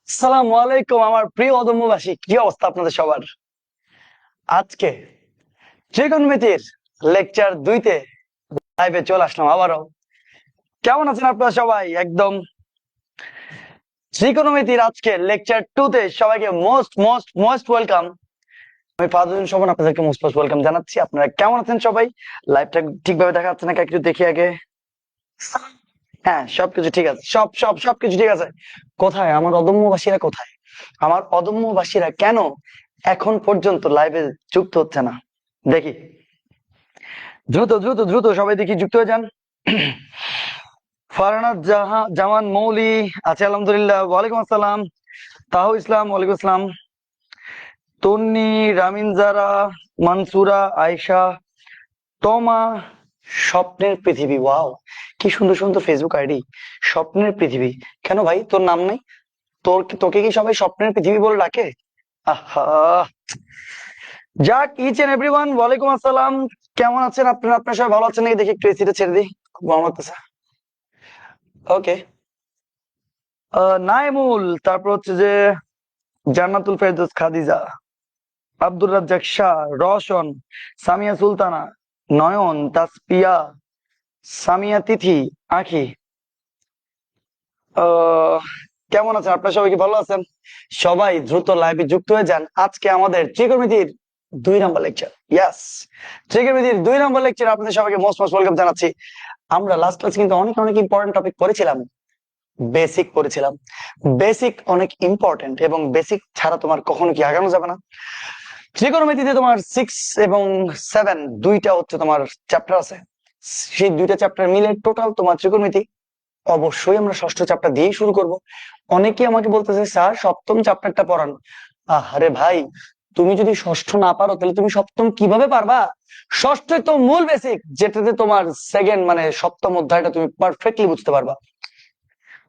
আসসালামু আলাইকুম আমার প্রিয় অদম্যবাসী, কি অবস্থা আপনাদের সবার? আজকে ত্রিকোণমিতির লেকচার 2-তে লাইভে চলে আসলাম আবারও। কেমন আছেন আপনারা সবাই? একদম ত্রিকোণমিতির আজকে লেকচার 2-তে সবাইকে মোস্ট মোস্ট মোস্ট ওয়েলকাম। আমি ফাদুল শোভন আপনাদেরকে মোস্ট মোস্ট ওয়েলকাম জানাচ্ছি। আপনারা কেমন আছেন সবাই? লাইভটা ঠিকভাবে দেখা যাচ্ছে নাকি একটু দেখি আগে। হ্যাঁ, সবকিছু ঠিক আছে, সবকিছু ঠিক আছে। কোথায় আমার অদম্যবাসীরা? কোথায় আমার অদম্যবাসীরা? কেন এখন পর্যন্ত লাইভে যুক্ত হচ্ছে না? দেখি, দ্রুত দ্রুত দ্রুত সবাই দেখি যুক্ত হয়ে যান। ফারহানাত জামান মৌলি আছে, আলহামদুলিল্লাহ। ওয়ালাইকুম আসসালাম। তাহু ইসলাম, ওয়ালাইকুম আসসালাম। তন্নি, রামিন, জারা, মানসুরা, আয়েশা, তমা, স্বপ্নের পৃথিবী। ওয়াও, কি সুন্দর সুন্দর ফেসবুক আইডি। স্বপ্নের পৃথিবী, কেন ভাই তোর নাম নাই? তোকে কি সবাই স্বপ্নের পৃথিবী বলে ডাকে? আহা, যাক, ইচ এন্ড এভরিওয়ান, ওয়ালাইকুম আসসালাম। কেমন আছেন আপনারা? আপনারা সবাই ভালো আছেন নাকি? দেখি একটু এসিটা ছেড়ে দিই, খুব গরম লাগতেছে। ওকে, নাইমুল, তারপর হচ্ছে যে জান্নাতুল ফেরদৌস, খাদিজা, আব্দুর রাজ্জাক শাহ, রওশন, সামিয়া সুলতানা, নয়ন, তাসপিয়া, সামিয়া তিথি, আখি। আহ কেমন আছেন আপনারা? সবাই কি ভালো আছেন? সবাই দ্রুত লাইভে যুক্ত হয়ে যান। আজকে আমাদের ত্রিকোণমিতির 2 নম্বর লেকচার। ইয়াস, ত্রিকোণমিতির 2 নম্বর লেকচার আপনাদের সবাইকে মোস্ট মোস্ট ওয়েলকাম জানাচ্ছি। আমরা লাস্ট ক্লাস কিন্তু অনেক অনেক ইম্পর্টেন্ট টপিক পড়েছিলাম, বেসিক পড়েছিলাম। বেসিক অনেক ইম্পর্টেন্ট, এবং বেসিক ছাড়া তোমার কখনো কি আগানো যাবে না। ত্রিকোণমিতিতে তোমার 6 এবং 7 দুইটা হচ্ছে তোমার চ্যাপ্টার আছে। সেই দুইটা চ্যাপ্টার মিলে টোটাল তোমার ত্রিকোণমিতি। অবশ্যই আমরা ষষ্ঠ চ্যাপ্টার দিয়েই শুরু করব। অনেকে আমাকে বলতেছে, স্যার সপ্তম চ্যাপ্টারটা পড়ান। আরে ভাই, তুমি যদি ষষ্ঠ না পারো তাহলে তুমি সপ্তম কিভাবে পারবা? ষষ্ঠই তো মূল বেসিক, যেটাতে তোমার সেকেন্ড মানে সপ্তম অধ্যায়টা তুমি পারফেক্টলি বুঝতে পারবা।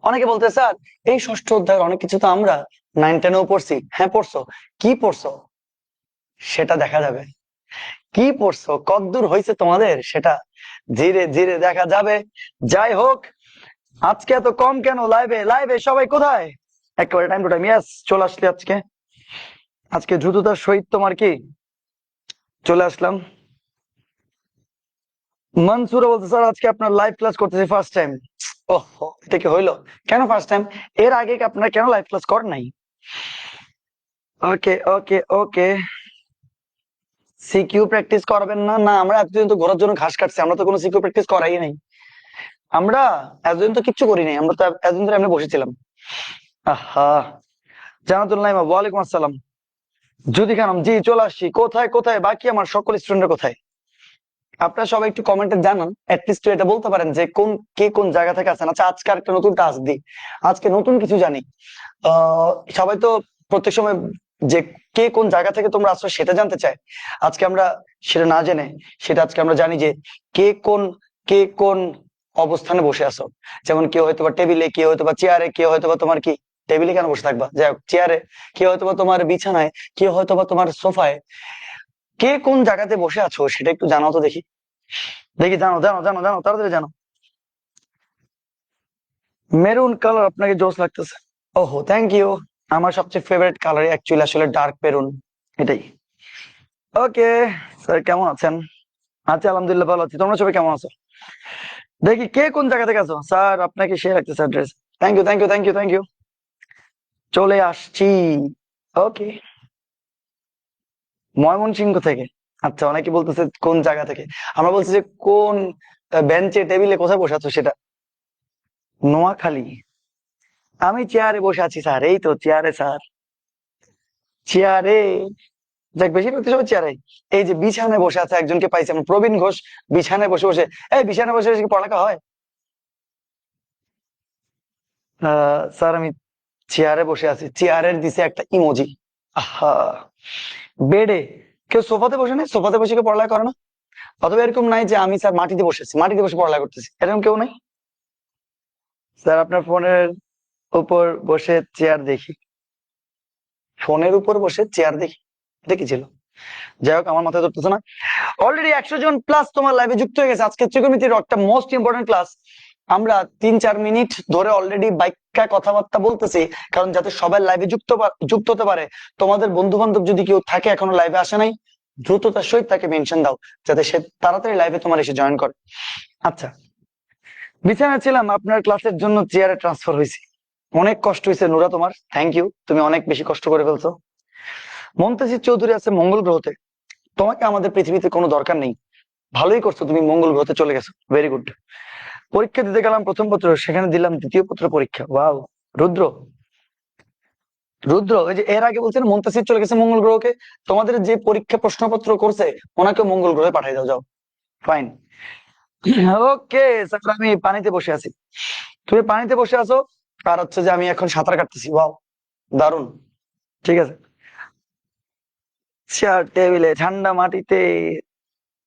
অনেকে বলতে, স্যার এই ষষ্ঠ অধ্যায়ের অনেক কিছু তো আমরা 9-10-এও পড়ছি। হ্যাঁ পড়ছো, কি পড়ছো সেটা দেখা যাবে। কি পড়ছো, কতদূর হয়েছে তোমাদের, সেটা ধীরে ধীরে দেখা যাবে। যাই হোক, আজকে এত কম কেন লাইভে? লাইভে সবাই কোথায়? একেবারে টাইম টু টাইম। ইয়েস, চলে আসলে আজকে। আজকে দ্রুততার সহিত তোমার কি চলে আসলাম। মনসুরা বলতে, স্যার আজকে আপনার লাইভ ক্লাস করতেছি ফার্স্ট টাইম। ওহ, এটা কি হইলো? কেন ফার্স্ট টাইম? এর আগে কি আপনারা কেন লাইভ ক্লাস করেন নাই? ওকে ওকে ওকে, সিকিউ প্র্যাকটিস করবেন না? না, আমরা এতদিন তো ঘোরার জন্য ঘাস কাটছি, আমরা তো কোনো সিকিউ প্র্যাকটিস করাই নাই। আমরা এতদিন তো কিচ্ছু করি নাই, আমরা তো এতদিন ধরে এমনি বসেছিলাম। আহা, জানাতুল নাইমা, ওয়ালাইকুম আসসালাম। যদি খানম, জি চলে আসছি। কোথায় কোথায় বাকি আমার সকল স্টুডেন্টরা কোথায়? আপনারা সবাই একটু কমেন্টে জানান, অ্যাটলিস্ট এটা বলতে পারেন যে কে কোন জায়গা থেকে আছেন। আচ্ছা, আজকে একটা নতুন টাস্ক দিই, আজকে নতুন কিছু জানি। সবাই তো প্রত্যেক সময় যে কে কোন জায়গা থেকে তোমরা আসছো সেটা জানতে চায়। আজকে আমরা সেটা না জেনে, সেটা আজকে আমরা জানি যে কে কোন অবস্থানে বসে আছো। যেমন কেউ হয়তো বা টেবিলে, কেউ হয়তো বা চেয়ারে, কেউ হয়তো বা তোমার কি টেবিলে কেন বসে থাকবা, যাই হোক চেয়ারে, কেউ হয়তো বা তোমার বিছানায়, কেউ হয়তো বা তোমার সোফায়। কে কোন জায়গাতে বসে আছো সেটা একটু জানাও তো দেখি। দেখি, জানো জানো জানো জানো, তাড়াতাড়ি জানো। মেরুন কালার আপনাকে জোস লাগতেছে। ওহো, থ্যাংক ইউ। আমার সবচেয়ে ফেভারিট কালার অ্যাকচুয়ালি আসলে ডার্ক মেরুন, এটাই। ওকে, স্যার কেমন আছেন? আচ্ছা, আলহামদুলিল্লাহ ভালো আছি। তোমরা সবাই কেমন আছো? দেখি কে কোন জায়গা থেকে আছো। স্যার আপনাকে শেয়ার রাখতেছে address. Thank you thank you thank you thank you. চলে আসছি। ওকে, ময়মনসিংহ থেকে। আচ্ছা, অনেকে বলতেছে কোন জায়গা থেকে। আমরা বলছি যে কোন বেঞ্চে টেবিলে কোথায় বসে আছো সেটা। নোয়াখালী। আমি চেয়ারে বসে আছি স্যার, এই তো চেয়ারে স্যার, চেয়ারে। দেখ, বেশিরভাগ তো সবাই চেয়ারে। এই যে বিছানায় বসে আছে একজনকে পাইছি আমরা, প্রবীণ ঘোষ। বিছানায় বসে বসে, এই বিছানায় বসে বসে কি পড়ালেখা হয়? স্যার আমি চেয়ারে বসে আছি, চেয়ারের দিছে একটা ইমোজি। আহা, বেডে। কেউ সোফাতে বসে নেই? সোফাতে বসে কেউ পড়ালেখা করে না? অথবা এরকম নাই যে আমি স্যার মাটিতে বসেছি, মাটিতে বসে পড়ালেখা করতেছি, এরকম কেউ নাই? স্যার আপনার ফোনের উপর বসে চেয়ার দেখি। ফোনের উপর বসে চেয়ার দেখি, দেখেছিল। যাই হোক, আমার মাথায় ধরতেছে না। অলরেডি 100 জন প্লাস তোমার লাইভে যুক্ত হয়ে গেছে। আজকে ত্রিকোণমিতির একটা মোস্ট ইম্পর্টেন্ট ক্লাস। আমরা 3-4 মিনিট ধরে অলরেডি বাইকা কথাবার্তা বলতেছি, কারণ যাতে সবাই লাইভে যুক্ত হতে পারে। তোমাদের বন্ধু বান্ধব যদি কেউ থাকে এখনো লাইভে আসে নাই, দ্রুততার সহিত তাকে মেনশন দাও, যাতে সে তাড়াতাড়ি লাইভে তোমার এসে জয়েন করে। আচ্ছা, বিছানায় ছিলাম, আপনার ক্লাসের জন্য চেয়ারে ট্রান্সফার হয়েছি। অনেক কষ্ট হয়েছে নুরা তোমার, থ্যাংক ইউ, তুমি অনেক বেশি কষ্ট করে ফেলছো। মন্তাজির চৌধুরী আছে মঙ্গল গ্রহতে, তোমাকে আমাদের পৃথিবীতে কোনো দরকার নেই, ভালোই করছো, তুমি মঙ্গল গ্রহতে চলে গেছো, ভেরি গুড। পরীক্ষা দিতে গেলাম প্রথম পত্র, সেখানে দিলাম দ্বিতীয় পত্র পরীক্ষা। ওয়াও, রুদ্র রুদ্র ওই যে এর আগে বলছেন মন্তাসির চলে গেছে মঙ্গল গ্রহকে, তোমাদের যে পরীক্ষা প্রশ্নপত্র করছে ওনাকে মঙ্গল গ্রহে পাঠিয়ে দাও, যাও। ফাইন, ওকে স্যার, আমি পানিতে বসে আছি, তুমি পানিতে বসে আছো, আর হচ্ছে যে আমি এখন সাঁতার কাটতেছি। ওয়াও, দারুন, ঠিক আছে। চেয়ার টেবিলে ঠান্ডা মাটিতে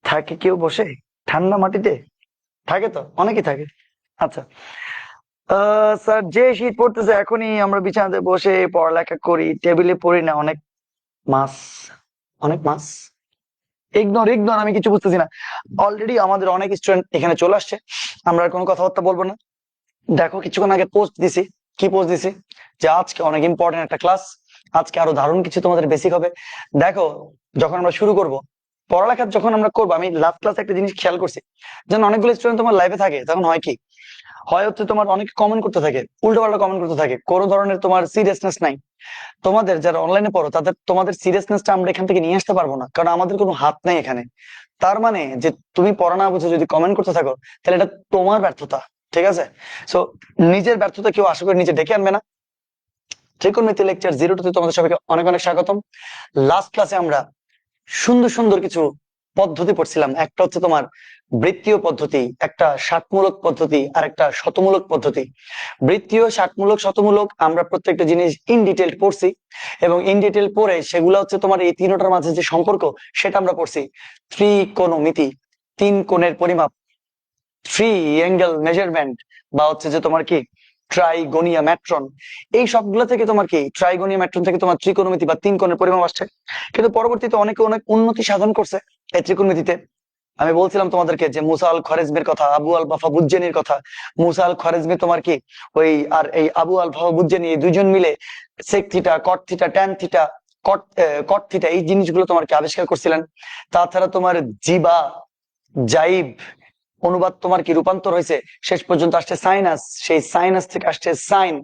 থাকে কেউ বসে? ঠান্ডা মাটিতে থাকে তো, অনেকেই থাকে। আচ্ছা, স্যার যে শীত পড়তেছে এখনই আমরা বিছানাতে বসে পড়ালেখা করি, টেবিলে পড়ি না, অনেক মাস, অনেক মাস। ইগনোর ইগনোর, আমি কিছু বুঝতেছি না। অলরেডি আমাদের অনেক স্টুডেন্ট এখানে চলে আসছে, আমরা আর কোনো কথাবার্তা বলবো না। দেখো কিছুক্ষণ আগে পোস্ট দিছি, কি পোস্ট দিছি, যে আজকে অনেক ইম্পর্টেন্ট একটা ক্লাস, আজকে আরো দারুণ কিছু তোমাদের বেসিক হবে। দেখো, যখন আমরা শুরু করব পড়ালেখা, যখন আমরা করবো, আমি লাস্ট ক্লাসে একটা জিনিস খেয়াল করছি, যখন অনেকগুলো স্টুডেন্ট তোমার লাইভে থাকে তখন হয় কি, হয় হচ্ছে তোমার অনেকে কমেন্ট করতে থাকে, উল্টো পাল্টা কমেন্ট করতে থাকে, কোনো ধরনের তোমার সিরিয়াসনেস নাই। তোমাদের যারা অনলাইনে পড়ো তাদের, তোমাদের সিরিয়াসনেসটা আমরা এখান থেকে নিয়ে আসতে পারবো না, কারণ আমাদের কোনো হাত নাই এখানে। তার মানে যে তুমি পড়া না বুঝে যদি কমেন্ট করতে থাকো, তাহলে এটা তোমার ব্যর্থতা, ঠিক আছে? সো নিজের ব্যর্থতা কেউ আশা করি নিজে ডেকে আনবে না। ত্রিকোণমিতি লেকচার 0 তে তোমাদের সবাইকে অনেক অনেক স্বাগতম। লাস্ট ক্লাসে আমরা সুন্দর সুন্দর কিছু পদ্ধতি পড়ছিলাম, একটা হচ্ছে তোমার বৃত্তীয় পদ্ধতি, একটা ষাটমূলক পদ্ধতি, আর একটা শতমূলক পদ্ধতি। বৃত্তীয়, ষাটমূলক, শতমূলক আমরা প্রত্যেকটা জিনিস ইন ডিটেল পড়ছি, এবং ইন ডিটেল পড়ে সেগুলো হচ্ছে তোমার এই তিনটার মাঝে যে সম্পর্ক সেটা আমরা পড়ছি। ত্রিকোণমিতি, 3 কোণের পরিমাপ, থ্রি অ্যাঙ্গেল মেজারমেন্ট, বা হচ্ছে যে তোমার কি ট্রাইগোনিয়া ম্যাট্রন, এই সবগুলো থেকে তোমার কি ট্রাইগোনিয়া ম্যাট্রন থেকে তোমার ত্রিকোণমিতি বা 3 কোণের পরিমাপ আসছে। কিন্তু পরবর্তীতে অনেকে অনেক উন্নতি সাধন করছে এই ত্রিকোণমিতিতে। আমি বলছিলাম তোমাদেরকে যে মুসা আল খরেজমির কথা, আবু আল বাফা বুজ্জানির কথা। মুসা আল খরেজমি তোমার কি ওই, আর এই আবু আল বাফা বুজ্জানি, এই দুইজন মিলে sec theta, cot theta, tan theta, cot cot theta, এই জিনিসগুলো তোমার কি আবিষ্কার করছিলেন। তাছাড়া তোমার জিবা, জাইব অনুবাদ তোমার কি রূপান্তর হয়েছে, শেষ পর্যন্ত আসছে সাইনাস, সেই সাইনাস থেকে আসছে সাইন।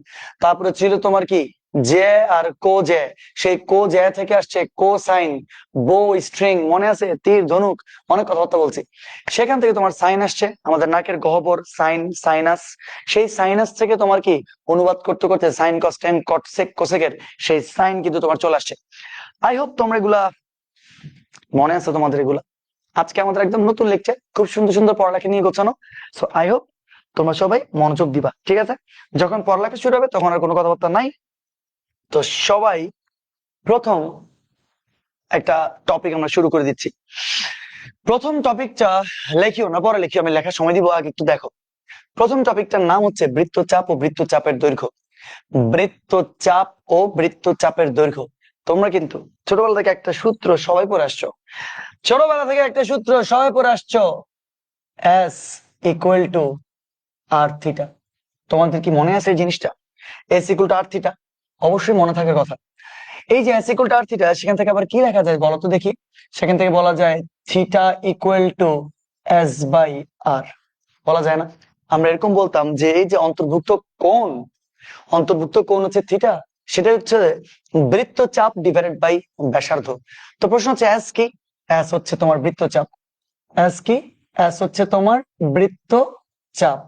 তারপরে ছিল তোমার কি জে আর কো জে, সেই কো জে থেকে আসছে কো সাইন। বো স্ট্রিং মনে আছে, তীর ধনুক, অনেক কথাবার্তা বলছি। সেখান থেকে তোমার সাইন আসছে, আমাদের নাকের গহ্বর, সাইন, সাইনাস। সেই সাইনাস থেকে তোমার কি অনুবাদ করতে করতে সাইন কস টেন কট সেক কোসেকের সেই সাইন কিন্তু তোমার চলে আসছে। আই হোপ তোমরা এগুলা মনে আছে তোমাদের এগুলা। আজকে আমাদের একদম নতুন লেকচার, খুব সুন্দর সুন্দর পড়ালেখা নিয়ে গোছানো। সো আই হোপ তোমরা সবাই মনোযোগ দিবা, ঠিক আছে? যখন পড়ালেখা শুরু হবে তখন আর কোনো কথাবার্তা নাই। তো সবাই প্রথম একটা টপিক আমরা শুরু করে দিচ্ছি। প্রথম টপিকটা লেখিও না, পরে লিখিও, আমি লেখার সময় দিব, আগে একটু দেখো। প্রথম টপিকটার নাম হচ্ছে বৃত্তচাপ ও বৃত্তচাপের দৈর্ঘ্য। বৃত্তচাপ ও বৃত্তচাপের দৈর্ঘ্য। তোমরা কিন্তু ছোটবেলা থেকে একটা সূত্র সবাই পড়ে আসছো, ছোটবেলা থেকে একটা সূত্র সবাই পড়ে আসছো, S equal to R theta. তোমাদের কি মনে আছে এই জিনিসটা? S equal to R theta অবশ্যই মনে থাকার কথা। এই যে S equal to R theta, সেখান থেকে আবার কি লেখা যায় বলো তো দেখি? সেখান থেকে বলা যায় theta equal to S by R, বলা যায় না? আমরা এরকম বলতাম যে এই যে অন্তর্ভুক্ত কোণ, অন্তর্ভুক্ত কোণ হচ্ছে থিটা, সেটা হচ্ছে বৃত্তচাপ ডিভাইডেড বাই ব্যাসার্ধ। তো প্রশ্ন হচ্ছে এস কি? এস হচ্ছে তোমার বৃত্তচাপ। এস কি? এস হচ্ছে তোমার বৃত্তচাপ,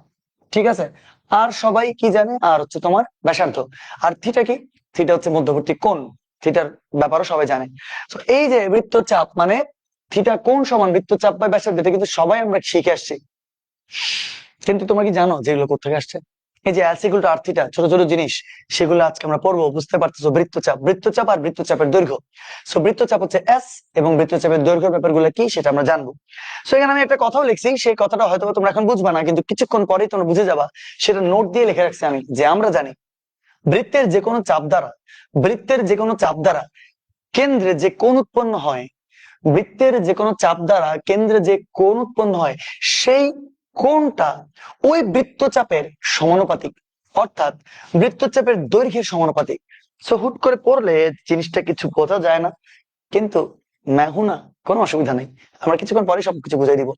ঠিক আছে? আর সবাই কি জানে? আর হচ্ছে তোমার ব্যাসার্ধ। আর থিটা কি? থিটা হচ্ছে মধ্যবর্তী কোণ, থিটার ব্যাপারও সবাই জানে। তো এই যে বৃত্তচাপ মানে থিটা কোণ সমান বৃত্তচাপ বাই ব্যাসার্ধ, এটা কিন্তু সবাই আমরা শিখে আসছি। কিন্তু তোমরা কি জানো যেগুলো কোথেকে আসছে? এই যে S equal to R theta, ছোট ছোট জিনিস, সেগুলো আজকে আমরা পড়বো, বুঝতে পারতেছো? বৃত্তচাপ, বৃত্তচাপ আর বৃত্তচাপের দৈর্ঘ্য। সো বৃত্তচাপ হচ্ছে এস, এবং বৃত্তচাপের দৈর্ঘ্যের ব্যাপারগুলো কি সেটা আমরা জানবো। সো এখানে আমি একটা কথাও লিখছি, সেই কথাটা হয়তো তোমরা এখন বুঝবা না, কিন্তু কিছুক্ষণ পরেই তোমরা বুঝে যাবা। সেটা নোট দিয়ে লিখে রাখছি আমি, যে আমরা জানি বৃত্তের যে কোনো চাপ দ্বারা, বৃত্তের যে কোনো চাপ দ্বারা কেন্দ্রে যে কোণ উৎপন্ন হয়, বৃত্তের যে কোনো চাপ দ্বারা কেন্দ্রে যে কোণ উৎপন্ন হয়, সেই কোনটা ওই বৃত্তচাপের সমানুপাতিক, অর্থাৎ বৃত্তচাপের দৈর্ঘ্যের সমানুপাতিক। সো হুট করে পড়লে জিনিসটা কিছু বোঝা যায় না, কিন্তু মেহুনা কোনো অসুবিধা নেই, আমরা কিছুক্ষণ পরে সবকিছু বুঝাই দিব।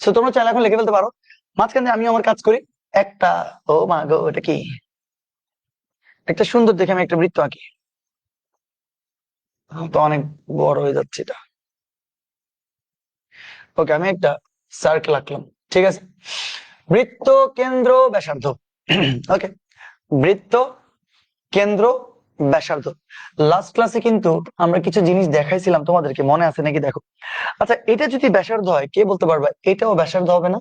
সো তোমরা চাইলে এখন লিখে ফেলতে পারো, মাঝখানে আমি আমার কাজ করি। একটা, ও মা গো, এটা কি, একটা সুন্দর দেখে আমি একটা বৃত্ত আঁকি। তো অনেক বড় হয়ে যাচ্ছে এটা। ওকে, আমি একটা সার্কেল আঁকলাম, ঠিক আছে। বৃত্ত, কেন্দ্র, ব্যাসার্ধ। ওকে, বৃত্ত, কেন্দ্র, ব্যাসার্ধ। লাস্ট ক্লাসে কিন্তু আমরা কিছু জিনিস দেখাইছিলাম তোমাদেরকে, মনে আছে নাকি দেখো। আচ্ছা, এটা যদি ব্যাসার্ধ হয়, কে বলতে পারবে এটাও ব্যাসার্ধ হবে না?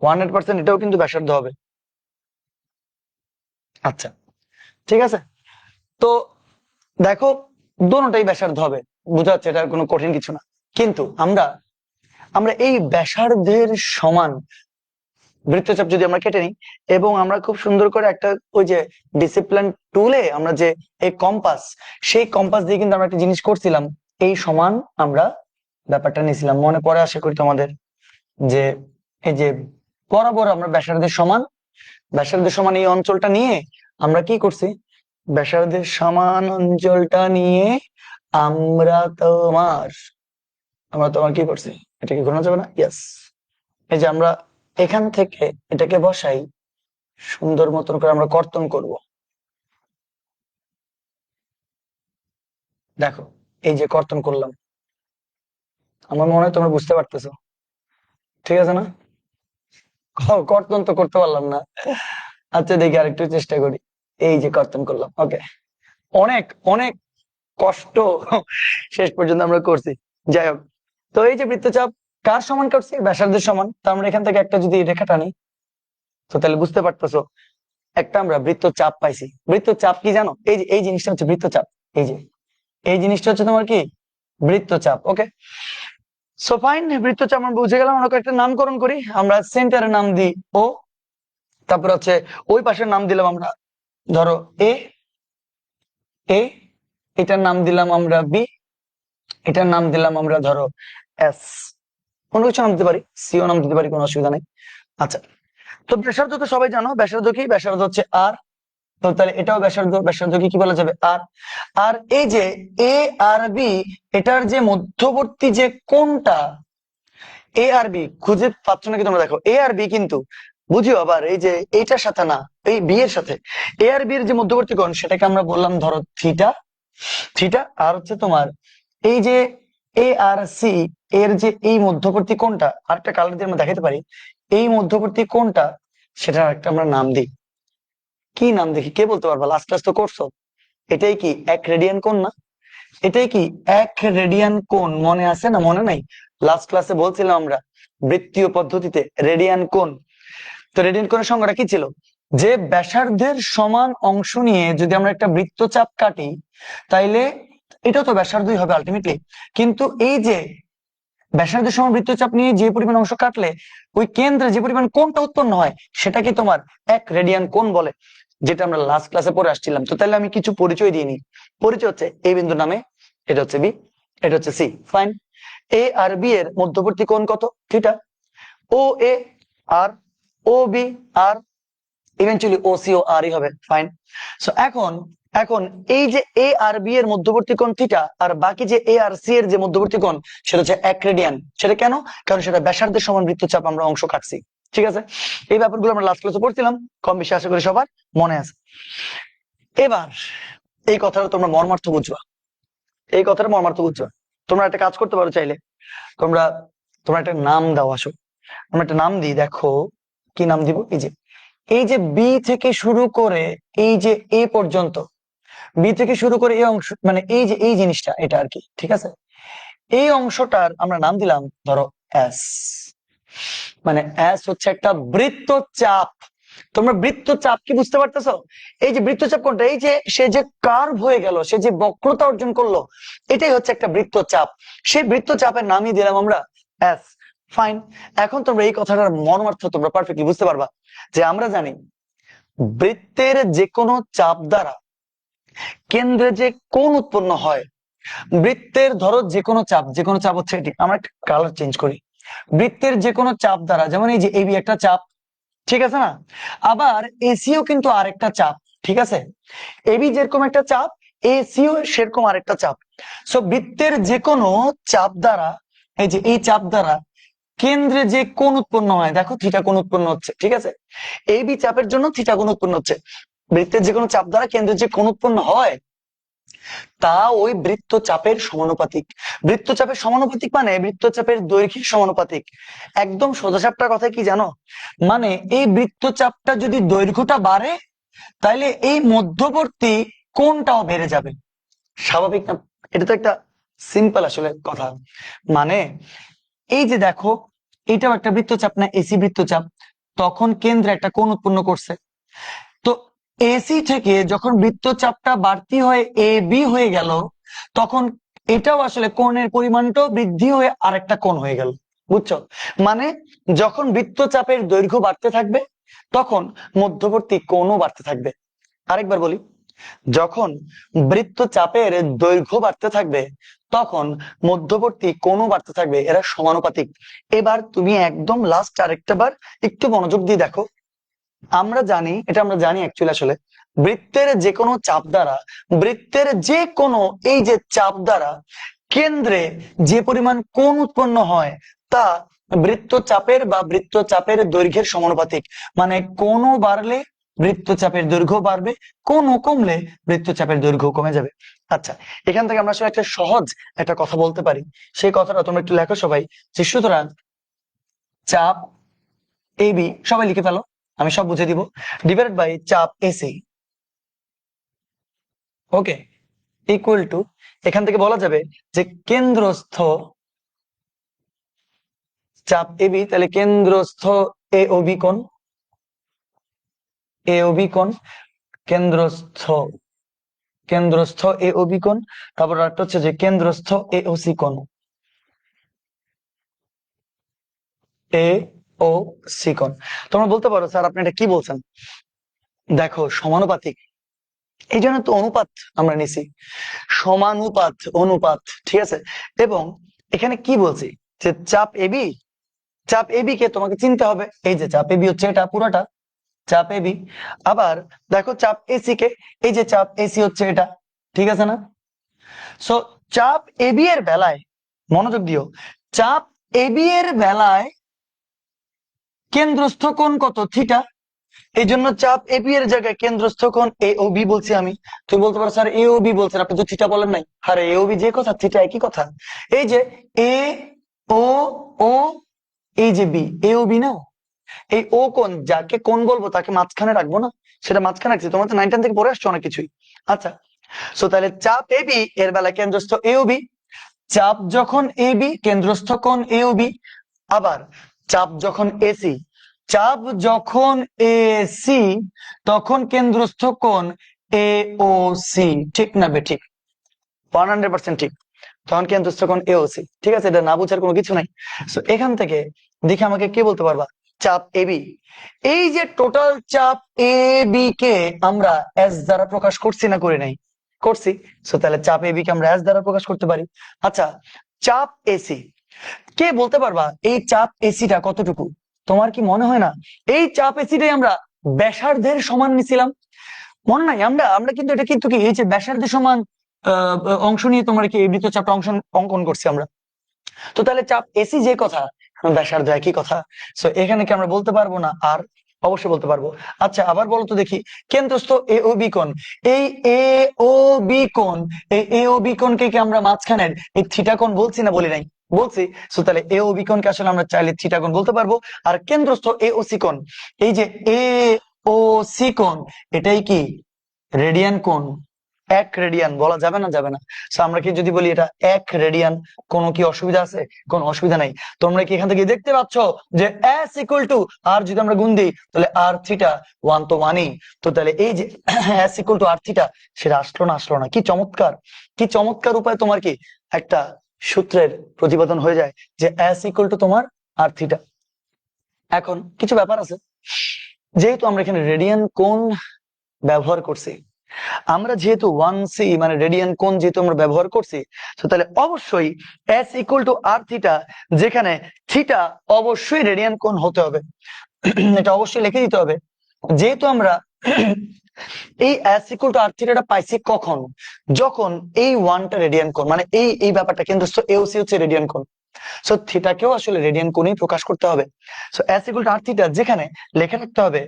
100% এটাও কিন্তু ব্যাসার্ধ হবে। আচ্ছা, ঠিক আছে। তো দেখো, দোনোটাই ব্যাসার্ধ হবে, বোঝা যাচ্ছে, এটা কোনো কঠিন কিছু না। কিন্তু আমরা আমরা এই ব্যাসার্ধের সমান বৃত্তচাপ যদি আমরা কেটে নিই, এবং আমরা খুব সুন্দর করে একটা, ওই যে ডিসিপ্লিন টুলে আমরা যে এই কম্পাস, সেই কম্পাস দিয়ে কিন্তু আমরা একটা জিনিস করছিলাম, এই সমান আমরা ব্যাপারটা নিয়েছিলাম, মনে পড়ে আশা করি তোমাদের, যে এই যে বরাবর আমরা ব্যাসার্ধের সমান এই অঞ্চলটা নিয়ে আমরা কি করছি, ব্যাসার্ধের সমান অঞ্চলটা নিয়ে আমরা তোমার কি করছি, এটাকে ঘোরানো যাবে না, ইয়েস। এই যে আমরা এখান থেকে এটাকে বসাই, সুন্দর মতন করে আমরা কর্তন করব। দেখো, এই যে কর্তন করলাম, আমার মনে হয় তোমরা বুঝতে পারতেছো, ঠিক আছে না? কর্তন তো করতে পারলাম না। আচ্ছা, দেখি আরেকটু চেষ্টা করি। এই যে কর্তন করলাম, ওকে। অনেক অনেক কষ্ট শেষ পর্যন্ত আমরা করছি। যাই হোক, তো এই যে বৃত্তচাপ কার সমান করছি, ব্যাসার্ধের সমান। তো আমরা এখান থেকে একটা যদি রেখা টানি, তো তাহলে বুঝতে পারতেছো একটা আমরা বৃত্তচাপ পাইছি। বৃত্তচাপ কি জানো? এই যে এই জিনিসটা হচ্ছে বৃত্তচাপ। এই যে এই জিনিসটা হচ্ছে তোমার কি, বৃত্তচাপ। ওকে, সো ফাইন, বৃত্তচাপ আমরা বুঝে গেলাম। আমরা একটা নামকরণ করি, আমরা সেন্টারের নাম দিই ও, তারপর হচ্ছে ওই পাশের নাম দিলাম আমরা, ধরো এ, এ এটার নাম দিলাম আমরা বি, এটার নাম দিলাম আমরা ধরো এস, কোনো কিছু নাম দিতে পারি, সিও নাম দিতে পারি, কোনো অসুবিধা নেই। আচ্ছা, তো ব্যাসার্ধ তো সবাই জানো, ব্যাসার্ধ কি, ব্যাসার্ধ হচ্ছে আর। তো তাহলে এটাও ব্যাসার্ধ, ব্যাসার্ধকে কি বলা যাবে, আর। আর এই যে এ আর বি, এটার যে মধ্যবর্তী যে কোণটা, এ আর বি খুঁজে পাচ্ছ নাকি তোমরা? দেখো, এ আর বি কিন্তু বুঝিও আবার এই যে এইটার সাথে না, এই বি এর সাথে। এ আর বি এর যে মধ্যবর্তী কোণ, সেটাকে আমরা বললাম ধরো থিটা। থিটা আর হচ্ছে তোমার এই যে এ আর সি এর যে এই মধ্যবর্তী কোণটা, আরেকটা কালার দিয়ে আমরা দেখাতে পারি, এই মধ্যবর্তী কোণটা, সেটার একটা আমরা নাম দিই। কি নাম দেখি, কে বলতে পারবা? লাস্ট ক্লাস তো করছো। এটাই কি এক রেডিয়ান কোণ না? এটাই কি এক রেডিয়ান কোণ, মনে আছে না মনে নাই? লাস্ট ক্লাসে বলছিলাম আমরা বৃত্তীয় পদ্ধতিতে রেডিয়ান কোণ। তো রেডিয়ান কোণের সংজ্ঞাটা কি ছিল, যে ব্যাসার্ধের সমান অংশ নিয়ে যদি আমরা একটা বৃত্তচাপ কাটি, তাইলে এটা তো ব্যাসার্ধই হবে আলটিমেটলি। কিন্তু এই যে ব্যাসার্ধের সমান বৃত্তচাপ নিয়ে যে পরিমাণ অংশ কাটলে ওই কেন্দ্রে যে পরিমাণ কোণটা উৎপন্ন হয়, সেটাকে তোমার এক রেডিয়ান কোণ বলে, যেটা আমরা লাস্ট ক্লাসে পড়ে আসছিলাম। তো তাহলে আমি কিছু পরিচয় দিয়ে নিই। পরিচয় হচ্ছে এই বিন্দু নামে, এটা হচ্ছে বি, এটা হচ্ছে সি। ফাইন, এ আর বি এর মধ্যবর্তী কোণ কত, থিটা। ও এ আর, ও বি আর, ইভেন্চুয়ালি ও সি ও আর ই হবে। ফাইন, সো এখন এখন এই যে এ আর বি এর মধ্যবর্তী কোণ থিটা, আর বাকি যে এ আর সি এর যে মধ্যবর্তী কোণ, সেটা হচ্ছে এক রেডিয়ান। সেটা কেন? কারণ সেটা ব্যাসার্ধের সমান বৃত্তচাপ আমরা অংশ কাটছি। ঠিক আছে, এই ব্যাপারগুলো আমরা লাস্ট ক্লাসে পড়ছিলাম, কম বেশি আশা করি সবার মনে আছে। এবার এই কথাটা তোমরা মর্মার্থ বুঝবা, এই কথাটা মর্মার্থ বুঝবা। তোমরা একটা কাজ করতে পারো, চাইলে তোমরা তোমরা একটা নাম দাও। আসো আমরা একটা নাম দিই, দেখো কি নাম দিব। এই যে বি থেকে শুরু করে এই যে এ পর্যন্ত, বি থেকে শুরু করে এই অংশ, মানে এই যে এই জিনিসটা, এটা আর কি, ঠিক আছে। এই অংশটার আমরা নাম দিলাম ধরো এস। মানে এস হচ্ছে একটা বৃত্তচাপ। তোমরা বৃত্তচাপ কি বুঝতে পারতেছো? এই যে বৃত্তচাপ কোনটা, এই যে সে যে কার্ভ হয়ে গেল, সে যে বক্রতা অর্জন করলো, এটাই হচ্ছে একটা বৃত্তচাপ। সেই বৃত্তচাপের নামই দিলাম আমরা এস। ফাইন, এখন তোমরা এই কথাটার মর্মার্থ তোমরা পারফেক্টলি বুঝতে পারবা, যে আমরা জানি বৃত্তের যে কোনো চাপ দ্বারা কেন্দ্রে যে কোণ উৎপন্ন হয়, বৃত্তের ধরো যে কোনো চাপ হচ্ছে এটি। আমরা একটা কালার চেঞ্জ করি, বৃত্তের যে কোনো চাপ দ্বারা, যেমন এই যে এবি একটা চাপ, ঠিক আছে না, আবার এসিও কিন্তু আরেকটা চাপ, ঠিক আছে, এবি যেরকম একটা চাপ, এসিও সেরকম আরেকটা চাপ। সো বৃত্তের যে কোনো চাপ দ্বারা, এই যে এই চাপ দ্বারা কেন্দ্রে যে কোণ উৎপন্ন হয়, দেখো থিটা কোণ উৎপন্ন হচ্ছে, ঠিক আছে, এবি চাপের জন্য থিটা কোণ উৎপন্ন হচ্ছে। বৃত্তের যে কোনো চাপ দ্বারা কেন্দ্রে যে কোণ উৎপন্ন হয় তা ওই বৃত্তচাপের সমানুপাতিক। বৃত্তচাপের সমানুপাতিক মানে বৃত্তচাপের দৈর্ঘ্যের সমানুপাতিক। একদম সোজাসাপটা কথা কি জানো, মানে এই বৃত্তচাপটা যদি দৈর্ঘ্যটা বাড়ে তাহলে এই মধ্যবর্তী কোণটাও বেড়ে যাবে, স্বাভাবিক না? এটা তো একটা সিম্পল আসলে কথা। মানে এই যে দেখো, এটাও একটা বৃত্তচাপ না, এসি বৃত্তচাপ, তখন কেন্দ্রে একটা কোণ উৎপন্ন করছে। তো এসি থেকে যখন বৃত্তচাপটা বাড়তি হয়ে এ বি হয়ে গেল, তখন এটাও আসলে কোণের পরিমাণটাও বৃদ্ধি হয়ে আরেকটা কোণ হয়ে গেল, বুঝছো? মানে যখন বৃত্তচাপের দৈর্ঘ্য বাড়তে থাকবে তখন মধ্যবর্তী কোণও বাড়তে থাকবে। আরেকবার বলি, যখন বৃত্তচাপের দৈর্ঘ্য বাড়তে থাকবে তখন মধ্যবর্তী কোণও বাড়তে থাকবে, এরা সমানুপাতিক। এবার তুমি একদম লাস্ট আরেকটা বার একটু মনোযোগ দিয়ে দেখো। আমরা জানি, এটা আমরা জানি অ্যাকচুয়ালি, আসলে বৃত্তের যে কোনো চাপ দ্বারা, বৃত্তের যে কোনো এই যে চাপ দ্বারা কেন্দ্রে যে পরিমাণ কোণ উৎপন্ন হয় তা বৃত্তচাপের বা বৃত্তচাপের দৈর্ঘ্যের সমানুপাতিক। মানে কোণও বাড়লে বৃত্তচাপের দৈর্ঘ্য বাড়বে, কোণও কমলে বৃত্তচাপের দৈর্ঘ্য কমে যাবে। আচ্ছা, এখান থেকে আমরা আসলে একটা সহজ একটা কথা বলতে পারি, সেই কথাটা তোমরা একটু লেখো সবাই, যে সুতরাং চাপ এবি, সবাই লিখে ফেলো, আমি সব বুঝে দিব, ডিভাইডেড বাই চাপ এসি, ওকে, ইকুয়াল টু, এখান থেকে বলা যাবে যে কেন্দ্রস্থ চাপ এবি, তাহলে কেন্দ্রস্থ এ ও বি কোণ, এ ও বি কোণ, কেন্দ্রস্থ কেন্দ্রস্থ এ ও বি কোণ, তারপর একটা হচ্ছে যে কেন্দ্রস্থ এ ও সি কোণ, এ ও সি কোণ। তোমরা বলতে পারো স্যার আপনি এটা কি বলছেন? দেখো সমানুপাতিক, এই জন্য তো অনুপাত আমরা নিছি, সমানুপাত, অনুপাত, ঠিক আছে। এবং এখানে কি বলছি, যে চাপ এবি, চাপ এবি কে তোমাকে চিনতে হবে, এই যে চাপ এবি হচ্ছে এটা পুরোটা চাপ এবি। আবার দেখো চাপ এসি কে, এই যে চাপ এসি হচ্ছে এটা, ঠিক আছে না? সো চাপ এবি এর বেলায় মনোযোগ দিও, চাপ এবি এর বেলায় কেন্দ্রস্থ কোণ কত? থিটা। এই জন্য চাপ এবি এর জায়গায় কেন্দ্রস্থ কোণ এ ও বি বলছি আমি। তুমি বলতে পারো স্যার এ ও বি বলছেন, আপনি তো থিটা বলেন নাই। আরে এ ও বি যে কথা, থিটা একই কথা। এই যে এ ও ও, এই যে বি, এ ও বি না, এই ও কোণ যাকে কোণ বলবো তাকে মাঝখানে রাখবো না, সেটা মাঝখানে রাখছি, তোমরা তো 9 10 থেকে পড়ে আসছো অনেক কিছুই। আচ্ছা, সো তাহলে চাপ এবি এর বেলায় কেন্দ্রস্থ এ ও বি, চাপ যখন এবি কেন্দ্রস্থ কোণ এ ও বি। আবার চাপ যখন এসি, চাপ যখন এসি তখন কেন্দ্রস্থ কোণ এ ও সি, ঠিক না বেঠিক? 100% ঠিক, তখন কেন্দ্রস্থ কোণ এ ও সি, ঠিক আছে, এটা না বুঝার কোনো কিছু নাই। সো এখান থেকে দেখে আমাকে কে বলতে পারবা, চাপ এবি, এই যে টোটাল চাপ এ বি কে আমরা এস দ্বারা প্রকাশ করছি না করি নাই? করছি। সো তাহলে চাপ এবি কে আমরা এস দ্বারা প্রকাশ করতে পারি। আচ্ছা, চাপ এসি, কে বলতে পারবা এই চাপ এসিটা কতটুকু? তোমার কি মনে হয় না এই চাপ এসিটাই আমরা ব্যাসার্ধের সমান নিছিলাম? মনে নাই? আমরা আমরা কিন্তু এটা কিন্তু কি এই যে ব্যাসার্ধের সমান অংশ নিয়ে তোমরা কি এই বৃত্তচাপটা অংশ অঙ্কন করছি আমরা। তো তাহলে চাপ এসি যে কথা, ব্যাসার্ধ একই কথা। সো এখানে কি আমরা বলতে পারবো না? আর অবশ্যই বলতে পারবো। আচ্ছা, আবার বলো তো দেখি, কেন্দ্রস্থ এ ও বি কোণ, এই এ ও বি কোণ, এই এ ও বি কোণকে কি আমরা মাঝখানের এই থিটা কোণ বলছি না বলি নাই? বলছি। সো তাহলে এ ও বি কোণকে আসলে আমরা চাইলে থিটা কোণ বলতে পারবো। আর কেন্দ্রস্থ এ ও সি কোণ, এই যে এ ও সি কোণ, এটাই কি রেডিয়ান কোণ? 1 রেডিয়ান বলা যাবে না? যাবে না। So আমরা কি যদি বলি এটা 1 রেডিয়ান, কোনো কি অসুবিধা আছে? কোনো অসুবিধা নাই। তোমরা কি এখান থেকে দেখতে পাচ্ছ যে s ইকুয়াল টু আর, যদি আমরা গুণ দিই তাহলে আর থিটা 1 তো মানেই। তো তাহলে এই যে s equal to R theta, সেটা আসলো না? আসলো না? কি চমৎকার, কি চমৎকার উপায় তোমার কি একটা সূত্রের প্রতিপাদন হয়ে যায় যে s ইকুয়াল টু তোমার আর থিটা। এখন কিছু ব্যাপার আছে, যেহেতু আমরা এখানে রেডিয়ান কোণ ব্যবহার করছি, আমরা যেহেতু 1c মানে রেডিয়ান কোণ যেহেতু আমরা ব্যবহার করছি, তো তাহলে অবশ্যই s equal to r theta, যেখানে থিটা অবশ্যই রেডিয়ান কোণ হতে হবে। এটা অবশ্যই লিখে দিতে হবে। যেহেতু আমরা এই s ইকুয়াল টু r থিটাটা পাইছি কখন, যখন এই 1টা রেডিয়ান কোণ, মানে এই এই ব্যাপারটা কেন্দ্রস্থ এওসি হচ্ছে রেডিয়ান কোণ, সো থিটাকেও আসলে রেডিয়ান কোণেই প্রকাশ করতে হবে। So s equal to r theta, যেখানে লেখা রাখতে হবে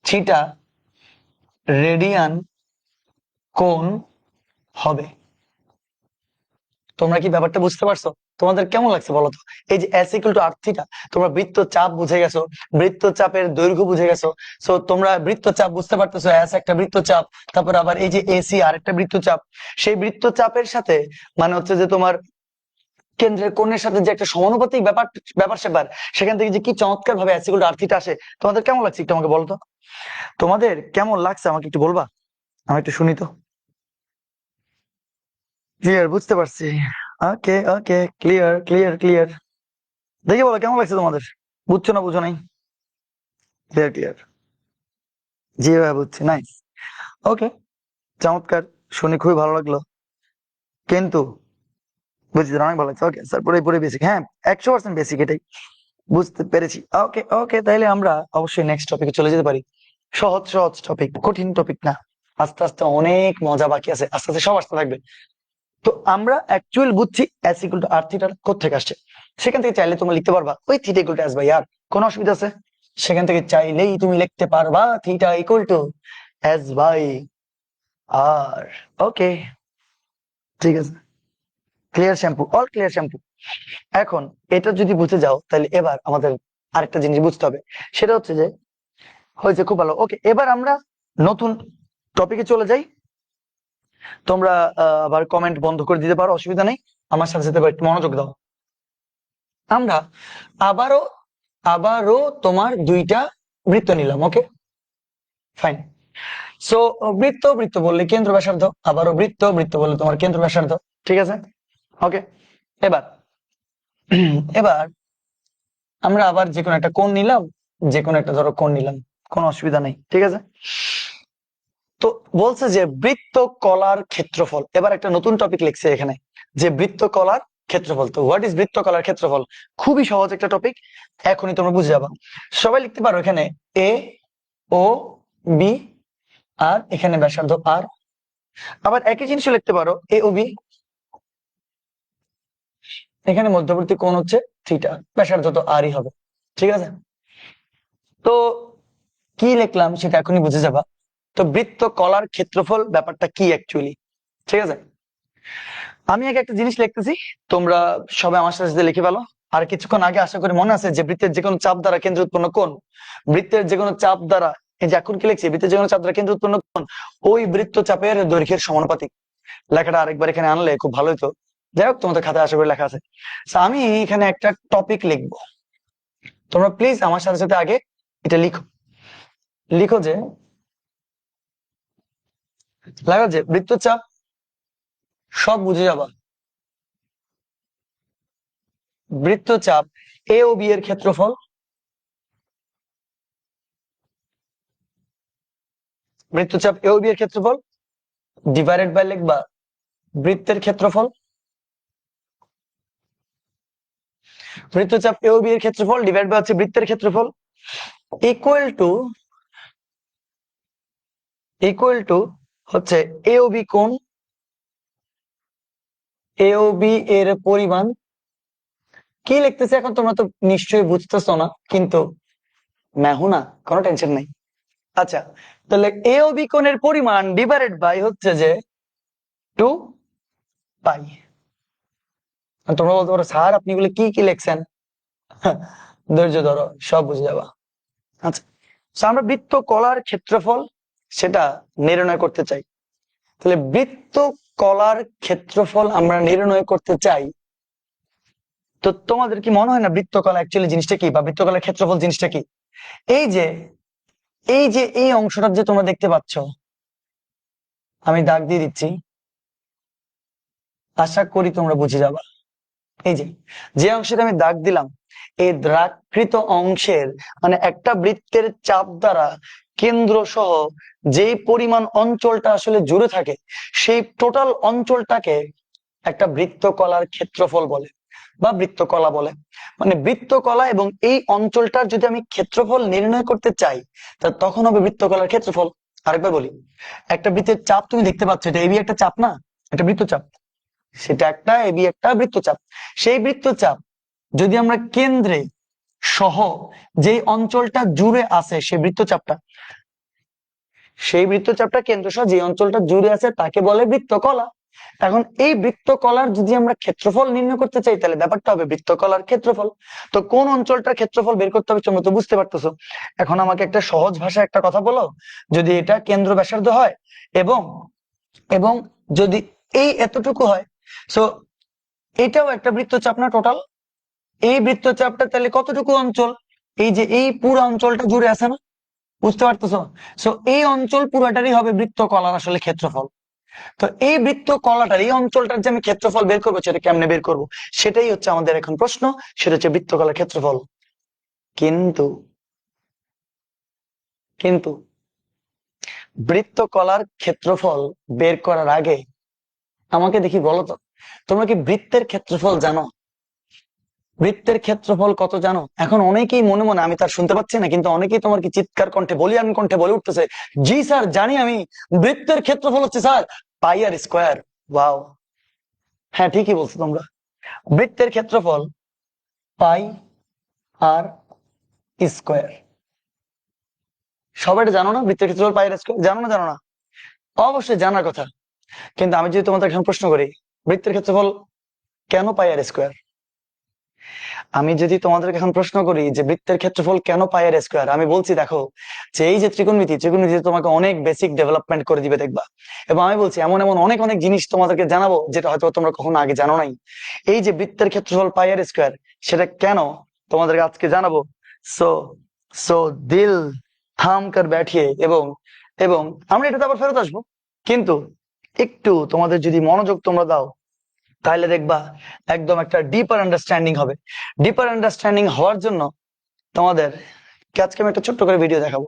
থিটা রেডিয়ান কোণ হবে। তোমরা কি ব্যাপারটা বুঝতে পারছো? তোমাদের কেমন লাগছে বলো তো? এই যে s equal to r theta, তোমরা বৃত্ত চাপ বুঝে গেছো, বৃত্ত চাপের দৈর্ঘ্য বুঝে গেছো। সো তোমরা বৃত্ত চাপ বুঝতে পারতেছো, s একটা বৃত্ত চাপ, তারপর আবার এই যে ac আরেকটা বৃত্ত চাপ। সেই বৃত্ত চাপের সাথে মানে হচ্ছে যে তোমার কেন্দ্রের কোণের সাথে যে একটা সমানুপাতিক ব্যাপার স্যাপার, সেখান থেকে যে কি চমৎকার ভাবে s equal to r theta আসে। তোমাদের কেমন লাগছে একটু আমাকে বলো তো? তোমাদের কেমন লাগছে আমাকে একটু বলবা? আমি একটু শুনি তো। ক্লিয়ার, বুঝতে পারছি। ওকে ওকে, ক্লিয়ার ক্লিয়ার ক্লিয়ার। দেখে বলো কেমন লাগছে তোমাদের? বুঝছো না বুঝো নাই? ক্লিয়ার ক্লিয়ার, জি ভাই বুঝছি, নাইস। ওকে, চমৎকার, শুনে খুবই ভালো লাগলো। কিন্তু বুঝছি, অনেক ভালো লাগছে। ওকে স্যার, পুরোপুরি বেসিক, হ্যাঁ 100% বেসিক, এটাই বুঝতে পেরেছি। ওকে ওকে, তাইলে আমরা অবশ্যই নেক্সট টপিকে চলে যেতে পারি। সহজ সহজ টপিক, কঠিন টপিক না। আস্তে আস্তে অনেক মজা বাকি আছে, আস্তে আস্তে সব আসতে থাকবে। তো আমরা অ্যাকচুয়াল বুঝছি s equal to r theta কোত্থেকে আসছে। সেখান থেকে চাইলে তোমরা লিখতে পারবা ওই theta equal to s by r, কোনো অসুবিধা আছে? সেখান থেকে চাইলেই তুমি লিখতে পারবা theta equal to s by r। Okay, ঠিক আছে, clear shampoo, all clear shampoo. এখন এটা যদি বুঝে যাও, তাহলে এবার আমাদের আরেকটা জিনিস বুঝতে হবে। সেটা হচ্ছে যে হয়েছে, খুব ভালো। ওকে, এবার আমরা নতুন টপিকে চলে যাই। তোমরা আবার কমেন্ট বন্ধ করে দিতে পারো, অসুবিধা নেই। আমার সাথে সাথে একটু মনোযোগ দাও। আমরা আবারও আবারও তোমার দুইটা বৃত্ত নিলাম। Okay fine. সো বৃত্ত বৃত্ত বললে কেন্দ্র ব্যাসার্ধ, আবারও বৃত্ত বৃত্ত বললে তোমার কেন্দ্র ব্যাসার্ধ, ঠিক আছে? ওকে, এবার এবার আমরা আবার যে কোনো একটা কোণ নিলাম, যে কোনো একটা ধরো কোণ নিলাম, কোনো অসুবিধা নেই, ঠিক আছে? তো বলছে যে বৃত্ত কলার ক্ষেত্রফল। এবার একটা নতুন টপিক লিখছে এখানে, যে বৃত্ত কলার ক্ষেত্রফল। তো হোয়াট ইজ বৃত্ত কলার ক্ষেত্রফল? খুবই সহজ একটা টপিক, এখনই তোমরা বুঝে যাবা। সবাই লিখতে পারো এখানে এ ও বি, আর এখানে ব্যাসার্ধ আর। আবার একই জিনিস লিখতে পারো এ ও বি, এখানে মধ্যবর্তী কোণ হচ্ছে থিটা, ব্যাসার্ধ তো আরই হবে, ঠিক আছে? তো কি লিখলাম সেটা এখনই বুঝে যাবা। তো বৃত্ত কলার ক্ষেত্রফল ব্যাপারটা কি অ্যাকচুয়ালি, ঠিক আছে? আমি আগে একটা জিনিস লিখতেছি, তোমরা সবাই আমার সাথে সাথে লিখে ফেলো। আর কিছুক্ষণ আগে আশা করি মনে আছে যে বৃত্তের যে কোনো চাপ দ্বারা কেন্দ্র উৎপন্ন কোণ, বৃত্তের যে কোনো চাপ দ্বারা, এই যে এখন কি লিখছি, বৃত্তের যে কোনো চাপ দ্বারা কেন্দ্র উৎপন্ন কোণ ওই বৃত্ত চাপের দৈর্ঘ্যের সমানুপাতিক। লেখাটা আরেকবার এখানে আনলে খুব ভালো হতো। যাই হোক, তোমাদের খাতায় আশা করি লেখা আছে। আমি এখানে একটা টপিক লিখবো, তোমরা প্লিজ আমার সাথে সাথে আগে এটা লিখো। লিখো যে লেখো যে বৃত্তচাপ, সব বুঝে যাবা। বৃত্তচাপ এ ও বি এর ক্ষেত্রফল, বৃত্তচাপ এ ও বি এর ক্ষেত্রফল ডিভাইডেড বাই লিখবা বৃত্তের ক্ষেত্রফল। বৃত্তচাপ এ ও বি এর ক্ষেত্রফল ডিভাইড বাই হচ্ছে বৃত্তের ক্ষেত্রফল, ইকুয়াল টু হচ্ছে এ ও বি কোণ, এ ও বি এর পরিমাণ। কি লিখতেছে এখন তোমরা তো নিশ্চয়ই বুঝতেছো না, কিন্তু মেহুনা কোনো টেনশন নাই। আচ্ছা, তাহলে এ ও বি কোণের পরিমাণ ডিভাইডেড বাই হচ্ছে যে 2 পাই। তোমরা বলতে পারো স্যার আপনি এগুলো কি কি লিখছেন? ধৈর্য ধরো, সব বুঝে যাবা। আচ্ছা, আমরা বৃত্ত কলার ক্ষেত্রফল সেটা নির্ণয় করতে চাই। তাহলে বৃত্ত কলার ক্ষেত্রফল আমরা নির্ণয় করতে চাই। তো তোমাদের কি মনে হয় না বৃত্তকলা অ্যাকচুয়ালি জিনিসটা কি, বা বৃত্তকলার ক্ষেত্রফল জিনিসটা কি? এই যে এই অংশটা যে তোমরা দেখতে পাচ্ছ, আমি দাগ দিয়ে দিচ্ছি, আশা করি তোমরা বুঝে যাবা। এই যে যে অংশটা আমি দাগ দিলাম, এই দাগকৃত অংশের মানে একটা বৃত্তের চাপ দ্বারা কেন্দ্র সহ যে পরিমাণ অঞ্চলটা আসলে জুড়ে থাকে সেই টোটাল অঞ্চলটাকে একটা বৃত্তকলার ক্ষেত্রফল বলে বা বৃত্তকলা বলে। মানে বৃত্তকলা এবং এই অঞ্চলটার যদি আমি ক্ষেত্রফল নির্ণয় করতে চাই তা তখন হবে বৃত্তকলার ক্ষেত্রফল। আরেকবার বলি, একটা বৃত্তের চাপ তুমি দেখতে পাচ্ছ, এটা এবি একটা চাপ না, একটা বৃত্তচাপ, সেটা একটা এবি একটা বৃত্তচাপ। সেই বৃত্তচাপ যদি আমরা কেন্দ্রে সহ যে অঞ্চলটা জুড়ে আছে সেই বৃত্তচাপটা কেন্দ্র সহ যে অঞ্চলটা জুড়ে আছে তাকে বলে বৃত্তকলা। এখন এই বৃত্তকলার যদি আমরা ক্ষেত্রফল নির্ণয় করতে চাই তাহলে ব্যাপারটা হবে বৃত্তকলার ক্ষেত্রফল। তো কোন অঞ্চলটার ক্ষেত্রফল বের করতে হবে তোমরা তো বুঝতে পারতেছো। এখন আমাকে একটা সহজ ভাষায় একটা কথা বলো, যদি এটা কেন্দ্র ব্যাসার্ধ হয় এবং এবং যদি এই এতটুকু হয়, সো এটাও একটা বৃত্তচাপ না টোটাল? এই বৃত্তচাপটা তাহলে কতটুকু অঞ্চল? এই যে এই পুরো অঞ্চলটা জুড়ে আছে না, বুঝতে পারতেছো? সো এই অঞ্চল পুরাটারই হবে বৃত্তকলার আসলে ক্ষেত্রফল। তো এই বৃত্তকলাটার এই অঞ্চলটার যে আমি ক্ষেত্রফল বের করবো সেটা কেমনে বের করবো, সেটাই হচ্ছে আমাদের এখন প্রশ্ন, সেটা হচ্ছে বৃত্তকলার ক্ষেত্রফল। কিন্তু কিন্তু বৃত্তকলার ক্ষেত্রফল বের করার আগে আমাকে দেখি বলো তো, তোমরা কি বৃত্তের ক্ষেত্রফল জানো? বৃত্তের ক্ষেত্রফল কত জানো? এখন অনেকেই মনে মনে, আমি তার শুনতে পাচ্ছি না, কিন্তু অনেকেই তোমার কি চিৎকার কণ্ঠে বলিয়ান কণ্ঠে বলে উঠতেছে, জি স্যার জানি আমি, বৃত্তের ক্ষেত্রফল হচ্ছে স্যার পাই আর স্কোয়ার। ওয়াও, হ্যাঁ ঠিকই বলছো তোমরা, বৃত্তের ক্ষেত্রফল পাই আর স্কোয়ার। সবাই এটা জানো না? বৃত্তের ক্ষেত্রফল পাই আর স্কোয়ার জানো না? জানো না? অবশ্যই জানার কথা। কিন্তু আমি যদি তোমাদের এখন প্রশ্ন করি বৃত্তের ক্ষেত্রফল কেন পাই আর স্কোয়ার, আমি যদি তোমাদেরকে এখন প্রশ্ন করি যে বৃত্তের ক্ষেত্রফল কেন পাই আর স্কোয়ার, আমি বলছি দেখো যে এই যে ত্রিকোণমিতি তোমাকে অনেক বেসিক ডেভেলপমেন্ট করে দিবে দেখবা। এবং আমি বলছি এমন এমন অনেক অনেক জিনিস তোমাদেরকে জানাবো যেটা হয়তো তোমরা কখনো আগে জানো নাই। এই যে বৃত্তের ক্ষেত্রফল পাই আর স্কোয়ার সেটা কেন তোমাদেরকে আজকে জানাবো। সো সো দিল থাম কর बैठिए। এবং এবং আমরা এটাতে আবার ফেরত আসবো, কিন্তু একটু তোমাদের যদি মনোযোগ তোমরা দাও তাহলে দেখবা একদম একটা ডিপার আন্ডারস্ট্যান্ডিং হবে। ডিপার আন্ডারস্ট্যান্ডিং হওয়ার জন্য তোমাদের আজকে আমি একটা ছোট্ট করে ভিডিও দেখাবো,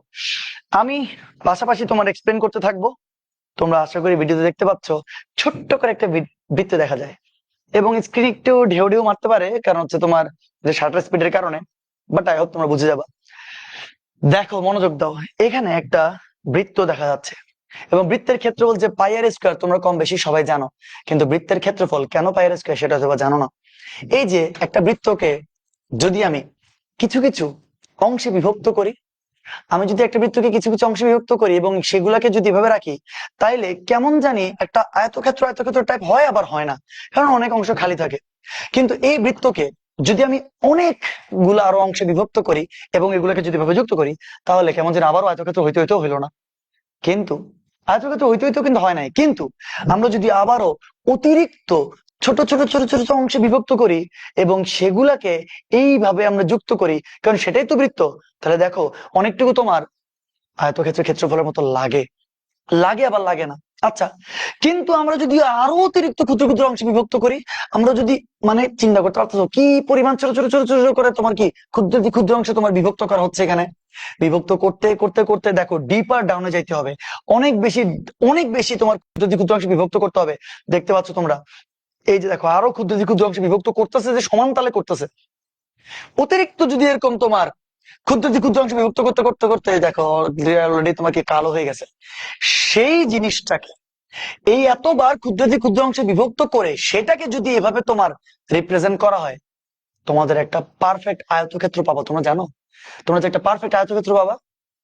আমি পাশাপাশি তোমার এক্সপ্লেন করতে থাকবো। তোমরা আশা করি ভিডিওতে দেখতে পাচ্ছ ছোট্ট করে একটা বৃত্ত দেখা যায় এবং স্ক্রিন একটু ঢেউ ঢেউ মারতে পারে, কারণ হচ্ছে তোমার যে শাটার স্পিডের কারণে, বাট আই হোপ তোমরা বুঝে যাবা। দেখো মনোযোগ দাও, এখানে একটা বৃত্ত দেখা যাচ্ছে এবং বৃত্তের ক্ষেত্রফল যে পাই আর স্কোয়ার তোমরা কম বেশি সবাই জানো, কিন্তু বৃত্তের ক্ষেত্রফল কেন পাই আর স্কোয়ার সেটা হয়তো জানো না। এই যে একটা বৃত্তকে যদি আমি কিছু কিছু অংশে বিভক্ত করি, আমি যদি একটা বৃত্তকে কিছু কিছু অংশে বিভক্ত করি এবং সেগুলাকে যদি এভাবে রাখি, তাইলে কেমন জানি একটা আয়তক্ষেত্র আয়তক্ষেত্র টাইপ হয় আবার হয় না, কারণ অনেক অংশ খালি থাকে। কিন্তু এই বৃত্তকে যদি আমি অনেকগুলো আরো অংশে বিভক্ত করি এবং এগুলোকে যদি ভাবে যুক্ত করি, তাহলে কেমন যেন আবারও আয়তক্ষেত্র হইতে হইতেও হইলো না। কিন্তু আয়তক্ষেত্র হইতে হইতেও কিন্তু হয় নাই, কিন্তু আমরা যদি আবারও অতিরিক্ত ছোট ছোট ছোট ছোট ছোট অংশে বিভক্ত করি এবং সেগুলাকে এইভাবে আমরা যুক্ত করি, কারণ সেটাই তো বৃত্ত, তাহলে দেখো অনেকটুকু তোমার আয়তক্ষেত্রের ক্ষেত্রফলের মতো লাগে, লাগে আবার লাগে না। আচ্ছা, কিন্তু আমরা যদি আরো অতিরিক্ত ক্ষুদ্র ক্ষুদ্র অংশে বিভক্ত করি, আমরা যদি মানে চিন্তা করতে পারতেছো কি পরিমাণ ছোট ছোট ছোট ছোট করে তোমার কি ক্ষুদ্র ক্ষুদ্র অংশে তোমার বিভক্ত করা হচ্ছে এখানে। বিভক্ত করতে করতে করতে দেখো ডিপার ডাউনে যাইতে হবে, অনেক বেশি তোমার ক্ষুদ্র ক্ষুদ্র অংশে বিভক্ত করতে হবে। দেখতে পাচ্ছ তোমরা, এই যে দেখো আরো ক্ষুদ্র ক্ষুদ্র অংশে বিভক্ত করতেছে, যে সমান তালে করতেছে। অতিরিক্ত যদি এরকম তোমার ক্ষুদ্র ক্ষুদ্র অংশ বিভক্ত করতে করতে করতে দেখো অলরেডি তোমাকে কালো হয়ে গেছে। সেই জিনিসটাকে এই এতবার ক্ষুদ্র ক্ষুদ্র অংশে বিভক্ত করে সেটাকে যদি এভাবে তোমার রিপ্রেজেন্ট করা হয়, তোমাদের একটা পারফেক্ট আয়তক্ষেত্র পাবো। তোমরা জানো তোমরা যে একটা পারফেক্ট আয়তক্ষেত্র পাবা,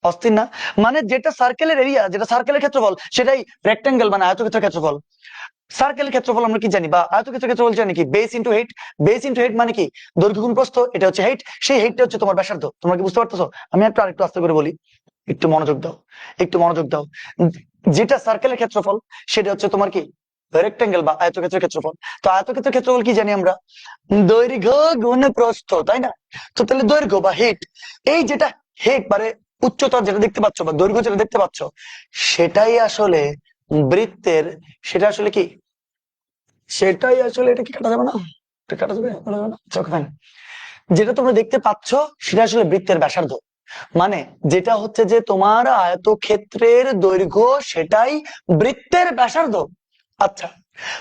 অস্থির না? মানে যেটা সার্কেলের এরিয়া, যেটা সার্কেলের ক্ষেত্রফল সেটাই রেক্টাঙ্গেল মানে আয়তক্ষেত্রের ক্ষেত্রফল। সার্কেলের ক্ষেত্রফল আমরা কি জানি, বা আয়তক্ষেত্রের ক্ষেত্রফল জানি কি, base into height. Base into height মানে কি, দৈর্ঘ্য গুণ প্রস্থ, এটা হচ্ছে হাইট, সেই হাইটটা হচ্ছে তোমার ব্যাসার্ধ। তোমরা কি বুঝতে পারতেছো? আমি একটু আরেকটু আস্তে করে বলি, একটু মনোযোগ দাও, একটু মনোযোগ দাও। যেটা সার্কেলের ক্ষেত্রফল সেটা হচ্ছে তোমার কি রেক্টাঙ্গেল বা আয়তক্ষেত্রের ক্ষেত্রফল। তো আয়তক্ষেত্রের ক্ষেত্রফল কি জানি আমরা, দৈর্ঘ্য গুণ প্রস্থ, তাই না? তো তাহলে দৈর্ঘ্য বা হাইট, এই যেটা হাইট মানে উচ্চতা যেটা দেখতে পাচ্ছ বা দৈর্ঘ্য যেটা দেখতে পাচ্ছ, সেটাই আসলে বৃত্তের, সেটা আসলে কি, সেটাই আসলে, এটা কি কাটা যাবে না? এটা কাটা যাবে? কাটা যাবে না? আচ্ছা, okay, fine। যেটা তোমরা দেখতে পাচ্ছ সেটা আসলে বৃত্তের ব্যাসার্ধ। মানে যেটা হচ্ছে যে তোমার আয়তক্ষেত্রের দৈর্ঘ্য সেটাই বৃত্তের ব্যাসার্ধ। আচ্ছা,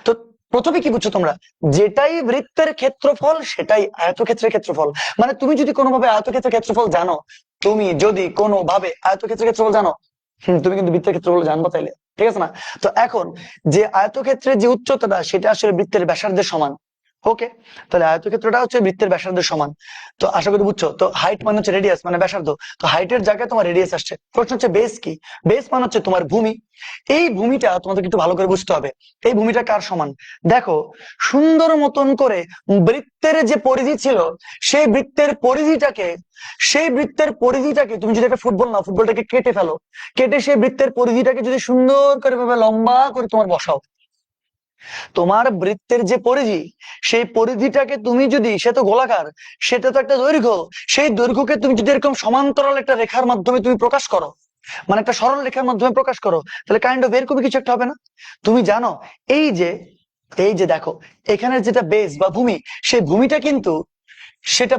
তো প্রথমে কি বুঝছো তোমরা? যেটাই বৃত্তের ক্ষেত্রফল সেটাই আয়তক্ষেত্রের ক্ষেত্রফল। মানে তুমি যদি কোনোভাবে আয়তক্ষেত্রের ক্ষেত্রফল জানো, তুমি যদি কোনোভাবে আয়তক্ষেত্রের ক্ষেত্রফল জানো, তুমি কিন্তু বৃত্তের ক্ষেত্রফল জানবো তাইলে, ঠিক আছে না? তো এখন যে আয়তক্ষেত্রের যে উচ্চতাটা সেটা আসলে বৃত্তের ব্যাসার্ধের সমান। ওকে, তাহলে আয়তক্ষেত্রটা হচ্ছে বৃত্তের ব্যাসার্ধের সমান। তো আশা করি বুঝছো। তো হাইট মানে হচ্ছে রেডিয়াস, মানে ব্যাসার্ধ। তো হাইটের জায়গায় তোমার রেডিয়াস আসছে। প্রশ্ন হচ্ছে বেস কি? বেস মানে হচ্ছে তোমার ভূমি। এই ভূমিটা তোমাদের একটু ভালো করে বুঝতে হবে। এই ভূমিটা কার সমান? দেখো, সুন্দর মতন করে বৃত্তের যে পরিধি ছিল, সেই বৃত্তের পরিধিটাকে তুমি যদি একটা ফুটবল নাও, ফুটবলটাকে কেটে ফেলো, কেটে সেই বৃত্তের পরিধিটাকে যদি সুন্দর করে ভাবে লম্বা করে তোমার বসাও, তোমার বৃত্তের যে পরিধি, সেই পরিধিটাকে তুমি যদি, সে তো গোলাকার, সেটা তো একটা দৈর্ঘ্য, সেই দৈর্ঘ্যকে তুমি যদি এরকম সমান্তরাল একটা রেখার মাধ্যমে তুমি প্রকাশ করো, মানে একটা সরল রেখার মাধ্যমে প্রকাশ করো, তাহলে কাইন্ড অফ এরকম কিছু একটা হবে না? তুমি জানো এই যে দেখো, এখানের যেটা বেস বা ভূমি, সেই ভূমিটা কিন্তু,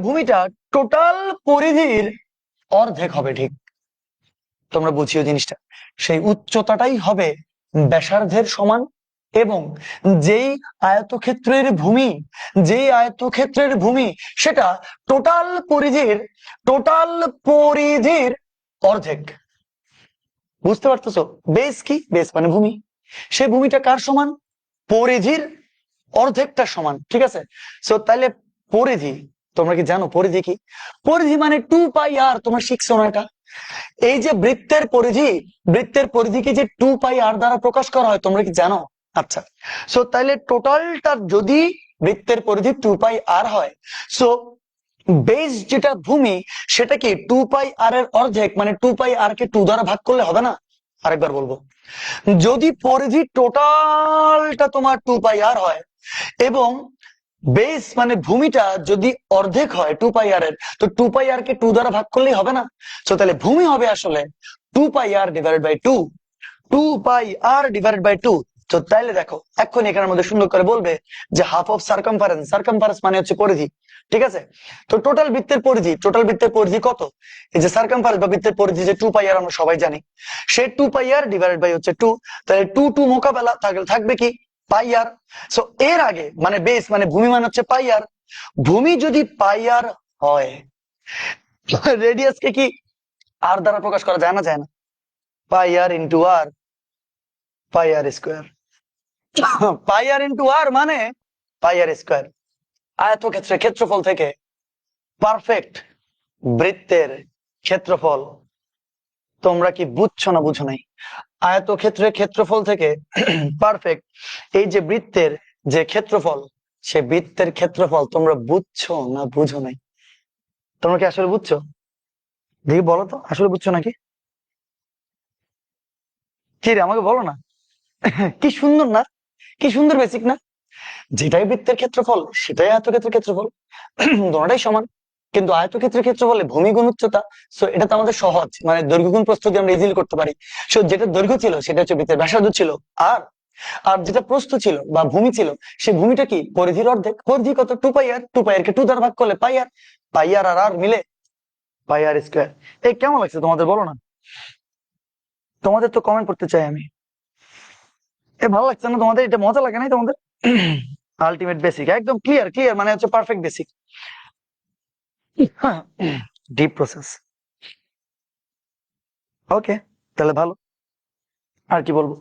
ভূমিটা টোটাল পরিধির অর্ধেক হবে। ঠিক, তোমরা বুঝিও জিনিসটা। সেই উচ্চতাটাই হবে ব্যাসার্ধের সমান। এবং যেই আয়তক্ষেত্রের ভূমি সেটা টোটাল পরিধির অর্ধেক। বুঝতে পারতেছো? বেস কি? বেস মানে ভূমি। সেই ভূমিটা কার সমান? পরিধির অর্ধেকটা সমান। ঠিক আছে? সো তাহলে পরিধি, তোমরা কি জানো পরিধি কি? পরিধি মানে 2πr। তোমরা শিখছো না এটা? এই যে বৃত্তের পরিধিকে যে 2πr দ্বারা প্রকাশ করা হয়, তোমরা কি জানো? আচ্ছা, সো তাহলে টোটালটা যদি বৃত্তের পরিধি 2πr হয়, সো বেস যেটা ভূমি, সেটা কি 2πr এর অর্ধেক, মানে 2πr কে 2 দ্বারা ভাগ করলে হবে না? আরেকবার বলবো, যদি পরিধি টোটালটা তোমার 2πr হয় এবং বেস মানে ভূমিটা যদি অর্ধেক হয় 2πr এর, তো 2πr কে 2 দ্বারা ভাগ করলেই হবে না? তো তাহলে ভূমি হবে আসলে 2πr divided by 2, 2πr divided by 2। তো তাইলে দেখো, এখন এখানের মধ্যে সুন্দর করে বলবে যে হাফ অফ সার্কামফারেন্স মানে হচ্ছে পরিধি। ঠিক আছে? তো টোটাল বৃত্তের পরিধি কত? এই যে সার্কামফারেন্স বা বৃত্তের পরিধি যে 2πr, আমরা সবাই জানি, সে 2πr ডিভাইডেড বাই হচ্ছে 2। তাহলে 2 মোকাবেলা থাকবে কি? πr। সো এর আগে মানে বেস মানে ভূমি মানে হচ্ছে πr। ভূমি যদি πr হয়, রেডিয়াসকে কি r দ্বারা প্রকাশ করা যায় না? যায় না? πr into r, πr square. πr into r মানে πr স্কোয়ার। আয়তক্ষেত্রের ক্ষেত্রফল থেকে পারফেক্ট বৃত্তের ক্ষেত্রফল, তোমরা কি বুঝছো না বুঝো নাই? আয়তক্ষেত্রের ক্ষেত্রফল থেকে পারফেক্ট এই যে বৃত্তের যে ক্ষেত্রফল, সে বৃত্তের ক্ষেত্রফল তোমরা বুঝছো না বুঝো নাই? তোমরা কি আসলে বুঝছো? দেখি বলো তো, আসলে বুঝছো নাকি? কি রে, আমাকে বলো না। কি সুন্দর না? কি সুন্দর বেসিক না? যেটাই বৃত্তের ক্ষেত্রফল সেটাই আয়তক্ষেত্রের ক্ষেত্রফল। দুটোটাই সমান। কিন্তু আয়তক্ষেত্রের ক্ষেত্রফলে ভূমি গুণ উচ্চতা, সো এটা তো আমাদের সহজ, মানে দৈর্ঘ্য গুণ প্রস্থ দিয়ে আমরা ইজিলি করতে পারি। সো যেটা দৈর্ঘ্য ছিল সেটা হচ্ছে বৃত্তের ব্যাসার্ধ ছিল, আর আর যেটা প্রস্থ ছিল বা ভূমি ছিল, সেই ভূমিটা কি পরিধির অর্ধেক। পরিধি কত? 2πr। 2πr কে 2 দ্বারা ভাগ করলে πr, πr আর r মিলে πr স্কোয়ার। এই কেমন লাগছে তোমাদের বলো না? তোমাদের তো কমেন্ট করতে চাই আমি। ভালো লাগছে না তোমাদের? এটা মজা লাগে নাই তোমাদের? আলটিমেট বেসিক, একদম ক্লিয়ার মানে হচ্ছে পারফেক্ট বেসিক, ডিপ প্রসেস। ওকে, তাহলে ভালো। আর কি বলবো?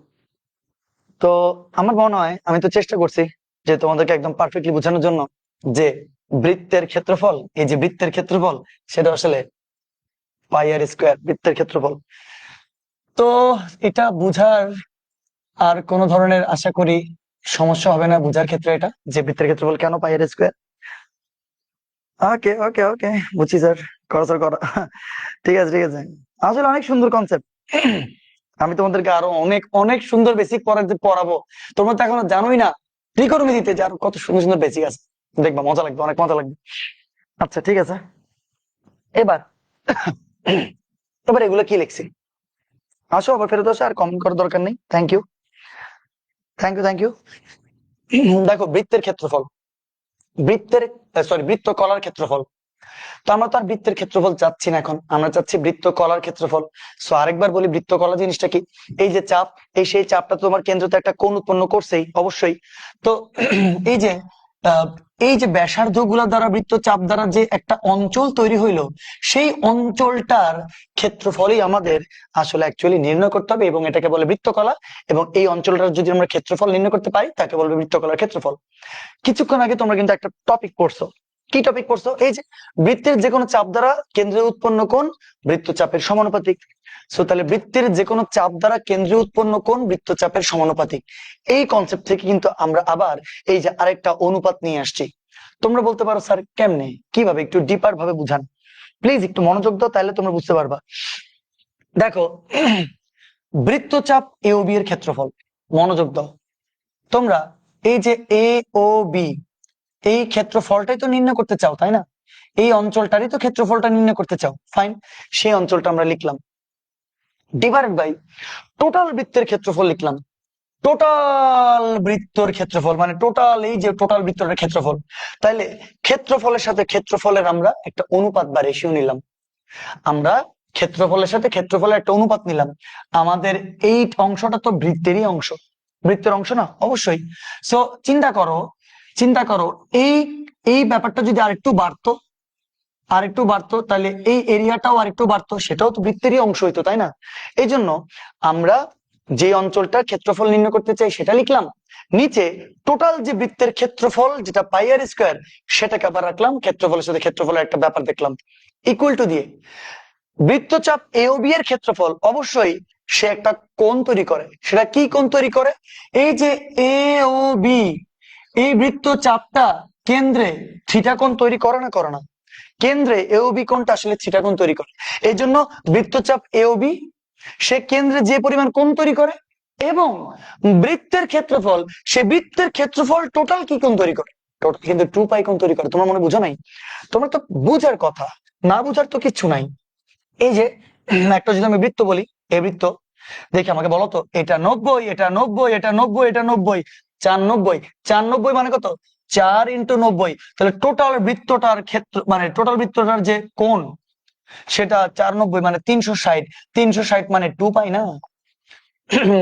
তো আমার মনে হয় আমি তো চেষ্টা করছি যে তোমাদেরকে একদম পারফেক্টলি বোঝানোর জন্য যে বৃত্তের ক্ষেত্রফল, এই যে বৃত্তের ক্ষেত্রফল, সেটা আসলে πr স্কোয়ার বৃত্তের ক্ষেত্রফল। তো এটা বুঝার আর কোন ধরনের আশা করি সমস্যা হবে না বুঝার ক্ষেত্রে, এটা যে বৃত্তের ক্ষেত্রফল কেন πr স্কোয়ার। ওকে ওকে ওকে, বুঝছি স্যার, করা স্যার করা। ঠিক আছে ঠিক আছে, আসলে অনেক সুন্দর কনসেপ্ট। আমি তোমাদেরকে আরো অনেক অনেক সুন্দর বেসিক পড়াবো। তোমরা তো এখনো জানোই না ত্রিকোণমিতিতে যে আরো কত সুন্দর সুন্দর বেসিক আছে। দেখবা মজা লাগবে, অনেক মজা লাগবে। আচ্ছা ঠিক আছে, এবার এবার এগুলো কি লিখছি, আসো আবার ফেরত আসো, আর কমেন্ট করার দরকার নেই। Thank you thank you thank you. দেখো বৃত্তের ক্ষেত্রফল, বৃত্তকলার ক্ষেত্রফল, তো আমরা তো আর বৃত্তের ক্ষেত্রফল চাচ্ছি না, এখন আমরা চাচ্ছি বৃত্ত কলার ক্ষেত্রফল। সো আরেকবার বলি, বৃত্ত কলা জিনিসটা কি? এই যে চাপ, এই সেই চাপটা তোমার কেন্দ্রতে একটা কোণ উৎপন্ন করছেই অবশ্যই। তো এই যে এই যে ব্যাসার্ধ গুলা দ্বারা বৃত্ত চাপ দ্বারা যে একটা অঞ্চল তৈরি হইলো, সেই অঞ্চলটার ক্ষেত্রফলই আমাদের আসলে অ্যাকচুয়ালি নির্ণয় করতে হবে, এবং এটাকে বলে বৃত্তকলা। এবং এই অঞ্চলটার যদি আমরা ক্ষেত্রফল নির্ণয় করতে পারি, তাকে বলবে বৃত্তকলার ক্ষেত্রফল। কিছুক্ষণ আগে তোমরা কিন্তু একটা টপিক পড়ছো। কি টপিক পড়ছো? এই যে বৃত্তের যে কোনো চাপ দ্বারা কেন্দ্রে উৎপন্ন কোণ বৃত্তচাপের সমানুপাতিক। সো তাহলে বৃত্তের যে কোনো চাপ দ্বারা কেন্দ্রে উৎপন্ন কোণ বৃত্তচাপের সমানুপাতিক। এই কনসেপ্ট থেকে কিন্তু আমরা আবার এই যে আরেকটা অনুপাত নিয়ে আসছি। তোমরা বলতে পারো স্যার কেমনে, কিভাবে, একটু ডিপার ভাবে বুঝান প্লিজ, একটু মনোযোগ দাও, তাহলে তোমরা বুঝতে পারবা। দেখো, বৃত্তচাপ এ ও বি এর ক্ষেত্রফল, মনোযোগ দাও তোমরা। এই যে এ ও বি, এই ক্ষেত্রফলটাই তো নির্ণয় করতে চাও, তাই না? এই অঞ্চলটারই তো ক্ষেত্রফলটা নির্ণয় করতে চাও, ফাইন। সেই অঞ্চলটা আমরা লিখলাম ডিভাইডেড বাই টোটাল বৃত্তের ক্ষেত্রফল লিখলাম। টোটাল বৃত্তর ক্ষেত্রফল মানে টোটাল, এই যে টোটাল বৃত্তটার ক্ষেত্রফল। তাইলে ক্ষেত্রফলের সাথে ক্ষেত্রফলের আমরা একটা অনুপাত বা রেশিও নিলাম। আমরা ক্ষেত্রফলের সাথে ক্ষেত্রফলের একটা অনুপাত নিলাম। আমাদের এই অংশটা তো বৃত্তেরই অংশ, বৃত্তের অংশ না? অবশ্যই। সো চিন্তা করো, চিন্তা করো, এই এই ব্যাপারটা যদি আরেকটু বাড়তো, আরেকটু বাড়তো, তাহলে এই এরিয়াটাও আরেকটু বাড়তো, সেটাও তো বৃত্তেরই অংশ হইতো, তাই না? এই জন্য আমরা যে অঞ্চলটার ক্ষেত্রফল নির্ণয় করতে চাই সেটা লিখলাম, নিচে টোটাল যে বৃত্তের ক্ষেত্রফল যেটা পাই আর স্কোয়ার, সেটাকে আবার রাখলাম, ক্ষেত্রফলের সাথে ক্ষেত্রফলের একটা ব্যাপার দেখলাম ইকুয়াল টু দিয়ে। বৃত্তচাপ এ ও বি এর ক্ষেত্রফল অবশ্যই সে একটা কোণ তৈরি করে। সেটা কি কোণ তৈরি করে? এই যে এ ও বি, এই বৃত্তচাপটা কেন্দ্রে থিটা কোণ তৈরি করে না, করে না? কেন্দ্রে এ ও বি কোণটা আসলে থিটা কোণ তৈরি করে। এই জন্য বৃত্তচাপ এ ও বি সে কেন্দ্রে যে পরিমাণ কোণ তৈরি করে, এবং বৃত্তের ক্ষেত্রফল, সে বৃত্তের ক্ষেত্রফল টোটাল কি কোণ তৈরি করে? টোটাল কিন্তু 2 পাই কোণ তৈরি করে। তোমার মনে বুঝো নাই? তোমার তো বুঝার কথা, না বুঝার তো কিচ্ছু নাই। এই যে একটা যদি আমি বৃত্ত বলি, এই বৃত্ত দেখি, আমাকে বলো তো, এটা 90, এটা 90, এটা 90, এটা 90, 490, 490 মানে কত? 4 × 90। তাহলে টোটাল বৃত্তটার ক্ষেত্র মানে টোটাল বৃত্তটার যে কোণ, সেটা 490 মানে 360, 360 মানে 2 পাই না?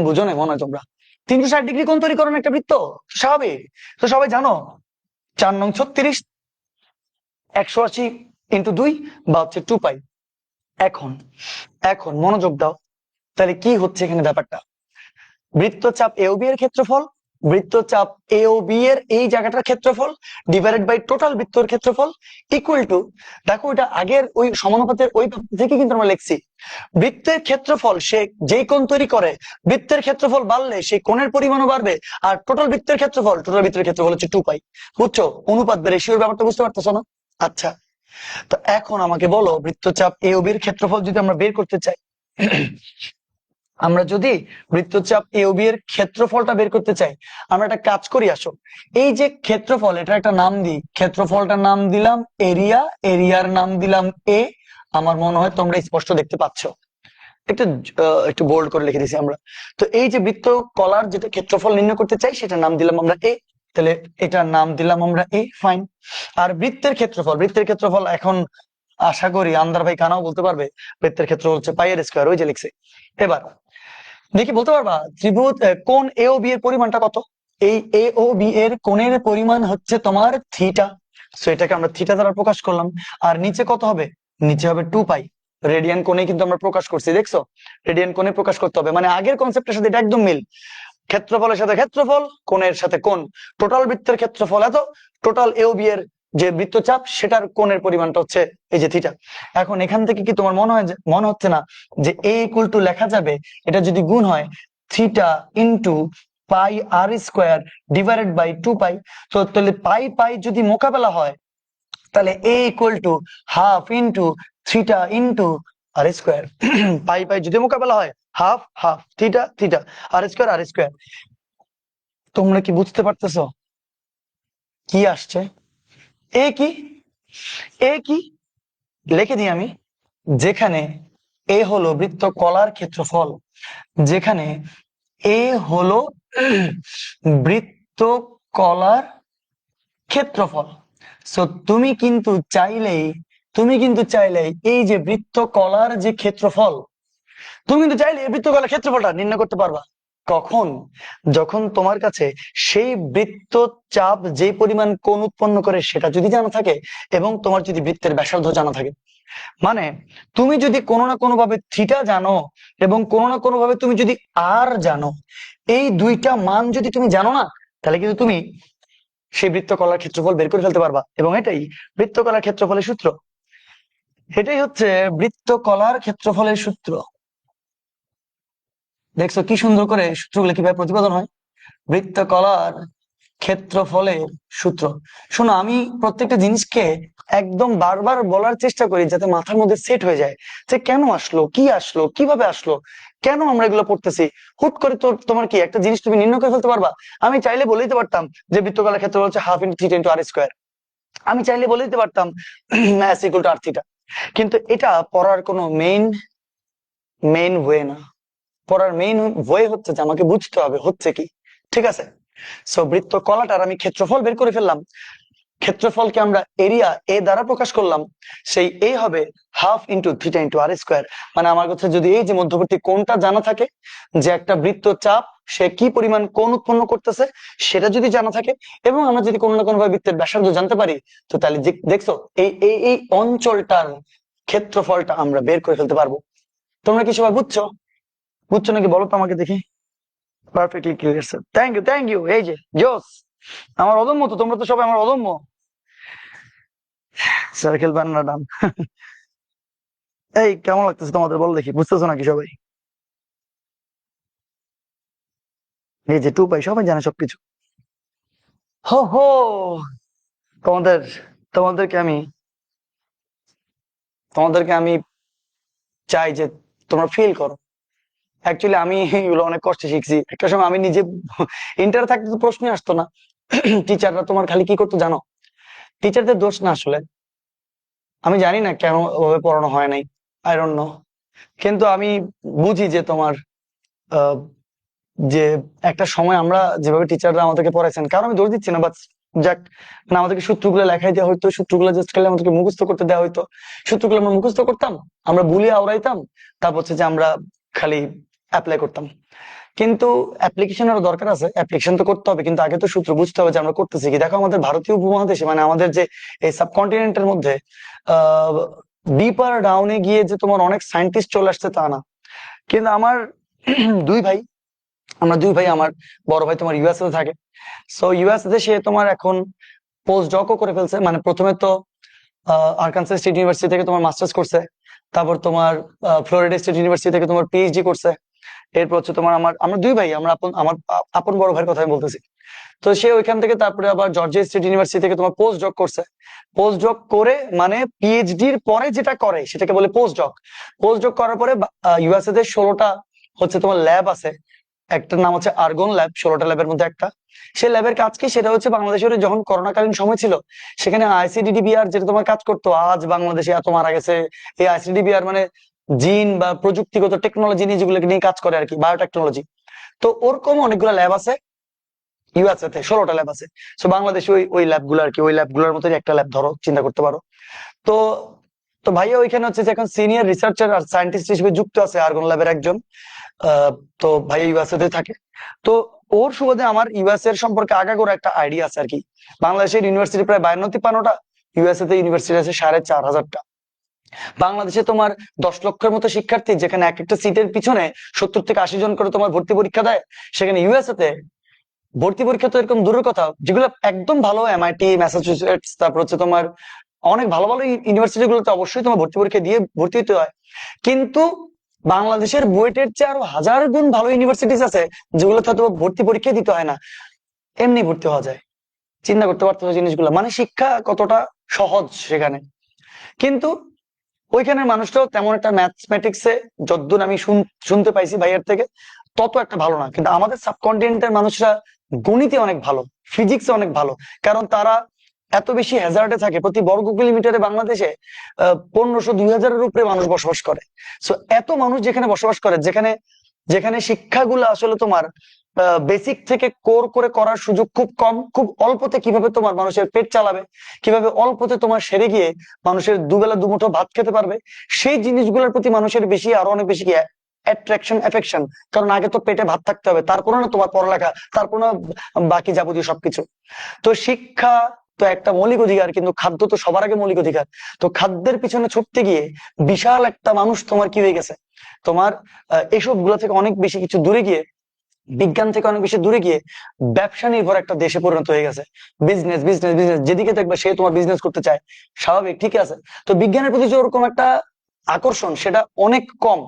বুঝো না মনে হয় তোমরা? 360 ডিগ্রি কোণ তৈরি করো না একটা বৃত্ত, স্বাভাবিক। তো সবাই জানো 4×9 = 36, 180 × 2 বা হচ্ছে 2 পাই। এখন এখন মনোযোগ দাও, তাহলে কি হচ্ছে এখানে ব্যাপারটা? বৃত্তচাপ এ ও বি এর ক্ষেত্রফল, বৃত্তচাপ এ ও বি এর এই জায়গাটার ক্ষেত্রফল ডিভাইডেড বাই টোটাল বৃত্তর ক্ষেত্রফল ইকুয়াল টু, দেখো এটা আগের ওই সমানুপাতের ওই থেকে কিন্তু আমরা লিখছি, বৃত্তের ক্ষেত্রফল সে যেই কোণ তৈরি করে, বৃত্তের ক্ষেত্রফল বাড়লে সেই কোণের পরিমাণও বাড়বে, আর টোটাল বৃত্তের ক্ষেত্রফল, টোটাল বৃত্তের ক্ষেত্রফল হচ্ছে 2 পাই। বুঝছো? অনুপাত বা রেশিওর ব্যাপারটা বুঝতে পারতেছো না? আচ্ছা, তো এখন আমাকে বলো, বৃত্তচাপ এ ও বি এর ক্ষেত্রফল যদি আমরা বের করতে চাই, আমরা যদি বৃত্তচাপ এ ও বি এর ক্ষেত্রফলটা বের করতে চাই, আমরা একটা কাজ করি, আসো এই যে ক্ষেত্রফল, এটা একটা নাম দিই, ক্ষেত্রফলটার নাম দিলাম এরিয়া, এরিয়ার নাম দিলাম এ। আমার মনে হয় তোমরা স্পষ্ট দেখতে পাচ্ছ, একটু একটু বোল্ড করে লিখে দিয়েছি আমরা। তো এই যে বৃত্ত কলার যেটা ক্ষেত্রফল নির্ণয় করতে চাই, সেটা নাম দিলাম আমরা এ। তাহলে এটার নাম দিলাম আমরা এ, ফাইন। আর বৃত্তের ক্ষেত্রফল, বৃত্তের ক্ষেত্রফল এখন আশা করি আন্দার ভাই কানাও বলতে পারবে, বৃত্তের ক্ষেত্রফল হচ্ছে পাই আর স্কোয়ার, ওই যে লিখছে। এবার দেখি বলতে পারবা ত্রিভুজ কোণ এ ও বি এর পরিমাণটা কত? এই এ ও বি এর কোণের পরিমাণ হচ্ছে তোমার থিটা। সো এটাকে আমরা থিটা দ্বারা প্রকাশ করলাম। আর নিচে কত হবে? নিচে হবে 2 পাই। রেডিয়ান কোণে কিন্তু আমরা প্রকাশ করছি, দেখছো? রেডিয়ান কোণে প্রকাশ করতে হবে, মানে আগের কনসেপ্টের সাথে এটা একদম মিল। ক্ষেত্রফলের সাথে ক্ষেত্রফল, কোণের সাথে কোণ, টোটাল বৃত্তের ক্ষেত্রফল এত, টোটাল এ ও বি এর যে বৃত্তচাপ সেটার কোণের পরিমাণটা হচ্ছে এই যে থিটা। এখন এখান থেকে কি তোমার মনে হচ্ছে না যে এ ইকুয়াল টু লেখা যাবে, এটা যদি গুণ হয় theta into pi R square divided by 2 pi. তো তাহলে পাই পাই যদি মোকাবেলা হয়, তাহলে A equal to half into theta into R square. Pi pi যদি মোকাবেলা হয়, half half, theta theta, R square R square. তোমরা কি বুঝতে পারতেছো কি আসছে? এ কি, এ কি লিখে দিই আমি, যেখানে এ হলো বৃত্ত কলার ক্ষেত্রফল, যেখানে এ হলো বৃত্ত কলার ক্ষেত্রফল। সো তুমি কিন্তু চাইলেই তুমি কিন্তু চাইলে এই যে বৃত্তকলার যে ক্ষেত্রফল, তুমি কিন্তু চাইলে এই বৃত্তকলার ক্ষেত্রফলটা নির্ণয় করতে পারবা। কখন? যখন তোমার কাছে সেই বৃত্তচাপ যে পরিমাণ কোণ উৎপন্ন করে সেটা যদি জানা থাকে, এবং তোমার যদি বৃত্তের ব্যাসার্ধ জানা থাকে। মানে তুমি যদি কোনো না কোনো ভাবে থিটা জানো, এবং কোনো না কোনো ভাবে তুমি যদি আর জানো, এই দুইটা মান যদি তুমি জানো না, তাহলে কিন্তু তুমি সেই বৃত্তকলার ক্ষেত্রফল বের করে ফেলতে পারবা। এবং এটাই বৃত্তকলার ক্ষেত্রফলের সূত্র। এটাই হচ্ছে বৃত্তকলার ক্ষেত্রফলের সূত্র। দেখছো কি সুন্দর করে সূত্রগুলো কিভাবে প্রতিপাদন হয়। বৃত্তকলার ক্ষেত্রফলের সূত্র। শোনো, আমি প্রত্যেকটা জিনিসকে একদম বারবার বলার চেষ্টা করি যাতে মাথার মধ্যে সেট হয়ে যায়, যে কেন আসলো, কি আসলো, কিভাবে আসলো, কেন আমরা এগুলো পড়তেছি। হুট করে তো তোমার কি একটা জিনিস তুমি নির্ণয় করে ফেলতে পারবা? আমি চাইলে বলে দিতে পারতাম যে বৃত্তকলার ক্ষেত্রফল হচ্ছে half into theta into R square. আমি চাইলে বলে দিতে পারতাম mass equal to R theta. কিন্তু এটা পড়ার কোনো মেইন ওয়ে না। পড়ার মেইন ওয়ে হচ্ছে যে আমাকে বুঝতে হবে হচ্ছে কি। ঠিক আছে? সো বৃত্তকলাটার আমি ক্ষেত্রফল বের করে ফেললাম। ক্ষেত্রফলকে আমরা এরিয়া এ দ্বারা প্রকাশ করলাম। সেই এ হবে half into theta into R square. মানে আমার কাছে যদি এই যে মধ্যবর্তী কোণটা জানা থাকে, যে একটা বৃত্তচাপ সে কি পরিমাণ কোণ উৎপন্ন করতেছে সেটা যদি জানা থাকে, এবং আমরা যদি কোনো না কোনো ভাবে বৃত্তের ব্যাসার্ধ জানতে পারি, তো তাহলে দেখছো এই এই এই অঞ্চলটার ক্ষেত্রফলটা আমরা বের করে ফেলতে পারবো। তোমরা কি সবাই বুঝছো? বুঝছো নাকি বলো তো আমাকে দেখি। Perfectly clear sir, thank you thank you. এই যে জোস, আমার অদম্য তো, তোমরা তো সবাই আমার অদম্য। সার্কেল বানানোর নাম। এই কেমন লাগতেছে তোমাদের বলো দেখি, বুঝতেছো নাকি সবাই? এই যে টু পাই, সবাই জানে সবকিছু। হো হো, তোমাদের তোমাদেরকে আমি তোমাদেরকে আমি চাই যে তোমরা ফিল করো। অ্যাকচুয়ালি আমি এগুলো অনেক কষ্টে শিখছি। একটা সময় আমি নিজে ইন্টার থাকতে তো প্রশ্নই আসতো না। টিচাররা তোমার খালি কি করতো জানো? টিচারদের দোষ না আসলে, আমি জানি না কেন ওভাবে পড়ানো হয় নাই, আই ডোন্ট নো। কিন্তু আমি বুঝি যে তোমার আহ, যে একটা সময় আমরা যেভাবে টিচাররা আমাদেরকে পড়াইছেন, কারণ আমি দোষ দিচ্ছি না, বাট যাক, মানে আমাদেরকে সূত্রগুলো লেখাই দেওয়া হইতো, সূত্রগুলো জাস্ট খালি আমাদেরকে মুখস্থ করতে দেওয়া হইতো। সূত্রগুলো আমরা মুখস্থ করতাম, আমরা বুলিয়ে আওড়াইতাম, তারপর হচ্ছে যে আমরা খালি অ্যাপ্লাই করতাম। কিন্তু অ্যাপ্লিকেশনের দরকার আছে, অ্যাপ্লিকেশন তো করতে হবে, কিন্তু আগে তো সূত্র বুঝতে হবে যে আমরা করতেছি কি। দেখো আমাদের ভারতীয় উপমহাদেশে, মানে আমাদের যে এই সাবকন্টিনেন্টের মধ্যে আহ ডিপার ডাউনে গিয়ে যে তোমার অনেক সায়েন্টিস্ট চলে আসছে তা না। কিন্তু আমার দুই ভাই, আমার বড় ভাই তোমার ইউএসএ তে থাকে। সো ইউএসএ তে সে তোমার এখন পোস্ট ডকও করে ফেলছে। মানে প্রথমে তো আরকানসাস স্টেট ইউনিভার্সিটি থেকে তোমার মাস্টার্স করছে, তারপর তোমার ফ্লোরিডা স্টেট ইউনিভার্সিটি থেকে তোমার পিএইচডি করছে। এরপর হচ্ছে তোমার আমরা দুই ভাই, আমার আপন বড় ভাইয়ের কথাই বলতেছি। তো সে ওইখান থেকে তারপরে আবার জর্জিয়া স্টেট ইউনিভার্সিটি থেকে তোমার পোস্ট ডক করছে। পোস্ট ডক করে মানে পিএইচডির পরে যেটা করে সেটাকে বলে পোস্ট ডক। পোস্ট ডক করার পরে ইউএসএ তে 16টা হচ্ছে তোমার ল্যাব আছে। একটার নাম হচ্ছে আর্গন ল্যাব, 16টা ল্যাবের মধ্যে একটা। সেই ল্যাবের কাজ কি, সেটা হচ্ছে বাংলাদেশের যখন করোনাকালীন সময় ছিল, সেখানে আইসিডিডিবিআর যেটা তোমার কাজ করতো, আজ বাংলাদেশে এত মারা গেছে। এই আইসিডিডিবিআর মানে জিন বা প্রযুক্তিগত টেকনোলজি নিয়ে যেগুলোকে নিয়ে কাজ করে আর কি, বায়োটেকনোলজি। তো ওরকম অনেকগুলো ল্যাব আছে ইউএসএ তে, 16টা ল্যাব আছে। তো বাংলাদেশে ওই ওই ল্যাবগুলো আর কি, ওই ল্যাবগুলোর মধ্যে একটা ল্যাব ধরো, চিন্তা করতে পারো। তো তো ভাইয়া ওইখানে হচ্ছে যে এখন সিনিয়র রিসার্চার আর সায়েন্টিস্ট হিসেবে যুক্ত আছে আর্গন ল্যাবের একজন। তো ভাইয়া ইউএসএ তে থাকে। তো ওর সুবাদে আমার ইউএসএ এর সম্পর্কে আগাগোড়া একটা আইডিয়া আছে আর কি। বাংলাদেশের ইউনিভার্সিটি প্রায় 52-53টা, ইউএসএ তে ইউনিভার্সিটি আছে 4,500টা। বাংলাদেশে তোমার 10 লক্ষের মতো শিক্ষার্থী, যেখানে এক একটা সিটের পিছনে 70 থেকে 80 জন করে তোমার ভর্তি পরীক্ষা দেয়। সেখানে ইউএসএ তে ভর্তি পরীক্ষা তো এরকম দূরের কথা, যেগুলো একদম ভালো, এমআইটি, ম্যাসাচুসেটস, তারপর হচ্ছে তোমার অনেক ভালো ভালো ইউনিভার্সিটি গুলোতে অবশ্যই তোমার ভর্তি পরীক্ষা দিয়ে ভর্তি হতে হয়। কিন্তু বাংলাদেশের বুয়েটের চেয়ে আরো 1000 গুণ ভালো ইউনিভার্সিটিস আছে, যেগুলোতে হয়তো ভর্তি পরীক্ষা দিতে হয় না, এমনি ভর্তি হওয়া যায়। চিন্তা করতে পারতো জিনিসগুলো, মানে শিক্ষা কতটা সহজ সেখানে। কিন্তু ওইখানের মানুষটাও তেমন একটা ম্যাথমেটিক্সে, যতদূর আমি শুনতে পাইছি ভাইয়ের থেকে, তত একটা ভালো না। কিন্তু আমাদের সাবকন্টিনেন্টের মানুষরা গণিতে অনেক ভালো, ফিজিক্সে অনেক ভালো। কারণ তারা এত বেশি হ্যাজার্ডে থাকে, প্রতি বর্গ কিলোমিটারে বাংলাদেশে 1500-2000-এর উপরে মানুষ বসবাস করে। সো এত মানুষ যেখানে বসবাস করে, যেখানে যেখানে শিক্ষাগুলো আসলে তোমার বেসিক থেকে কোর করে করার সুযোগ খুব কম, খুব অল্পতে কিভাবে তোমার মানুষের পেট চালাবে, কিভাবে অল্পতে তোমার সেরে গিয়ে মানুষের দুবেলা দুমুঠো ভাত খেতে পারবে, সেই জিনিসগুলোর প্রতি মানুষের বেশি আরো অনেক বেশি অ্যাট্রাকশন এফেকশন। কারণ আগে তো পেটে ভাত থাকতে হবে, তারপর না তোমার পড়ালেখা, তারপর না বাকি যাবতীয় সবকিছু। তো শিক্ষা তো একটা মৌলিক অধিকার, কিন্তু খাদ্য তো সবার আগে মৌলিক অধিকার। তো খাদ্যের পিছনে ছুটতে গিয়ে বিশাল একটা মানুষ তোমার কি হয়ে গেছে, তোমার এসব গুলো থেকে অনেক বেশি কিছু দূরে গিয়ে, বিজ্ঞান থেকে অনেক বেশি দূরে গিয়ে ব্যবসা নির্ভর একটা দেশে পরিণত হয়ে গেছে। বিজনেস বিজনেস বিজনেস, যেদিকে দেখবে সে তোমার বিজনেস করতে চায়, স্বাভাবিক, ঠিক আছে। তো বিজ্ঞানের প্রতি যে ওরকম একটা আকর্ষণ সেটা অনেক কম,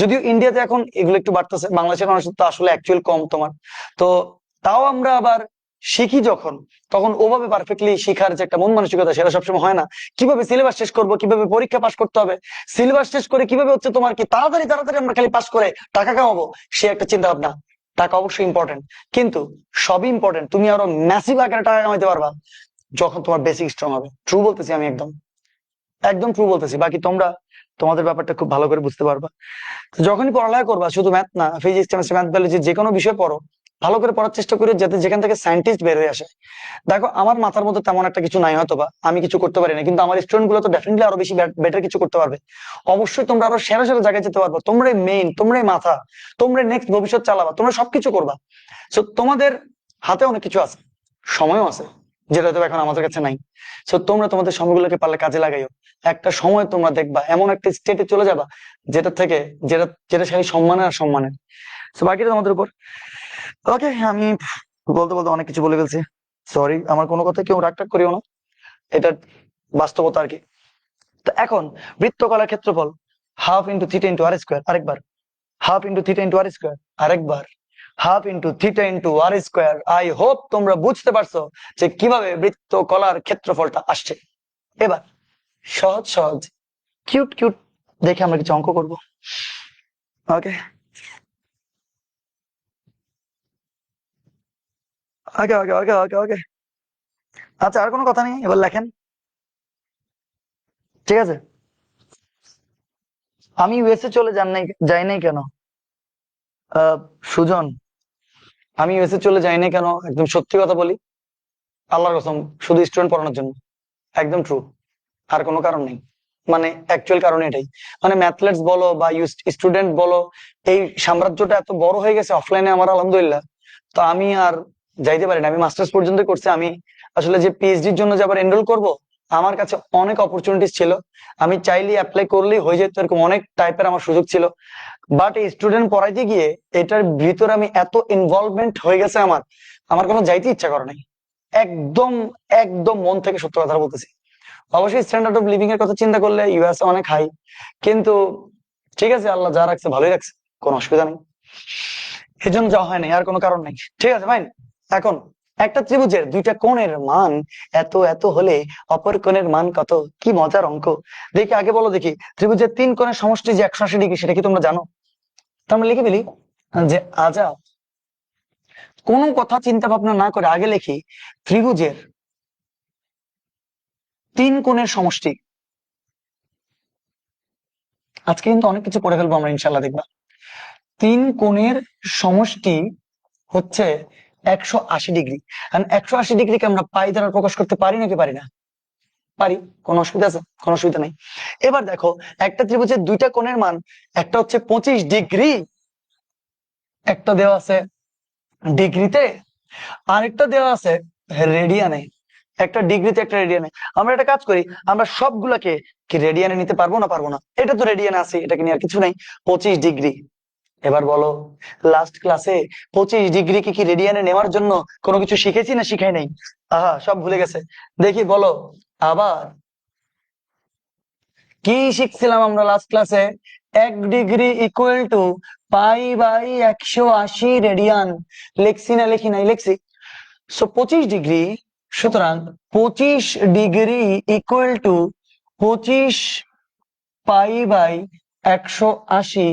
যদিও ইন্ডিয়াতে এখন এগুলো একটু বাড়তেছে, বাংলাদেশের মানুষের তো আসলে অ্যাকচুয়াল কম তোমার। তো তাও আমরা আবার শিখি যখন, তখন ওভাবে পারফেক্টলি শিখার যে একটা মন মানসিকতা সেটা সবসময় হয় না। কিভাবে সিলেবাস শেষ করব, কিভাবে পরীক্ষা পাস করতে হবে, সিলেবাস শেষ করে কিভাবে হচ্ছে তোমার কি তাড়াতাড়ি তাড়াতাড়ি আমরা খালি পাস করে টাকা কামাবো, সে একটা চিন্তা ভাবনা। টাকা অবশ্যই ইম্পর্টেন্ট, কিন্তু সবই ইম্পর্টেন্ট, তুমি আরো ম্যাসিভ আকারে টাকা কামাইতে পারবা যখন তোমার বেসিক স্ট্রং হবে। ট্রু বলতেছি আমি, একদম একদম ট্রু বলতেছি। বাকি তোমরা তোমাদের ব্যাপারটা খুব ভালো করে বুঝতে পারবা। তো যখনই পড়ালেখা করবা, শুধু ম্যাথ না, ফিজিক্স কেমিস্ট্রি ম্যাথ বায়োলজি যে কোনো বিষয় পড়ো, ভালো করে পড়ার চেষ্টা করে যাতে যেখান থেকে সায়েন্টিস্ট বের হয়ে আসে। দেখো আমার মাথার মধ্যে তেমন একটা কিছু নাই হয়তো, বা আমি কিছু করতে পারি না, কিন্তু আমার স্টুডেন্ট গুলো তো ডেফিনেটলি আরো বেশি বেটার কিছু করতে পারবে। অবশ্যই তোমরা আরো সেরা সেরা জায়গায় যেতে পারবো, তোমরাই মেইন, তোমরাই মাথা, তোমরা নেক্সট ভবিষ্যৎ চালাবা, তোমরা সবকিছু করবা। সো তোমাদের হাতে অনেক কিছু আছে, সময়ও আছে, যেটা তো এখন আমাদের কাছে নাই। সো তোমরা তোমাদের সময়গুলোকে পারলে কাজে লাগাইও। একটা সময় তোমরা দেখবা এমন একটা স্টেটে চলে যাবা যেটা থেকে, যেটা যেটা সেই সম্মানের আর সম্মানের। তো বাকিটা তোমাদের উপর। ওকে, আমি বলতে বলতে অনেক কিছু বলে ফেলছি, সরি। আমার কোনো কথা কেউ রাগ টাগ করিও না, এটা বাস্তবতা আর কি। তো এখন বৃত্তকলার ক্ষেত্রফল half into theta into R square, আরেকবার half into theta into R square, আরেকবার half into theta into R square. I hope তোমরা বুঝতে পারছো যে কিভাবে বৃত্তকলার ক্ষেত্রফলটা আসছে। এবার সহজ সহজ কিউট কিউট দেখে আমরা কিছু অঙ্ক করবো। ওকে ওকে ওকে ওকে ওকে ওকে আচ্ছা, আর কোনো কথা নেই, এবার লেখেন, ঠিক আছে। আমি ইউএসএ চলে যাই নাই কেন? সুজন, আমি ইউএসএ চলে যাই নাই কেন, একদম সত্যি কথা বলি, আল্লাহর কসম, শুধু স্টুডেন্ট পড়ানোর জন্য, একদম ট্রু, আর কোনো কারণ নেই। মানে অ্যাকচুয়াল কারণ এটাই, মানে ম্যাথলেটস বলো বা স্টুডেন্ট বলো, এই সাম্রাজ্যটা এত বড় হয়ে গেছে অফলাইনে আমার, আলহামদুলিল্লাহ। তো আমি আর যাইতে পারি না, আমি মাস্টার্স পর্যন্ত করছি। আমি আসলে যে পিএইচডির জন্য যে আবার এনরোল করব, আমার কাছে অনেক অপরচুনিটিস ছিল, আমি চাইলে অ্যাপ্লাই করলেই হয়ে যেত, এরকম অনেক টাইপের আমার সুযোগ ছিল। বাট এই স্টুডেন্ট পড়াইতে গিয়ে এটার ভিতরে আমি এত ইনভলভমেন্ট হয়ে গেছে, আমার আমার কোনো যাইতে ইচ্ছা করে নাই। একদম একদম মন থেকে সত্য কথা বলতেছি। অবশ্যই স্ট্যান্ডার্ড অফ লিভিং এর কথা চিন্তা করলে ইউএস অনেক হাই, কিন্তু ঠিক আছে, আল্লাহ যা রাখছে ভালোই রাখছে, কোনো অসুবিধা নেই, এই জন্য যাওয়া হয় নাই, আর কোনো কারণ নেই। ঠিক আছে ভাই, এখন একটা ত্রিভুজের দুইটা কোণের মান এত এত হলে অপর কোণের মান কত, কি মজার অঙ্ক। দেখি আগে বলো দেখি, ত্রিভুজের তিন কোণের সমষ্টি যে 180 ডিগ্রি, সেটা কি তোমরা জানো? তো আমরা লিখে ফেলি যে আজা, কোনো কথা চিন্তা ভাবনা না করে আগে লিখি ত্রিভুজের তিন কোণের সমষ্টি। আজকে কিন্তু অনেক কিছু পড়ে ফেলবো আমরা ইনশাল্লাহ, দেখবা। তিন কোণের সমষ্টি হচ্ছে 180 ডিগ্রি। 180 ডিগ্রিকে আমরা পাই দ্বারা প্রকাশ করতে পারি নাকি পারি না? পারি, কোনো অসুবিধা আছে? কোনো অসুবিধা নেই। এবার দেখো, একটা ত্রিভুজের দুইটা কোণের মান, একটা হচ্ছে 25 ডিগ্রি, একটা দেওয়া আছে ডিগ্রিতে, আরেকটা দেওয়া আছে রেডিয়ানে। একটা ডিগ্রিতে একটা রেডিয়ানে। আমরা একটা কাজ করি, আমরা সবগুলাকে কি রেডিয়ানে নিতে পারবো না? পারবো না, এটা তো রেডিয়ানে আছে, এটাকে নিয়ে আর কিছু নাই, 25 ডিগ্রি। এবার বলো, লাস্ট ক্লাসে 25 ডিগ্রি কি রেডিয়ানে নেওয়ার জন্য কোনো কিছু শিখেছি না শিখাই নাই? আহা, সব ভুলে গেছে। দেখি বলো আবার, কি শিখছিলাম আমরা লাস্ট ক্লাসে? 1 ডিগ্রি ইকুয়াল টু π/180 রেডিয়ান। লিখছি না লিখি নাই? লিখছি। সো 25 ডিগ্রি, সুতরাং 25 ডিগ্রি ইকুয়াল টু 25 π/180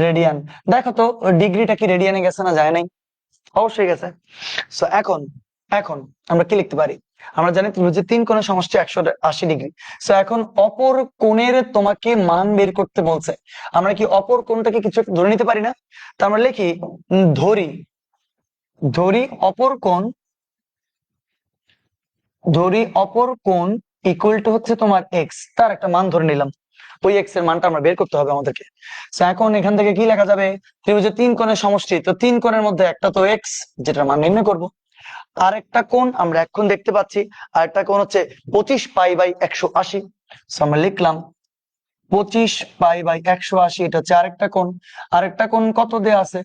রেডিয়ান। দেখো তো ডিগ্রিটা কি রেডিয়ানে গেছে না যায় নাই? অবশ্যই গেছে। সো এখন এখন আমরা কি লিখতে পারি? আমরা জানি ত্রিভুজের তিন কোণের সমষ্টি 180 ডিগ্রি। সো এখন অপর কোণের তোমাকে মান বের করতে বলছে। আমরা কি অপর কোণটাকে কিছু একটা ধরে নিতে পারি না? তা আমরা লিখি ধরি ধরি অপর কোণ ইকুয়াল টু হচ্ছে তোমার এক্স, তার একটা মান ধরে নিলাম। ওই এক্স এর মানটা আমরা বের করতে হবে আমাদেরকে। তো এখন এখান থেকে কি লেখা যাবে? ত্রিভুজের তিন কোণের সমষ্টি, তো তিন কোণের মধ্যে একটা তো এক্স, যেটার মান নির্ণয় করব। আর একটা কোণ আমরা এখন দেখতে পাচ্ছি, আর একটা কোণ হচ্ছে 25π/180। আমরা লিখলাম 25π/180, এটা হচ্ছে আরেকটা কোণ। আরেকটা কোণ কত দেয়া আছে?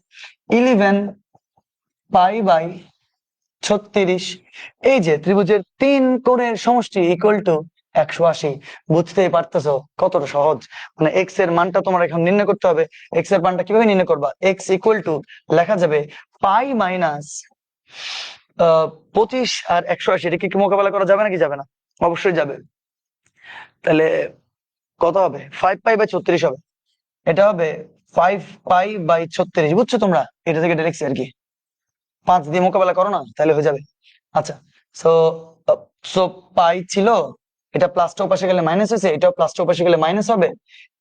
11π/36। এই যে ত্রিভুজের তিন কোণের সমষ্টি ইকুয়াল টু 180। বুঝতেই পারতেছো কতটা সহজ। মানে এক্স এর মানটা তোমার এখন নির্ণয় করতে হবে। এক্স এর মানটা কিভাবে নির্ণয় করবা? এক্স ইকুয়াল টু লেখা যাবে পাই মাইনাস 25 আর 180, এটাকে কি মোকাবেলা করা যাবে নাকি যাবে না? অবশ্যই যাবে। তাহলে কত হবে? 5π/36 হবে। এটা হবে 5π/36, বুঝছো তোমরা? এটা থেকে এটা লিখছি আর কি, 5 দিয়ে মোকাবেলা করো না, তাহলে হয়ে যাবে। আচ্ছা, সো সো পাই ছিল, এটা প্লাসটা পাশে গেলে মাইনাস হয়েছে, এটাও প্লাসটা পাশে গেলে মাইনাস হবে।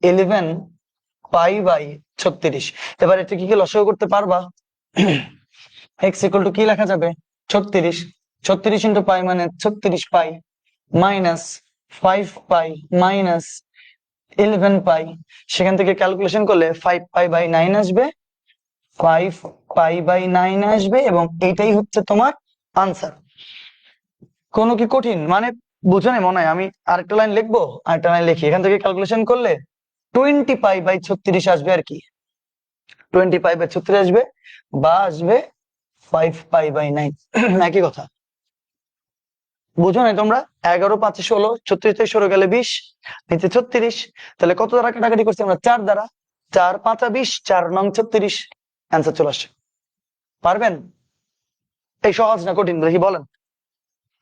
11π/36। এবার এটা কি লসাগু করতে পারবা? এক্স ইকুয়াল টু কি লেখা যাবে? 36। 36 ইন্টু পাই মানে 36π মাইনাস 5π মাইনাস 11π। সেখান থেকে ক্যালকুলেশন করলে 5π/9 আসবে, 5π/9 আসবে, এবং এটাই হচ্ছে তোমার আনসার। কোনো কি কঠিন মানে বুঝো না? মনে হয় আমি আরেকটা লাইন লিখবো, আরেকটা লাইন লিখি, এখান থেকে ক্যালকুলেশন করলে 20π/36 আসবে আর কি, 20π/36 আসবে, বা আসবে 5π/9। একই কথা, বুঝো না তোমরা? 11 5 16, 36 থেকে 16 গেলে 20, নিচে 36। তাহলে কত দ্বারা কাটাকাটি করছি আমরা? 4 দ্বারা। 4 5 20, 4 9 36, অ্যান্সার চলে আসছে। পারবেন? এই সহজ না কঠিন দেখি বলেন,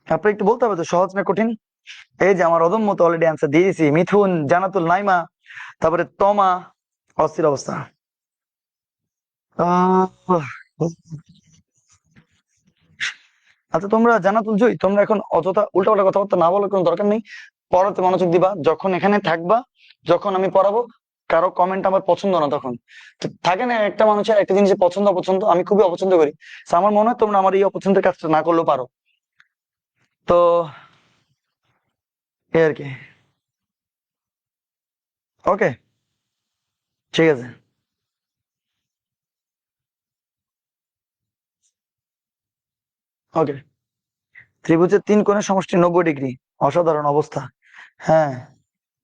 আপনি একটু বলতে হবে তো সহজ না কঠিন। এই যে আমার অদম্য তো অলরেডি অ্যান্সার দিয়ে দিয়েছি, মিথুন, জানাতুল, নাইমা, তারপরে তমা, অস্থির অবস্থা। আচ্ছা তোমরা জানাতুল, জয়, তোমরা এখন অযথা উল্টাপাল্টা কথাবার্তা না বলার কোনো দরকার নেই। পড়াতে মনোযোগ দিবা, যখন এখানে থাকবা, যখন আমি পড়াবো, কারো কমেন্ট আমার পছন্দ না, তখন তো থাকে না একটা মানুষের একটা জিনিস পছন্দ অপছন্দ, আমি খুবই অপছন্দ করি। আমার মনে হয় তোমরা আমার এই অপছন্দের কাজটা না করলেও পারো। তো এই আর কি। ওকে, ঠিক আছে। ওকে, ত্রিভুজের তিন কোণের সমষ্টি 90 ডিগ্রি, অসাধারণ অবস্থা। হ্যাঁ,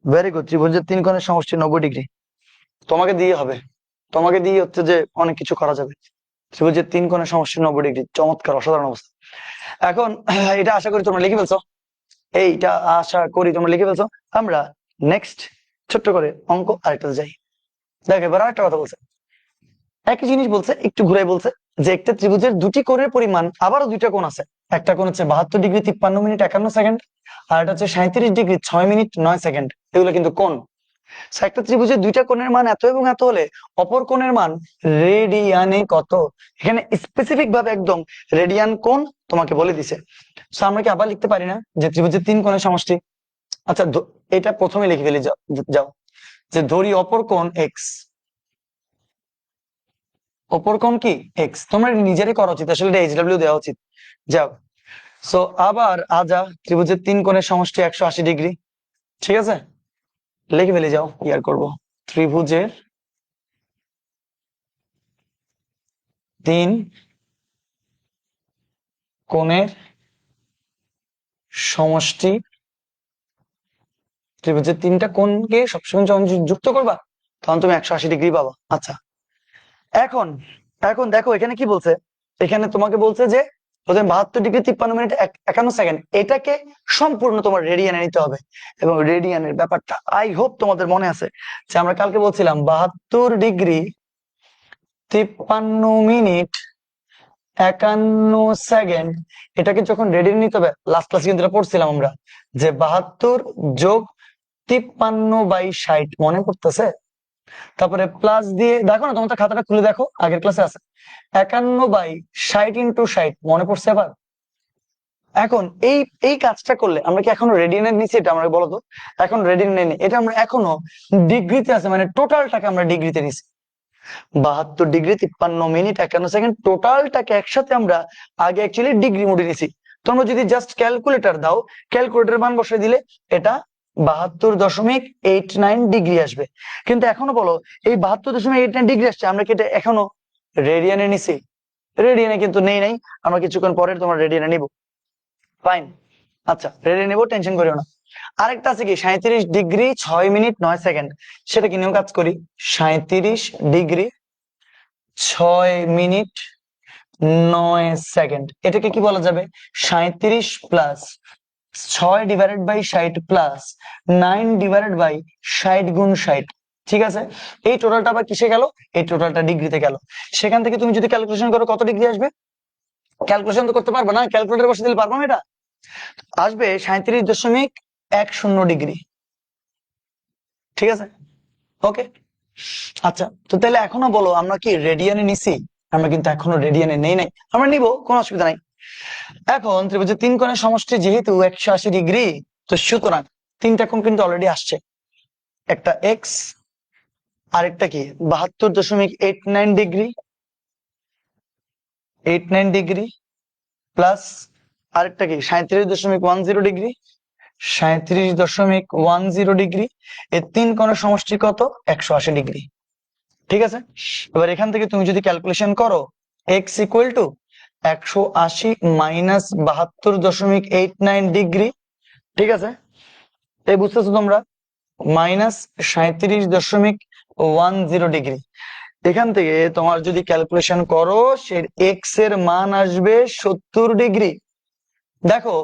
ভেরি গুড। ত্রিভুজের তিন কোণের সমষ্টি 90 ডিগ্রি, তোমাকে দিয়ে হবে, তোমাকে দিয়ে হচ্ছে যে অনেক কিছু করা যাবে। ত্রিভুজের তিন কোণের সমষ্টি 90 ডিগ্রি, চমৎকার, অসাধারণ অবস্থা। এখন এটা আশা করি তোমরা লিখে ফেলছো, এইটা আশা করি তোমরা লিখে ফেলছো। আমরা নেক্সট ছোট্ট করে অঙ্ক আরেকটাতে যাই। দেখ এবার আরেকটা কথা বলছে, একই জিনিস বলছে, একটু ঘুরাই বলছে যে একটা ত্রিভুজের দুটি কোণের পরিমাণ, আবারও দুইটা কোণ আছে। একটা কোণ হচ্ছে 72 ডিগ্রি 53 মিনিট 51 সেকেন্ড, আর এটা হচ্ছে 37 ডিগ্রি 6 মিনিট 9 সেকেন্ড। এগুলো কিন্তু কোণ। একটা ত্রিভুজের দুইটা কোণের মান এত এবং এত হলে অপর কোণের মান রেডিয়ানে কত? এখানে স্পেসিফিক ভাবে একদম রেডিয়ান কোণ তোমাকে বলে দিছে। আমরা কি আবার লিখতে পারি না যে ত্রিভুজের তিন কোণের সমষ্টি? আচ্ছা, এটা প্রথমে লিখে ফেলি, যাও যে ধরি অপর কোণ এক্স, অপর কোণ কি এক্স। তোমরা নিজেরই করা উচিত, আসলে এটা এইচডব্লিউ দেওয়া উচিত। যাও, সো আবার আজা ত্রিভুজের তিন কোণের সমষ্টি 180 ডিগ্রি, ঠিক আছে, লিখে ফেলে যাও, ইয়ার করব। ত্রিভুজের তিন কোণের সমষ্টি, ত্রিভুজের তিনটা কোণকে সবসময় যখন যুক্ত করবা তখন তুমি 180 ডিগ্রি পাবা। আচ্ছা, এখন এখন দেখো এখানে কি বলছে, এখানে তোমাকে বলছে যে 72 ডিগ্রি 53 মিনিট 51 সেকেন্ড, এটাকে সম্পূর্ণ তোমার রেডিয়ানে নিতে হবে। এবং রেডিয়ানের ব্যাপারটা আই হোপ তোমাদের মনে আছে যে আমরা কালকে বলছিলাম 72 ডিগ্রি 53 মিনিট 51 সেকেন্ড, এটাকে যখন রেডিয়ানে নিতে হবে, লাস্ট ক্লাসে কিন্তু পড়ছিলাম আমরা যে 72 যোগ 53/60, মনে পড়তেছে? তারপরে প্লাস দিয়ে দেখো না, তোমার খাতাটা খুলে দেখো, আগের ক্লাসে আছে। 51/60 ইন্টু 60, মনে পড়ছে? আবার এখন এই এই কাজটা করলে আমরা কি এখনো রেডিয়ানের নিচে? এটা আমরা বলতো এখন রেডিয়ানে নেই, এটা আমরা এখনো ডিগ্রিতে আছে, মানে টোটালটাকে আমরা ডিগ্রিতে নিছি। 72 ডিগ্রি 53 মিনিট 51 সেকেন্ড টোটালটাকে একসাথে আমরা আগে অ্যাকচুয়ালি ডিগ্রি মোডে নিছি। তোমরা যদি জাস্ট ক্যালকুলেটর দাও, ক্যালকুলেটরের মান বসিয়ে দিলে এটা 72.89 ডিগ্রি আসবে। কিন্তু এখনো বলো এই 72.89 ডিগ্রি আসছে, আমরা কি এটা এখনো রেডিয়ানে নিছি? রেডিয়ানে কিন্তু নেই নাই, আমরা কিছুক্ষণ পরে তোমার রেডিয়ানে নিব। ফাইন, আচ্ছা রেডিয়ানে নেবো, টেনশন করিও না। আরেকটা আছে কি 37 ডিগ্রি 6 মিনিট 9 সেকেন্ড, সেটা কি নিয়েও কাজ করি। 37 ডিগ্রি 6 মিনিট 9 সেকেন্ড, এটাকে কি বলা যাবে? 37 plus 6 divided by 60 plus 9 divided by 60 গুণ 60। ঠিক আছে, এই টোটালটা আবার কিসে গেল? এই টোটালটা ডিগ্রিতে গেল। সেখান থেকে তুমি যদি ক্যালকুলেশন করো কত ডিগ্রি আসবে? ক্যালকুলেশন তো করতে পারবে না, ক্যালকুলেটর বসে দিলে পারবো না, এটা আসবে 37.10 ডিগ্রি। ঠিক আছে, ওকে। আচ্ছা, তো তাহলে এখনো বলো আমরা কি রেডিয়ানে নিছি? আমরা কিন্তু এখনো রেডিয়ানে নেই নাই, আমরা নিব, কোনো অসুবিধা নাই। এখন ত্রিভুজের তিন কোণের সমষ্টি যেহেতু 180 ডিগ্রি, তো সুতরাং তিনটা কোণ কিন্তু অলরেডি আসছে, একটা এক্স, আরেকটা কি 72.89 ডিগ্রি 89 ডিগ্রি, প্লাস আরেকটা কি 37.10 ডিগ্রি 37.10 ডিগ্রি। এই তিন কোণের সমষ্টি কত? 180 ডিগ্রি। ঠিক আছে, এবার এখান থেকে তুমি যদি ক্যালকুলেশন করো x equal to 180 minus 72.89 degree. ঠিক আছে, এই বুঝতেছো তোমরা? Minus 37.10 degree. এখান থেকে তোমার যদি ক্যালকুলেশন করো সে এক্স এর মান আসবে 70 ডিগ্রি। দেখো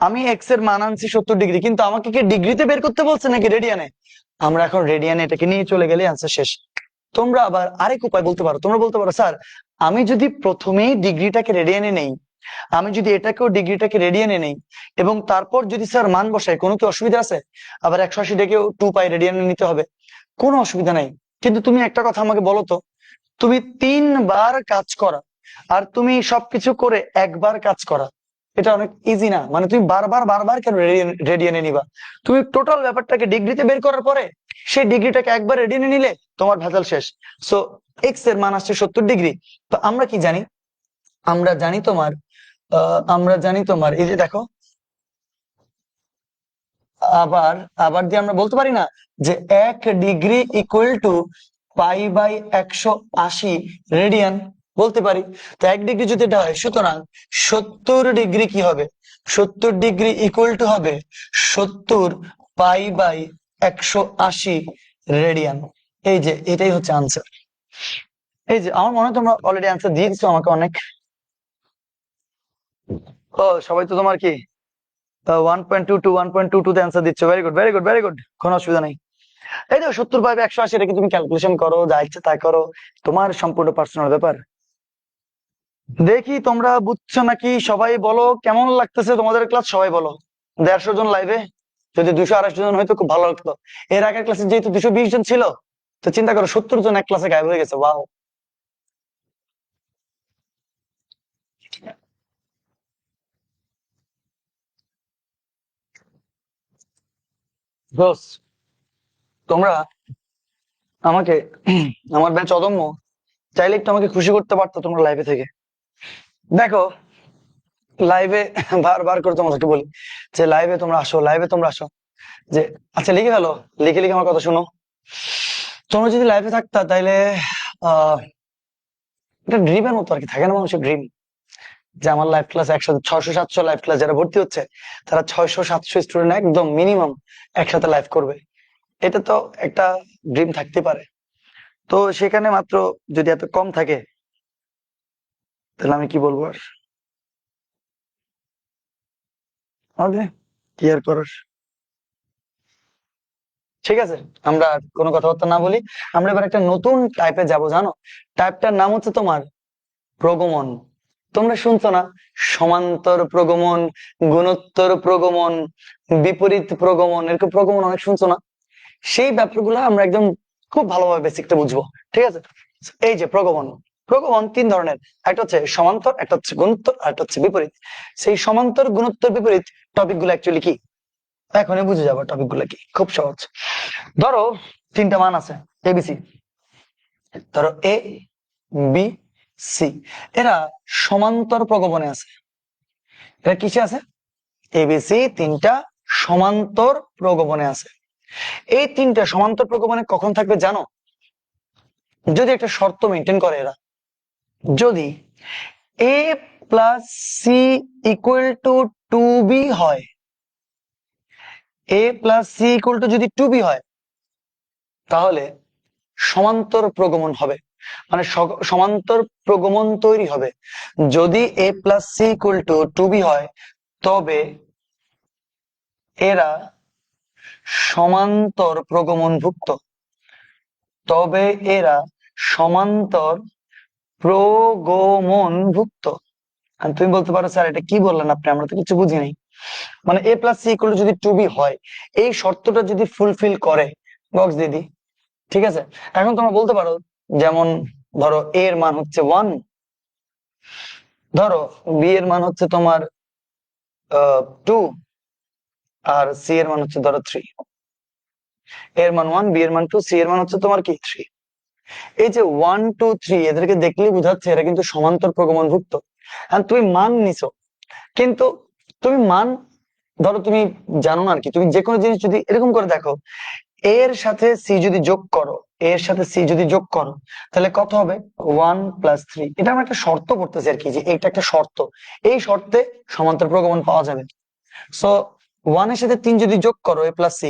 আমি এক্স এর মান আনছি 70 ডিগ্রি, কিন্তু আমাকে কি ডিগ্রিতে বের করতে বলছে নাকি রেডিয়ানে? আমরা এখন রেডিয়ানে এটাকে নিয়ে চলে গেলে আনসার শেষ। তোমরা আবার আরেক উপায় বলতে পারো, তোমরা বলতে পারো স্যার আমি যদি প্রথমেই ডিগ্রিটাকে রেডিয়ানে নেই, আমি যদি এটাকেও ডিগ্রিটাকে রেডিয়ানে নেই এবং তারপর যদি স্যার মান বসাই, কোনো কি অসুবিধা আছে? আবার 180টাকেও 2 পাই রেডিয়ানে নিতে হবে, কোনো অসুবিধা নাই। কিন্তু তুমি একটা কথা আমাকে বলো তো, তুমি 3বার কাজ করা আর তুমি সবকিছু করে একবার কাজ করা, এটা অনেক ইজি না? মানে তুমি বারবার বারবার কেন রেডিয়ানে নিবা? তুমি টোটাল ব্যাপারটাকে ডিগ্রিতে বের করার পরে সেই ডিগ্রিটাকে একবার রেডিয়ানে নিলে তোমার ভেজাল শেষ। সো এক্স এর মান আসছে 70 ডিগ্রি। তো আমরা কি জানি? আমরা জানি তোমার এই যে দেখো, আবার আবার দিয়ে আমরা বলতে পারি না যে 1 degree equal to pi by 180 radian, বলতে পারি। তো 1 ডিগ্রি যদি এটা হয়, সুতরাং 70 ডিগ্রি কি হবে? 70 ডিগ্রি ইকুয়াল টু হবে 70 পাই বাই 180 রেডিয়ান। এই যে এটাই হচ্ছে আনসার। এই যে আমার মনে হয় তোমরা অলরেডি আনসার দিয়ে দিচ্ছ আমাকে অনেক। ও সবাই তো তোমার কি 1.22 1.22 অ্যান্সার দিচ্ছ, very good very good very good, কোনো অসুবিধা নেই। এই দেখো 70 বাই 180, এটাকে তুমি ক্যালকুলেশন করো, যা ইচ্ছে তাই করো, তোমার সম্পূর্ণ পার্সোনাল ব্যাপার। দেখি তোমরা বুঝছো নাকি? সবাই বলো কেমন লাগতেছে তোমাদের ক্লাস, সবাই বলো। 150 জন লাইভে, যদি 200 জন হয়তো খুব ভালো লাগতো। এর আগের ক্লাসে যেহেতু 220 জন ছিল, তো চিন্তা করো 70 জন এক ক্লাসে গায়েব হয়ে গেছে। ওয়াও, দোস তোমরা আমাকে আমার ব্যাচ অদম্য, চাইলে একটু আমাকে খুশি করতে পারতো তোমরা লাইভে থেকে। দেখো লাইভে বারবার করে তোমাদেরকে বলি যে লাইভে তোমরা আসো, লাইভে তোমরা আসো। যে আচ্ছা লিখে ফেলো, লিখে লিখে আমার কথা শোনো। তোমরা যদি লাইভে থাকতা তাইলে আহ এটা ড্রিমের মতো আর কি, থাকে না মানুষের ড্রিম, যে আমার লাইভ ক্লাস 600 700 লাইভ ক্লাস যারা ভর্তি হচ্ছে, তারা 600 700 স্টুডেন্ট একদম মিনিমাম একসাথে লাইভ করবে। এটা তো একটা ড্রিম থাকতে পারে। তো সেখানে মাত্র যদি এত কম থাকে, তাহলে আমি কি বলবো আর? ওকে, কি আর করার। ঠিক আছে, আমরা আর কোনো কথাবার্তা না বলি, আমরা এবার একটা নতুন টাইপে যাব, জানো? টাইপটার নাম হচ্ছে তোমার প্রগমন। তোমরা শুনছো না? সমান্তর প্রগমন, গুণোত্তর প্রগমন, বিপরীত প্রগমন, এরকম প্রগমন অনেক শুনছো না? সেই ব্যাপারগুলো আমরা একদম খুব ভালোভাবে বেসিকটা বুঝবো। ঠিক আছে, এই যে প্রগমন, প্রগমন তিন ধরনের, একটা হচ্ছে সমান্তর, একটা হচ্ছে গুণোত্তর, আর একটা হচ্ছে বিপরীত। সেই সমান্তর, গুণোত্তর, বিপরীত টপিক গুলো অ্যাকচুয়ালি কি এখনই বুঝে যাবো। টপিক গুলো কি খুব সহজ। ধরো তিনটা মান আছে এবিসি, ধরো এ বি সি, এরা সমান্তর প্রগমনে আছে। এরা কিসে আছে? এবিসি তিনটা সমান্তর প্রগমনে আছে। এই তিনটা সমান্তর প্রগমনে কখন থাকবে জানো? যদি একটা শর্ত মেনটেন করে এরা, যদি A plus C equal to 2b হয়, A plus C equal to যদি 2b হয়, তাহলে সমান্তর প্রগমন হবে, মানে সমান্তর প্রগমন তৈরি হবে। যদি A plus C equal to 2b হয়, তবে এরা সমান্তর প্রগমনভুক্ত, তবে এরা সমান্তর প্রগমনভুক্ত। আর তুমি বলতে পারো স্যার এটা কি বললেন আপনি, আমরা তো কিছু বুঝি নাই। মানে এ প্লাস সি ইকুয়াল টু যদি 2b হয়, এই শর্তটা যদি ফুলফিল করে, বক্স দিদি, ঠিক আছে। এখন তোমরা বলতে পারো, যেমন ধরো এ এর মান হচ্ছে 1, ধরো বি এর মান হচ্ছে তোমার 2, আর সি এর মান হচ্ছে ধরো 3। এর মান 1, বি এর মান 2, সি এর মান হচ্ছে তোমার কি 3। এই যে 1 2 3 এদেরকে দেখলেই বোঝাচ্ছে এরা কিন্তু সমান্তর প্রগমনভুক্ত। আর তুমি মান নিছো, কিন্তু তুমি মান, ধরো তুমি জানো না আর কি, তুমি যে কোনো জিনিস যদি এরকম করে দেখো, এর সাথে সি যদি যোগ করো, এর সাথে সি যদি যোগ করো, তাহলে কত হবে? 1 + 3। এটা আমরা একটা শর্ত করতেছি আর কি, যে এটা একটা শর্ত, এই শর্তে সমান্তর প্রগমন পাওয়া যাবে। সো 1 এর সাথে 3 যদি যোগ করো, a + c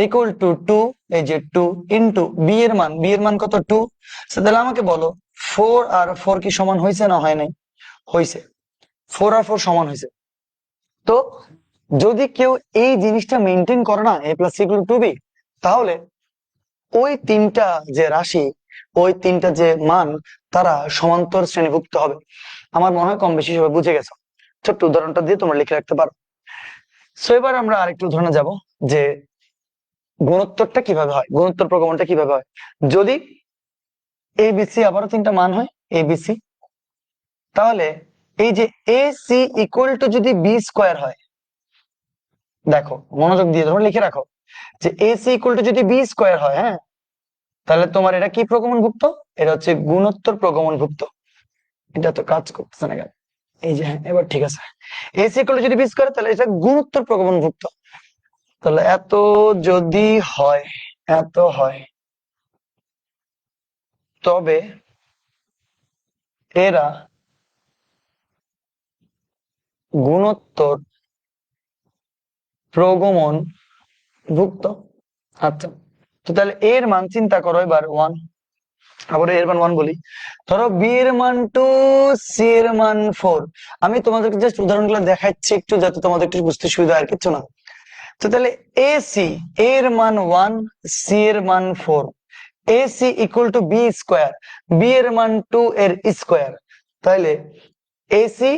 ইকুয়াল টু 2, এই যে 2 ইনটু বি এর মান, বি এর মান কত 2। তাহলে আমাকে বলো 4 আর 4 কি সমান হয়েছে না হয় নাই? হয়েছে, 4 আর 4 সমান হয়েছে। তো যদি কেউ এই জিনিসটা মেনটেন করে না, a + c = 2b, তাহলে ওই তিনটা যে রাশি, ওই তিনটা যে মান, তারা সমান্তর শ্রেণীভুক্ত হবে। আমার মনে হয় কম বেশি সবাই বুঝে গেছো। ছোট্ট উদাহরণটা দিয়ে তোমরা লিখে রাখতে পারো। সো এবার আমরা আরেকটু উদাহরণে যাব, যে গুণোত্তরটা কিভাবে হয়, গুণোত্তর প্রগমনটা কিভাবে হয়। যদি এবিসি আবারও তিনটা মান হয় এবিসি, তাহলে এই যে এ সি ইকুয়াল টু যদি বি স্কোয়ার হয়, দেখো মনোযোগ দিয়ে ধরো লিখে রাখো, যে এ সি ইকুয়াল টু যদি বি স্কোয়ার হয়, হ্যাঁ, তাহলে তোমার এটা কি প্রগমনভুক্ত? এটা হচ্ছে গুণোত্তর প্রগমনভুক্ত। এটা তো কাজ করতেছে না কেন? এই যে হ্যাঁ, এবার ঠিক আছে। এ সি ইকুয়াল টু যদি বি স্কোয়ার, তাহলে এটা গুণোত্তর প্রগমনভুক্ত। তাহলে এত যদি হয়, এত হয়, তবে এরা গুণোত্তর প্রগমন ভুক্ত। আচ্ছা, তো তাহলে এর মান চিন্তা করো এবার 1, আবার এর মান 1 বলি। ধরো বি এর মান 2, সি এর মান 4। আমি তোমাদেরকে জাস্ট উদাহরণগুলো দেখাচ্ছি একটু, যাতে তোমাদের একটু বুঝতে সুবিধা, আর কিছু না। তো তাহলে এ সি, এর মান 1, সি এর মান 4, A C equal to B square, B এর মান 2 এর স্কোয়ার, তাহলে AC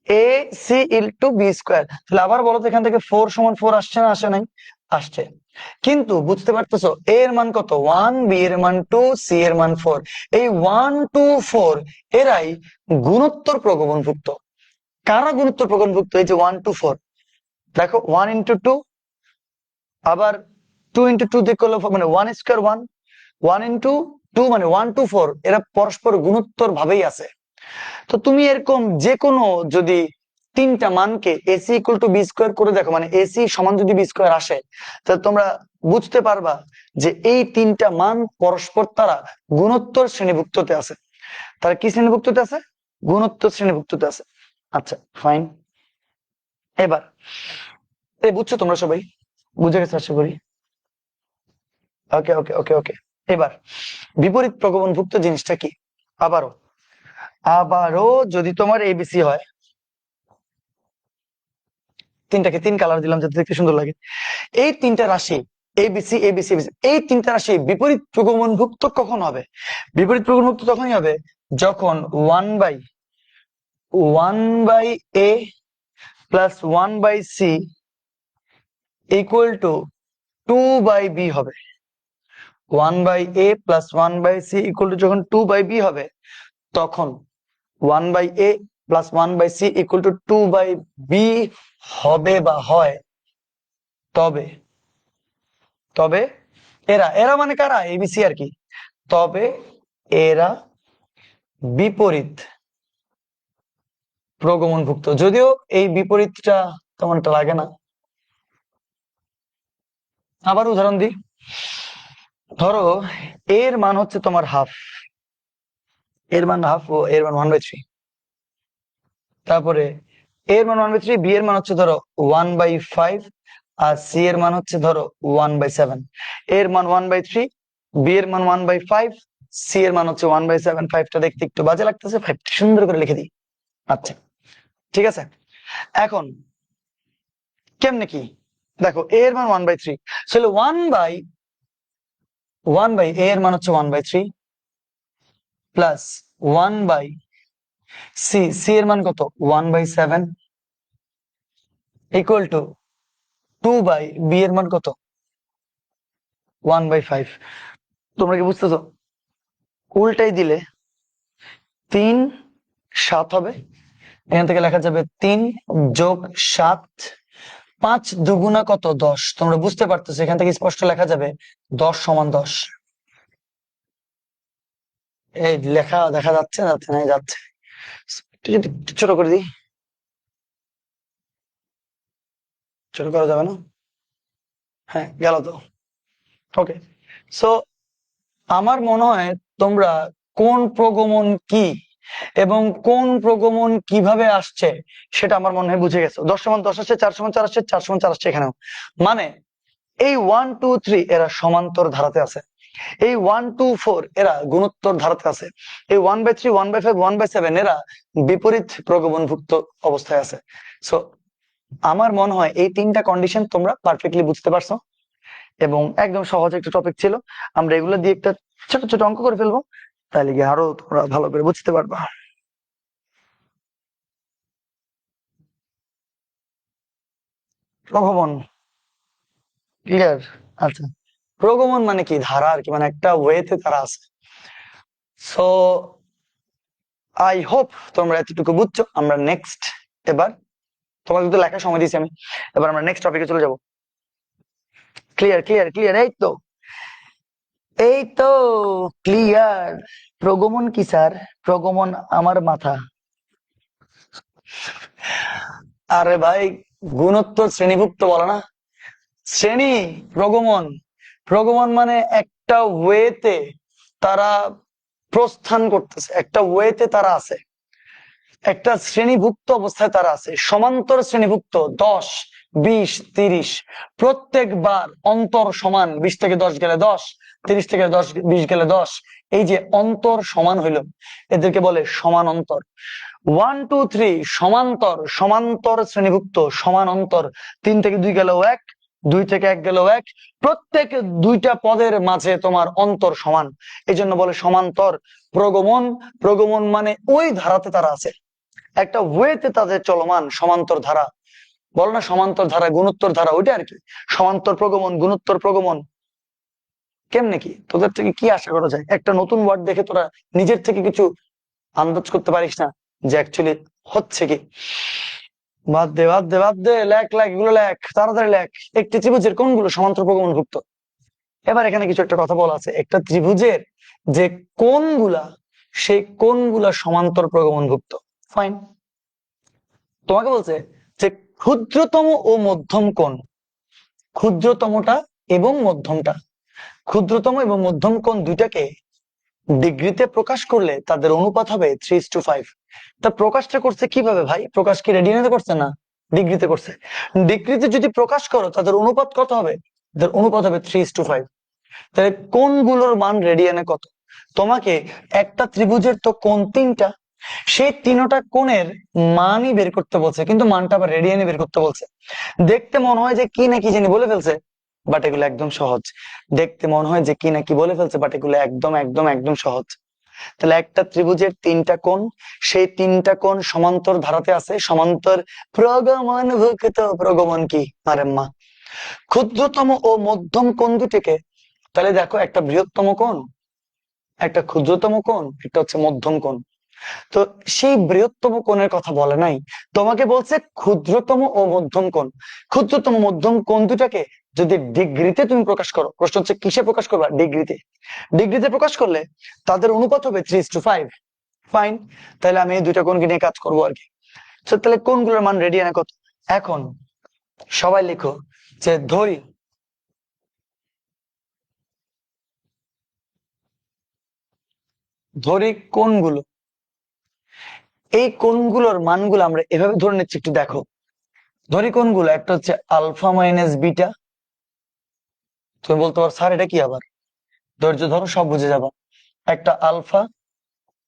A C into B square. তাহলে আবার বলো তো, এখান থেকে 4 সমান 4 আসছে না আসে নাই? আসছে। কিন্তু বুঝতে পারতেছো এ এর মান কত? 1, বি এর মান 2, সি এর মান 4। এই 1 2 4 এরাই গুণোত্তর প্রগমনভুক্ত। কারা গুণোত্তর প্রগমনভুক্ত? এই যে 1 2 4, দেখো 1 ইন্টু 2, আবার 2 ইন্টু 2 দিয়ে করলে মানে 1 স্কোয়ার 1, 1 ইন্টু 2 মানে 1 2 4, এরা পরস্পর গুণোত্তর ভাবেই আছে। তো তুমি এরকম যে কোনো যদি তিনটা মানকে AC equal to B square করে দেখো, মানে এসি সমান যদি বি স্কোয়ার আসে, তাহলে তোমরা বুঝতে পারবা যে এই তিনটা মান পরস্পর তারা গুণোত্তর শ্রেণীভুক্ততে আছে। তারা কি শ্রেণীভুক্ততে আছে? গুণোত্তর শ্রেণীভুক্ততে আছে। আচ্ছা ফাইন। এবার বুঝছো তোমরা সবাই? বুঝে গেছো আশা করি। ওকে ওকে ওকে ওকে। এবার বিপরীত প্রগমনভুক্ত জিনিসটা কি? আবারও আবারও যদি তোমার এবিসি হয়, তিনটাকে 3 কালার দিলাম যাতে দেখতে সুন্দর লাগে। এই তিনটা রাশি এবিসি এবিসি এবিসি, এই তিনটা রাশি বিপরীত প্রগমনভুক্ত কখন হবে? বিপরীত প্রগমনভুক্ত তখনই হবে যখন 1/a plus 1/c equal to 2/b হবে। 1/a plus 1/c equal two যখন 2/b হবে, তখন 1/a plus 1/c equal to 2/b হবে বা হয়, তবে তবে এরা এরা মানে কারা, এবিসি আর কি, তবে এরা বিপরীত প্রগমনভুক্ত। যদিও এই বিপরীতটা তেমনটা লাগে না। আবার উদাহরণ দিই, ধরো এর মান হচ্ছে তোমার হাফ, এর মান হাফ ও এর মান 1/3, তারপরে এর মান 1/3, বি এর মান হচ্ছে ধরো 1/5, আর সি এর মান হচ্ছে ধরো 1/7। এর মান 1/3, বি এর মান 1/5, সি এর মান হচ্ছে 1/7। 5টা দেখতে একটু বাজে লাগতেছে, 5টা সুন্দর করে লিখে দিই। আচ্ছা ঠিক আছে, এখন কেমনে কি, দেখো এর মান 1/3, তাহলে 1/1 এর মান হচ্ছে 1/3 প্লাস 1/c এর মান কত 1/7 ইকুয়াল টু 2/b এর মান কত 1/5। তোমরা কি বুঝতেছো? উল্টাই দিলে 3/7 হবে, এখান থেকে লেখা যাবে 3+7, 5 দুগুণা কত 10। তোমরা বুঝতে পারতেছো, এখান থেকে স্পষ্ট লেখা যাবে 10 = 10। এই লেখা দেখা যাচ্ছে যাচ্ছে না যাচ্ছে, একটু যদি একটু ছোট করে দিই, ছোট করা যাবে না? হ্যাঁ গেল তো। ওকে, সো আমার মনে হয় তোমরা কোন প্রগমন কি এবং কোন প্রগমন কিভাবে আসছে সেটা আমার মনে হয় বুঝে গেছো। 10 = 10 আসছে, 4 = 4 আসছে, 4 = 4 আসছে এখানেও। মানে এই 1 2 3 এরা সমান্তর ধারাতে আছে, এই 1 2 4 এরা গুণোত্তর ধারাতে আছে, এই 1/3 1/5 1/7 এরা বিপরীত প্রগমনভুক্ত অবস্থায় আছে। সো আমার মনে হয় এই 3টা কন্ডিশন তোমরা পারফেক্টলি বুঝতে পারছো, এবং একদম সহজ একটা টপিক ছিল। আমরা এগুলো দিয়ে একটা ছোট ছোট অঙ্ক করে ফেলবো, তাহলে গিয়ে আরো তোমরা ভালো করে বুঝতে পারবা। প্রগমন ক্লিয়ার? আচ্ছা, প্রগমন মানে কি, ধারা আর কি, মানে একটা ওয়েতে তারা আছে। সো আই হোপ তোমরা এতটুকু বুঝছো। আমরা নেক্সট, এবার তোমাদের তো লেখার সময় দিয়েছি আমি, এবার আমরা নেক্সট টপিকে চলে যাব। ক্লিয়ার ক্লিয়ার ক্লিয়ার, এই তো এই তো ক্লিয়ার। প্রগমন কি স্যার? প্রগমন আমার মাথা। আরে ভাই, গুণোত্তর শ্রেণীভুক্ত বলে না, শ্রেণী প্রগমন, প্রগমন মানে একটা ওয়েতে তারা প্রস্থান করতেছে, একটা ওয়েতে তারা আছে, একটা শ্রেণীভুক্ত অবস্থায় তারা আছে, সমান্তর শ্রেণীভুক্ত। 10 20 30 প্রত্যেকবার অন্তর সমান, 20 থেকে 10 গেলে 10, 30 থেকে 10 20 গেলে 10, এই যে অন্তর সমান হইল, এদেরকে বলে সমান অন্তর। 1 2 3 সমান্তর, সমান্তর শ্রেণীভুক্ত সমান অন্তর, 3 থেকে 2 গেলেও 1, 2 থেকে 1 গেলেও 1, প্রত্যেক দুইটা পদের মাঝে তোমার অন্তর সমান, এই জন্য বলে সমান্তর। প্রগমন, প্রগমন মানে ওই ধারাতে তারা আছে, একটা ওয়েতে তাদের চলমান, সমান্তর ধারা। বলো না সমান্তর ধারা গুণোত্তর ধারা, ওইটা আর কি সমান্তর প্রগমন গুণোত্তর প্রগমন। কেমনে কি, তোদের থেকে কি আশা করা যায়? একটা নতুন ওয়ার্ড দেখে তোরা নিজের থেকে কিছু আন্দাজ করতে পারিস না যে অ্যাকচুয়ালি হচ্ছে কি? বাদ দে বাদ দে বাদ দে, লেখ লেখ, এগুলো লেখ, তাড়াতাড়ি লেখ। একটি ত্রিভুজের কোনগুলো সমান্তর প্রগমনভুক্ত? এবার এখানে কিছু একটা কথা বলা আছে, একটা ত্রিভুজের যে কোনগুলা, সেই কোনগুলা সমান্তর প্রগমনভুক্ত। ফাইন, তোমাকে বলছে যে ক্ষুদ্রতম ও মধ্যম কোণ, ক্ষুদ্রতমটা এবং মধ্যমটা, ক্ষুদ্রতম এবং মধ্যম কোণ দুইটাকে ডিগ্রিতে প্রকাশ করলে তাদের অনুপাত হবে 3:5। তা প্রকাশটা করছে কিভাবে ভাই? প্রকাশ কি রেডিয়ানে করছে? না, ডিগ্রিতে করছে। ডিগ্রিতে যদি প্রকাশ করো তাদের অনুপাত কত হবে? তাদের অনুপাত হবে 3:5। তাহলে কোণগুলোর মান রেডিয়ানে কত? তোমাকে একটা ত্রিভুজের তো কোণ 3টা, সেই 3টা কোণের মানই বের করতে বলছে, কিন্তু মানটা আবার রেডিয়ানে বের করতে বলছে। দেখতে মনে হয় যে কি না কি জানি বলে ফেলছে, বাট এগুলো একদম সহজ। দেখতে মনে হয় যে কি না কি বলে ফেলছে, বাট এগুলো একদম একদম একদম সহজ। তাহলে একটা ত্রিভুজের 3টা কোণ, সেই 3টা কোণ সমান্তর ধারাতে আছে, সমান্তর প্রগমনভুক্ত। প্রগমন কি আরে মা, ক্ষুদ্রতম ও মধ্যম কোণ দুটিকে, তাহলে দেখো একটা বৃহত্তম কোণ, একটা ক্ষুদ্রতম কোণ, একটা হচ্ছে মধ্যম কোণ। তো সেই বৃহত্তম কোণের কথা বলে নাই, তোমাকে বলছে ক্ষুদ্রতম ও মধ্যম কোণ। ক্ষুদ্রতম মধ্যম কোণ দুটাকে যদি ডিগ্রিতে তুমি প্রকাশ করো, প্রশ্ন হচ্ছে কিসে প্রকাশ করবা? ডিগ্রিতে। ডিগ্রিতে প্রকাশ করলে তাদের অনুপাত হবে 3:5। ফাইন, তাহলে আমি এই দুইটা কোণকে নিয়ে কাজ করবো আর কি। তাহলে কোণগুলোর মান রেডিয়ানে কত? এখন সবাই লিখো যে ধরি কোণগুলো, এই কোণগুলোর মানগুলো আমরা এভাবে ধরে নিচ্ছি, একটু দেখো। ধরি কোণগুলো একটা হচ্ছে আলফা মাইনাস বিটা। তুমি বলতে পারো স্যার এটা কি আবার? ধৈর্য ধরো, সব বুঝে যাবা। একটা আলফা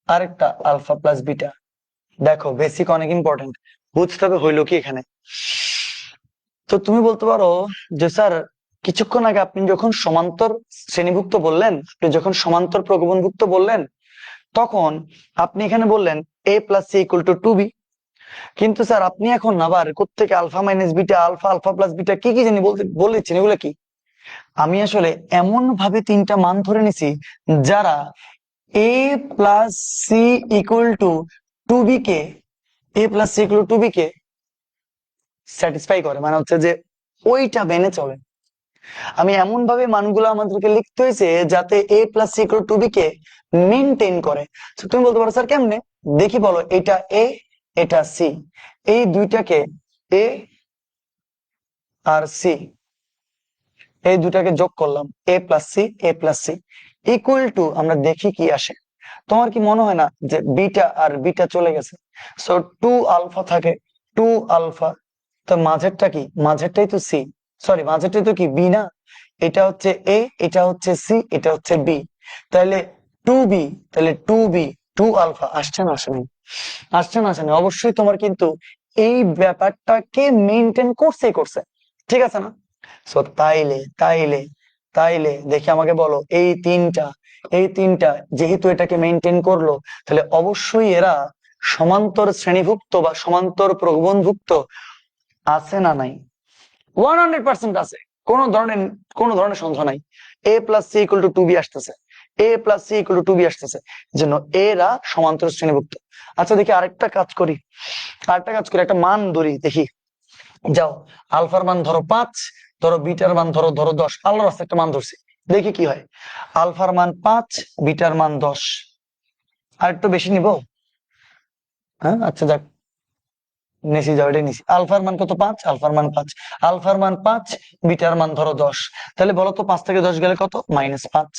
আর একটা আলফা প্লাস বিটা। দেখো বেসিক অনেক ইম্পর্টেন্ট, বুঝতে হবে হইলো কি এখানে। তো তুমি বলতে পারো যে স্যার কিছুক্ষণ আগে আপনি যখন সমান্তর শ্রেণীভুক্ত বললেন, আপনি যখন সমান্তর প্রগমনভুক্ত বললেন, তখন আপনি এখানে বললেন a plus C equal to 2b। কিন্তু স্যার আপনি এখন আবার কোত্থেকে alpha minus beta, alpha alpha plus beta কি কি জানি বলছেন, এগুলো কি? আমি আসলে এমন ভাবে তিনটা মান ধরে নিছি যারা a plus C equal to 2b কে, a plus C equal to 2b কে স্যাটিসফাই করে, মানে হচ্ছে যে ওইটা মেনে চলে। আমি এমন ভাবে মানগুলো আমাদেরকে লিখতে হয়েছে যাতে a plus C equal to b কে মেনটেন করে। তুমি বলতে পারো স্যার কেমনে, দেখি বলো। এটা a, এটা c, এই দুইটাকে a আর c, এই দুটাকে যোগ করলাম, a plus C, a plus C equal to, আমরা দেখি কি আসে। তোমার কি মনে হয় না যে বিটা আর বিটা চলে গেছে, সো 2 আলফা থাকে, 2 আলফা। তো মাঝেরটা কি? মাঝেরটাই তো সি, সরি মাঝেরটাই তো কি বি না? এটা হচ্ছে এ, এটা হচ্ছে সি, এটা হচ্ছে বি। তাহলে 2b, তাহলে 2b, 2 আলফা আসছে না আসেনি? আসছে না আসেনি? অবশ্যই তোমার কিন্তু এই ব্যাপারটাকে মেনটেন করছে, ঠিক আছে না? সো তাইলে তাইলে তাইলে দেখি আমাকে বলো, এই তিনটা যেহেতু এটাকে মেনটেন করলো, তাহলে অবশ্যই এরা সমান্তর শ্রেণীভুক্ত বা সমান্তর প্রগমনভুক্ত আছে না নাই? 100% আছে, কোনো ধরনের সন্দেহ নাই। a plus C equal to 2b আসতেছে, a plus C equal to 2b আসতেছে, জন্য এরা সমান্তর শ্রেণীভুক্ত। আচ্ছা দেখি আরেকটা কাজ করি, একটা মান ধরি দেখি। যাও, আলফার মান ধরো 5, ধরো বিটার মান ধরো ধরো 10। আল্লাহর রাস্তায় একটা মান ধরছি, দেখি কি হয়। আলফার মান 5, বিটার মান 10। আর একটু বেশি নিব? হ্যাঁ আচ্ছা যাক, নিছি, যাও এটাই নিছি। আলফার মান কত? 5, আলফার মান 5, আলফার মান 5, বিটার মান ধরো 10। তাহলে বলো তো 5 থেকে 10 গেলে কত? -5।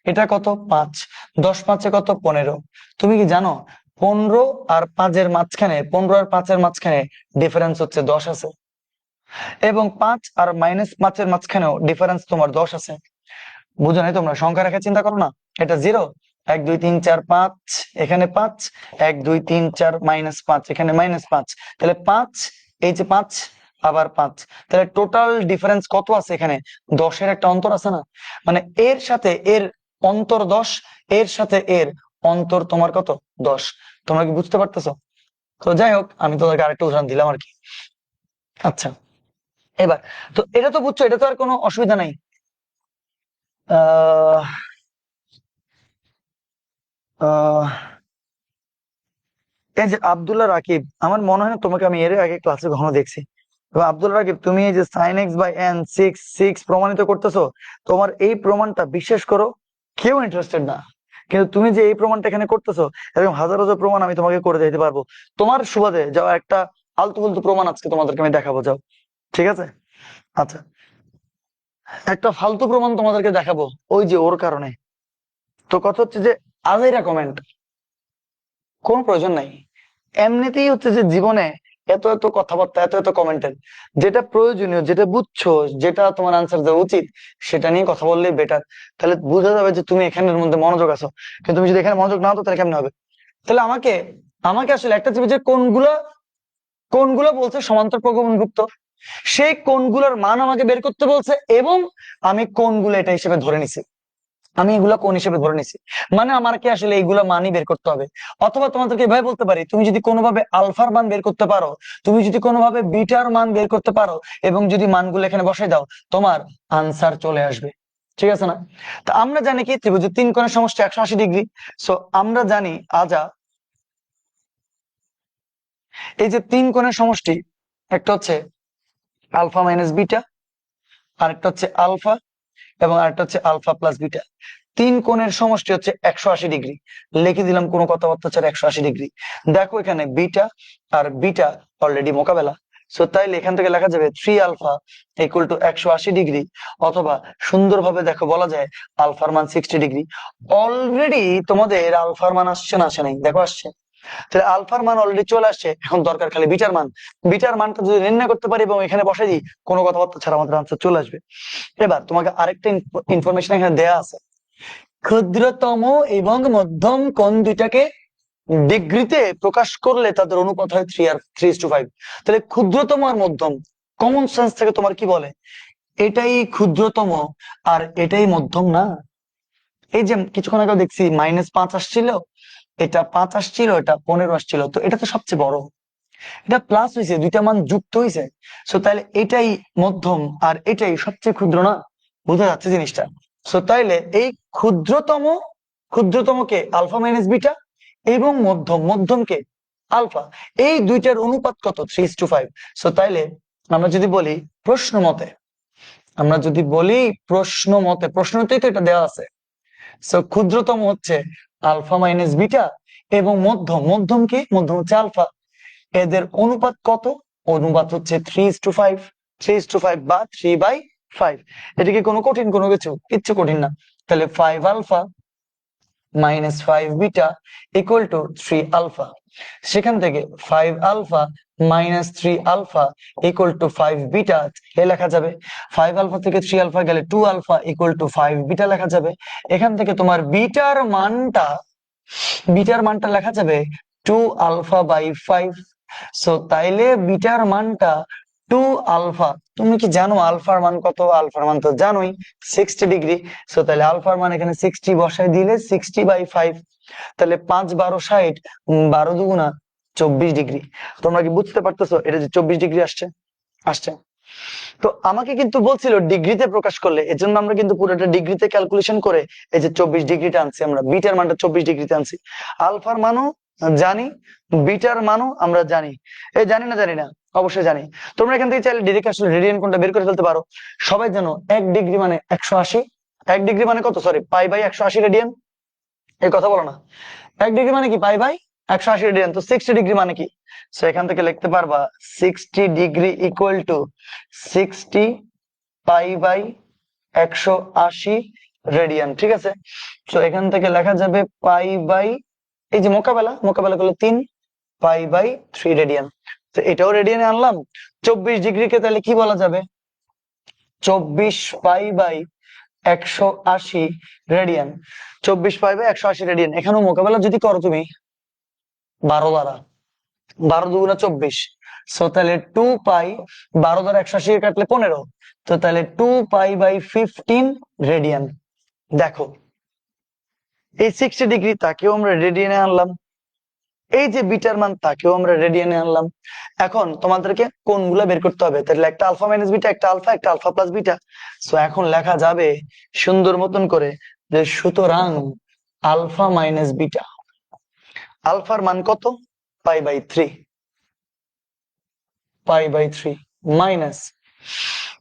এটা কত? 5, 10 5 কত? 15। তুমি কি জানো 15 আর 5 এর মাঝখানে, 15 আর 5 এর মাঝখানে ডিফারেন্স হচ্ছে 10 আছে, এবং 5 আর -5 এর মাঝখানেও ডিফারেন্স তোমার 10 আছে। বুঝো নাই তোমরা? সংখ্যা রেখে চিন্তা করো না, এটা 0, 1 2 3 4 5, এখানে 5, 1 2 3 4 -5, এখানে -5, তাহলে 5, এই যে 5 আবার 5, তাহলে টোটাল ডিফারেন্স কত আছে এখানে? 10 এর একটা অন্তর আছে না? মানে এর সাথে এর অন্তর 10, এর সাথে এর অন্তর তোমার কত? 10। তোমরা কি বুঝতে পারতেছো? তো যাই হোক, আমি তোমাদেরকে আরেকটা উদাহরণ দিলাম আর কি। আচ্ছা এবার তো এটা তো বুঝছো, এটা তো আর কোনো অসুবিধা নাই। আহ আহ এই যে আব্দুল্লাহ রাকিব, আমার মনে হয় না তোমাকে আমি এর আগে ক্লাসে কখনো দেখছি। এবং আব্দুল্লাহ রাকিব, তুমি এই যে সাইন এক্স বাই এন 6 প্রমাণিত করতেছো, তোমার এই প্রমাণটা বিশ্বাস করো কেউ ইন্টারেস্টেড না, কিন্তু তুমি যে এই প্রমাণটা এখানে করতেছো, এরকম হাজার হাজার প্রমাণ আমি তোমাকে করে দিতে পারবো। তোমার সুবাদে যাও, একটা আলতু ফালতু প্রমাণ আজকে তোমাদেরকে আমি দেখাবো, যাও। ঠিক আছে? আচ্ছা, একটা ফালতু প্রমাণ তোমাদেরকে দেখাবো, ওই যে ওর কারণে। তো কথা হচ্ছে যে আজাইরা কমেন্ট, কোন প্রয়োজন নাই। এমনিতেই হচ্ছে যে জীবনে এত এত কথাবার্তা, এত এত কমেন্টের, যেটা প্রয়োজনীয়, যেটা বুঝছো, যেটা তোমার আনসার দেওয়া উচিত, সেটা নিয়ে কথা বললেই বেটার। তাহলে বোঝা যাবে যে তুমি এখানের মধ্যে মনোযোগ আছো। কিন্তু তুমি যদি এখানে মনোযোগ না হতো তাহলে কেমন হবে? তাহলে আমাকে আমাকে আসলে একটা যে কোনগুলা কোনগুলো বলছে সমান্তর প্রগমনভুক্ত, সেই কোনগুলোর মান আমাকে বের করতে বলছে, এবং আমি কোনগুলো এটা হিসেবে ধরে নিছি, আমি এগুলা কোন হিসেবে ধরে নিছি। মানে আমাকে আসলে এইগুলা মানই বের করতে হবে। অথবা তোমাদেরকে এভাবে বলতে পারি, তুমি যদি কোনোভাবে আলফার মান বের করতে পারো, তুমি যদি কোনোভাবে বিটার মান বের করতে পারো, এবং যদি মানগুলো এখানে বসাই দাও, তোমার আনসার চলে আসবে। ঠিক আছে না? তা আমরা জানি কি ত্রিভুজের 3 কোণের সমষ্টি 180 ডিগ্রি। সো আমরা জানি আজা এই যে তিন কোণের সমষ্টি, একটা হচ্ছে আলফা মাইনাস বিটা, আরেকটা হচ্ছে আলফা, এবং আরেকটা হচ্ছে আলফা প্লাস বিটা। তিন কোণের সমষ্টি হচ্ছে 180 ডিগ্রি। লিখে দিলাম কোনো কথাবার্তা ছাড়া 180 ডিগ্রি। দেখো এখানে বিটা আর বিটা অলরেডি মোকাবেলা, সো তাইলে এখান থেকে লেখা যাবে 3α ইকুয়াল টু 180 ডিগ্রি, অথবা সুন্দরভাবে দেখো বলা যায় আলফার মান 60 ডিগ্রি। অলরেডি তোমাদের আলফার মান আসছে না আসে নাই? দেখো আসছে। তাহলে আলফার মান অলরেডি চলে আসছে, এখন দরকার খালি বিটার মান। বিটার মানটা যদি নির্ণয় করতে পারি এবং এখানে বসে দিই, কোনো কথাবার্তা ছাড়া আমাদের আনসার চলে আসবে। এবার তোমাকে আরেকটা ইনফরমেশন এখানে দেয়া আছে, ক্ষুদ্রতম এবং মধ্যম কোণ দুইটাকে ডিগ্রিতে প্রকাশ করলে তাদের অনুপাত হয় 3:5। তাহলে ক্ষুদ্রতম আর মধ্যম, কমন সেন্স থেকে তোমার কি বলে? এটাই ক্ষুদ্রতম আর এটাই মধ্যম না? এই যে কিছুক্ষণ আগে দেখছি -5 আসছিল, এটা 5 আসছিল, এটা 15 আসছিল, তো এটা তো সবচেয়ে বড়, এটা প্লাস হয়েছে, দুইটা মান যুক্ত হয়েছে। সো তাহলে এটাই মধ্যম আর এটাই সবচেয়ে ক্ষুদ্র না? বোঝা যাচ্ছে জিনিসটা? সো তাইলে এই ক্ষুদ্রতমকে আলফা মাইনাস বিটা, এবং মধ্যমকে আলফা, এই দুইটার অনুপাত কত? 3:5। সো তাইলে আমরা যদি বলি প্রশ্ন মতে, প্রশ্নতেই তো এটা দেওয়া আছে। সো ক্ষুদ্রতম হচ্ছে আলফা মাইনাস বিটা, এবং মধ্যম হচ্ছে আলফা। এদের অনুপাত কত? অনুপাত হচ্ছে 3:5। 3:5 বা 3/5। এটা কি কোনো কঠিন কোনো কিচ্ছু কঠিন না। তাহলে 5α মাইনাস 5β ইকুয়াল টু 3α। সেখান থেকে 5α মাইনাস 3α ইকুয়াল টু 5β এ লেখা যাবে। 5α থেকে 3α গেলে 2α ইকুয়াল টু 5β লেখা যাবে। এখান থেকে তোমার বিটার মানটা লেখা যাবে 2α/5। সো তাইলে বিটার মানটা 2α। তুমি কি জানো আলফার মান কত? আলফার মান তো জানোই 60 ডিগ্রি। সো তাহলে আলফার মান এখানে 60 বসাই দিলে 60/5। তাহলে 5 12 60, 12 দুগুণা 24 ডিগ্রি। তোমরা কি বুঝতে পারতেছো এটা যে 24 ডিগ্রি আসছে? তো আমাকে কিন্তু বলছিল ডিগ্রিতে প্রকাশ করলে, এজন্য আমরা কিন্তু পুরোটা ডিগ্রিতে ক্যালকুলেশন করে এই যে 24 ডিগ্রিটা আনছি, আমরা বিটার মানটা 24 ডিগ্রিতে আনছি। আলফার মানও জানি, বিটার মানও আমরা জানি। জানি না? অবশ্যই জানি। তোমরা এখান থেকে চাইলে ডিরেক্ট আসলে রেডিয়ান কোণটা বের করে ফেলতে পারো। সবাই জানো 1 ডিগ্রি মানে 180। 1 ডিগ্রি মানে কত? Sorry, π/180 radian. এই কথা বলো না। 1 ডিগ্রি মানে কি? π/180 রেডিয়ান। তো 60 ডিগ্রি মানে কি? সো এখান থেকে লিখতে পারবা 60 ডিগ্রি ইকুয়াল টু 60 π/180 রেডিয়ান। ঠিক আছে? তো এখান থেকে লেখা যাবে এই যে মোকাবেলা করলে 3 π/3 রেডিয়ান। তো এটাও রেডিয়ানে আনলাম। 24 ডিগ্রিকে তাহলে কি বলা যাবে? 24 π/180 রেডিয়ান। 24 π/180 রেডিয়ান। এখানেও মোকাবেলা যদি করো তুমি 12 দ্বারা, 12 দুগুণা 24। সো তাহলে 2π, 12 দ্বারা 180 কাটলে 15, তো তাহলে 2π/15 রেডিয়ান। দেখো এই 60 ডিগ্রি তাকেও আমরা রেডিয়ানে আনলাম, এই যে বিটার মান তাকেও আমরা রেডিয়ানে আনলাম। এখন তোমাদেরকে কোনগুলো বের করতে হবে, তাহলে একটা আলফা মাইনাস বিটা, একটা আলফা প্লাস বিটা। সো এখন লেখা যাবে সুন্দর মতন করে যে সুতরাং আলফা মাইনাস বিটা, আলফার মান কত? π/3 মাইনাস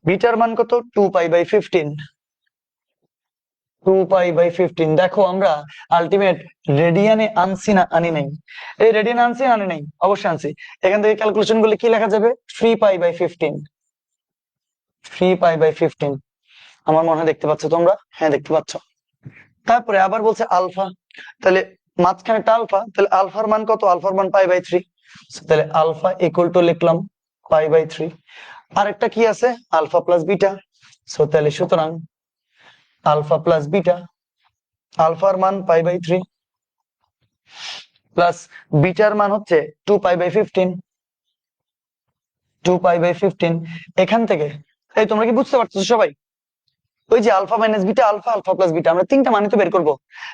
বিটার মান কত? 2π/15। 2π/15। দেখো আমরা আলটিমেট রেডিয়ানে আনছি না আনি নাই? এই রেডিয়ানে আনছি আনি নাই? অবশ্যই আনছি। এখান থেকে ক্যালকুলেশন করলে কি লেখা যাবে? 3π/15। 3π/15 আমার মনে হয় দেখতে পাচ্ছ তোমরা? হ্যাঁ, দেখতে পাচ্ছ। তারপরে আবার বলছে আলফা, তাহলে মাঝখানে একটা আলফা, তাহলে আলফার মান কত? আলফার মান π/3। তাহলে আলফা ইকুয়াল টু লিখলাম π/3। আরেকটা কি আছে? Alpha plus beta. সো তাহলে সুতরাং আলফা প্লাস বিটা, আলফার মান π/3 প্লাস বিটার মান হচ্ছে 2π/15। 2π/15 এখান থেকে, এই তোমরা কি বুঝতে পারছো সবাই? ওই যে alpha minus beta, alpha plus beta, আমরা তিনটা মানে তো বের করবো।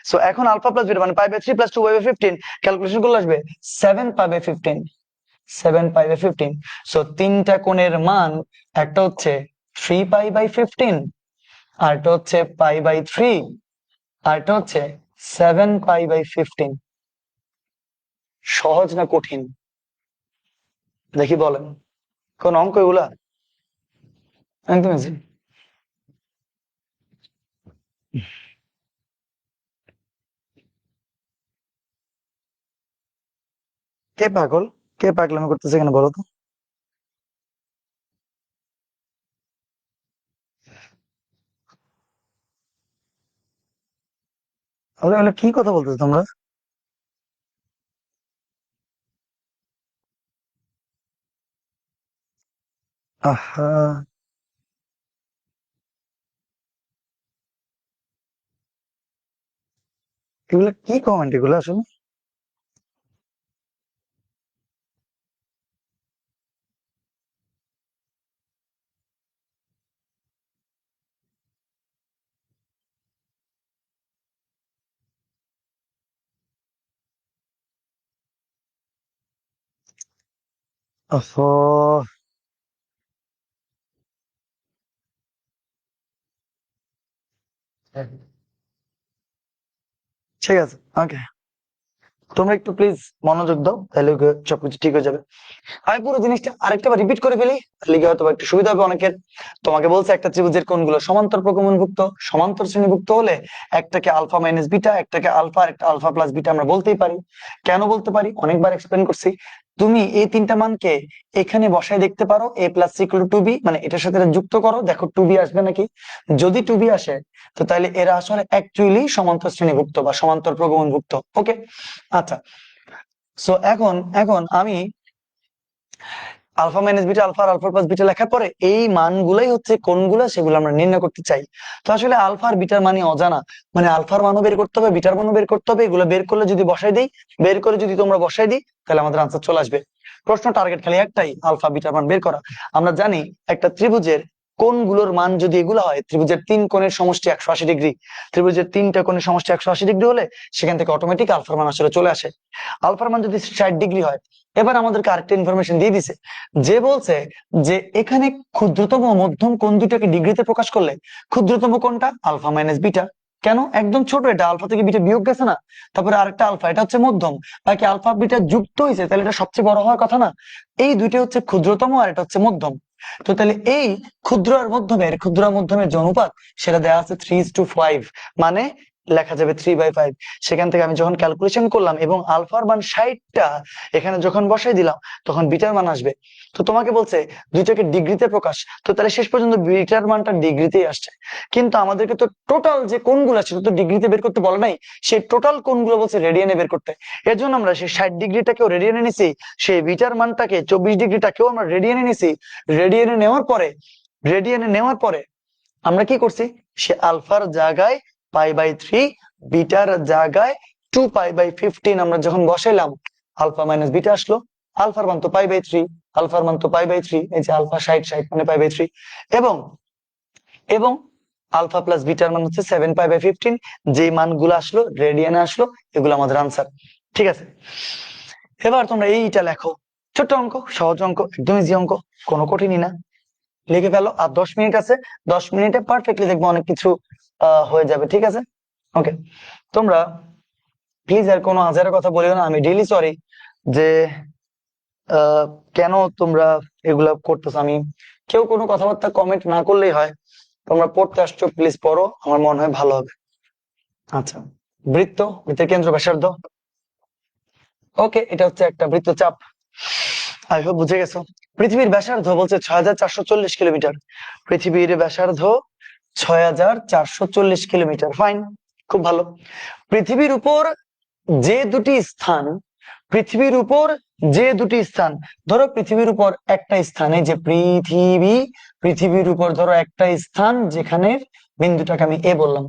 সো এখন আলফা প্লাস বিটা মানে π/3 প্লাস 2π/15 ক্যালকুলেশন করলে আসবে 7π/15। 7π/15। সো তিনটা কোণের মান, একটা হচ্ছে 3π/15, আরটা হচ্ছে π/3, আরটা হচ্ছে 7π/15। সহজ না কঠিন? দেখি বলেন কোন অঙ্ক এগুলা? একদম easy। কে পাগল? কে পাগলামি করতেছে এখানে বলো তো? আরে এগুলো কি কথা বলতেছো তোমরা? আহা, এগুলা কি কমেন্ট এগুলো আসলে? ওহো, ঠিক আছে, ওকে। তোমরা একটু প্লিজ মনোযোগ দাও, তাহলে সবকিছু ঠিক হয়ে যাবে। আমি পুরো জিনিসটা আরেকটা রিপিট করে ফেলি, তাহলে কি হয়তো একটু সুবিধা হবে অনেকের। তোমাকে বলছে একটা ত্রিভুজের কোণগুলো সমান্তর প্রকোণভুক্ত, সমান্তর শ্রেণীভুক্ত হলে একটাকে আলফা মাইনাস বিটা, একটাকে আলফা, একটা আলফা প্লাস বিটা আমরা বলতেই পারি। কেন বলতে পারি অনেকবার এক্সপ্লেন করছি। তুমি এই তিনটা মানকে এখানে বসায় দেখতে পারো, এ প্লাস ইকুয়াল টু বি, মানে এটার সাথে এটা যুক্ত করো, দেখো টু বি আসবে নাকি। যদি টু বি আসে, তো তাহলে এরা আসলে অ্যাকচুয়ালি সমান্তর শ্রেণীভুক্ত বা সমান্তর প্রগমনভুক্ত। ওকে, আচ্ছা। সো এখন এখন আমি আলফা মাইনাস বিটা, আলফা আর আলফা প্লাস বিটা লেখার পরে এই মানগুলাই হচ্ছে কোনগুলো সেগুলো আমরা নির্ণয় করতে চাই। তো আসলে আলফা আর বিটার মানে অজানা, মানে আলফার মানও বের করতে হবে, বিটার মানও বের করতে হবে। এগুলো বের করলে যদি বসাই দিই, বের করে যদি তোমরা বসাই দিই, তাহলে আমাদের আনসার চলে আসবে। প্রশ্ন টার্গেট খালি একটাই, আলফা বিটার মান বের করা। আমরা জানি একটা ত্রিভুজের কোণগুলোর মান যদি এগুলো হয়, ত্রিভুজের তিন কোণের সমষ্টি 180 ডিগ্রি, ত্রিভুজের তিনটা কোণের সমষ্টি 180 ডিগ্রি হলে সেখান থেকে অটোমেটিক আলফার মান আসলে চলে আসে। আলফার মান যদি 60 ডিগ্রি হয়, এবার আমাদেরকে আরেকটা ইনফরমেশন দিয়ে দিছে, যে বলছে যে এখানে ক্ষুদ্রতম ও মধ্যম কোণ দুটাকে ডিগ্রিতে প্রকাশ করলে ক্ষুদ্রতম কোণটা আলফা মাইনাস বিটা। কেন? একদম ছোট, এটা আলফা থেকে বিটা বিয়োগ গেছে না, তারপরে আরেকটা আলফা, এটা হচ্ছে মধ্যম, বাকি আলফা বিটা যুক্ত হয়েছে, তাহলে এটা সবচেয়ে বড় হওয়ার কথা না। এই দুইটা হচ্ছে ক্ষুদ্রতম আর এটা হচ্ছে মধ্যম। তো তাহলে এই ক্ষুদ্র আর মধ্যমের, ক্ষুদ্র আর মধ্যমের যে অনুপাত, সেটা দেওয়া আছে 3:5, মানে লেখা যাবে 3/5। সেখান থেকে আমি যখন ক্যালকুলেশন করলাম এবং আলফার মান 60টা এখানে যখন বসাই দিলাম, তখন বিটার মান আসবে। তো তোমাকে বলছে দুইটাকে ডিগ্রিতে প্রকাশ, তো তাহলে শেষ পর্যন্ত বিটার মানটা ডিগ্রিতেই আসছে। কিন্তু আমাদেরকে তো টোটাল যে কোণগুলো আছে সেটা তো ডিগ্রিতে বের করতে বলে নাই, সেই টোটাল কোণগুলো বলছে রেডিয়ানে বের করতে। এর জন্য আমরা সেই 60 ডিগ্রিটাকেও রেডিয়ানে নিছি, সেই বিটার মানটাকে 24 ডিগ্রিটাকেও আমরা রেডিয়ানে নিছি। রেডিয়ানে নেওয়ার পরে, রেডিয়ানে নেওয়ার পরে আমরা কি করছি, সে আলফার জায়গায় পাই/3, বিটার জায়গায় 2π/15 আমরা যখন বসাইলাম, আলফা মাইনাস বিটা আসলো। আলফার মান তো পাই/3, আলফার মান তো পাই/3, এই যে আলফা 60 মানে পাই/3, এবং এবং আলফা প্লাস বিটার মান হচ্ছে 7π/15। যে মানগুলো আসলো রেডিয়ানে আসলো, এগুলো আমাদের আনসার। ঠিক আছে, এবার তোমরা এইটা লেখো। ছোট্ট অঙ্ক, সহজ অঙ্ক, একদম ইজি অঙ্ক, কোনো কঠিনই না। লিখে ফেলো, আর 10 মিনিট আছে, 10 মিনিটে পারফেক্টলি দেখবো অনেক কিছু হয়ে যাবে। ঠিক আছে, ওকে। তোমরা প্লিজ আর কোনো আজারের কথা বলিও না, আমি রিয়েলি সরি যে আহ, কেন তোমরা এগুলা করতেছো। আমি কেউ কোনো কথাবার্তা কমেন্ট না করলেই হয়, তোমরা পড়তে আসছো, প্লিজ পড়ো, আমার মনে হয় ভালো হবে। আচ্ছা, বৃত্ত, বৃত্তের কেন্দ্র ব্যাসার্ধ। ওকে, এটা হচ্ছে একটা বৃত্তচাপ, আই হোপ বুঝে গেছো। পৃথিবীর ব্যাসার্ধ বলছে 6440 কিলোমিটার। পৃথিবীর ব্যাসার্ধ 6440 কিলোমিটার, ফাইন, খুব ভালো। পৃথিবীর উপর যে দুটি স্থান, পৃথিবীর উপর যে দুটি স্থান, ধরো পৃথিবীর উপর একটা স্থানে, যে পৃথিবী, পৃথিবীর উপর ধরো একটা স্থান যেখানে বিন্দুটাকে আমি এ বললাম।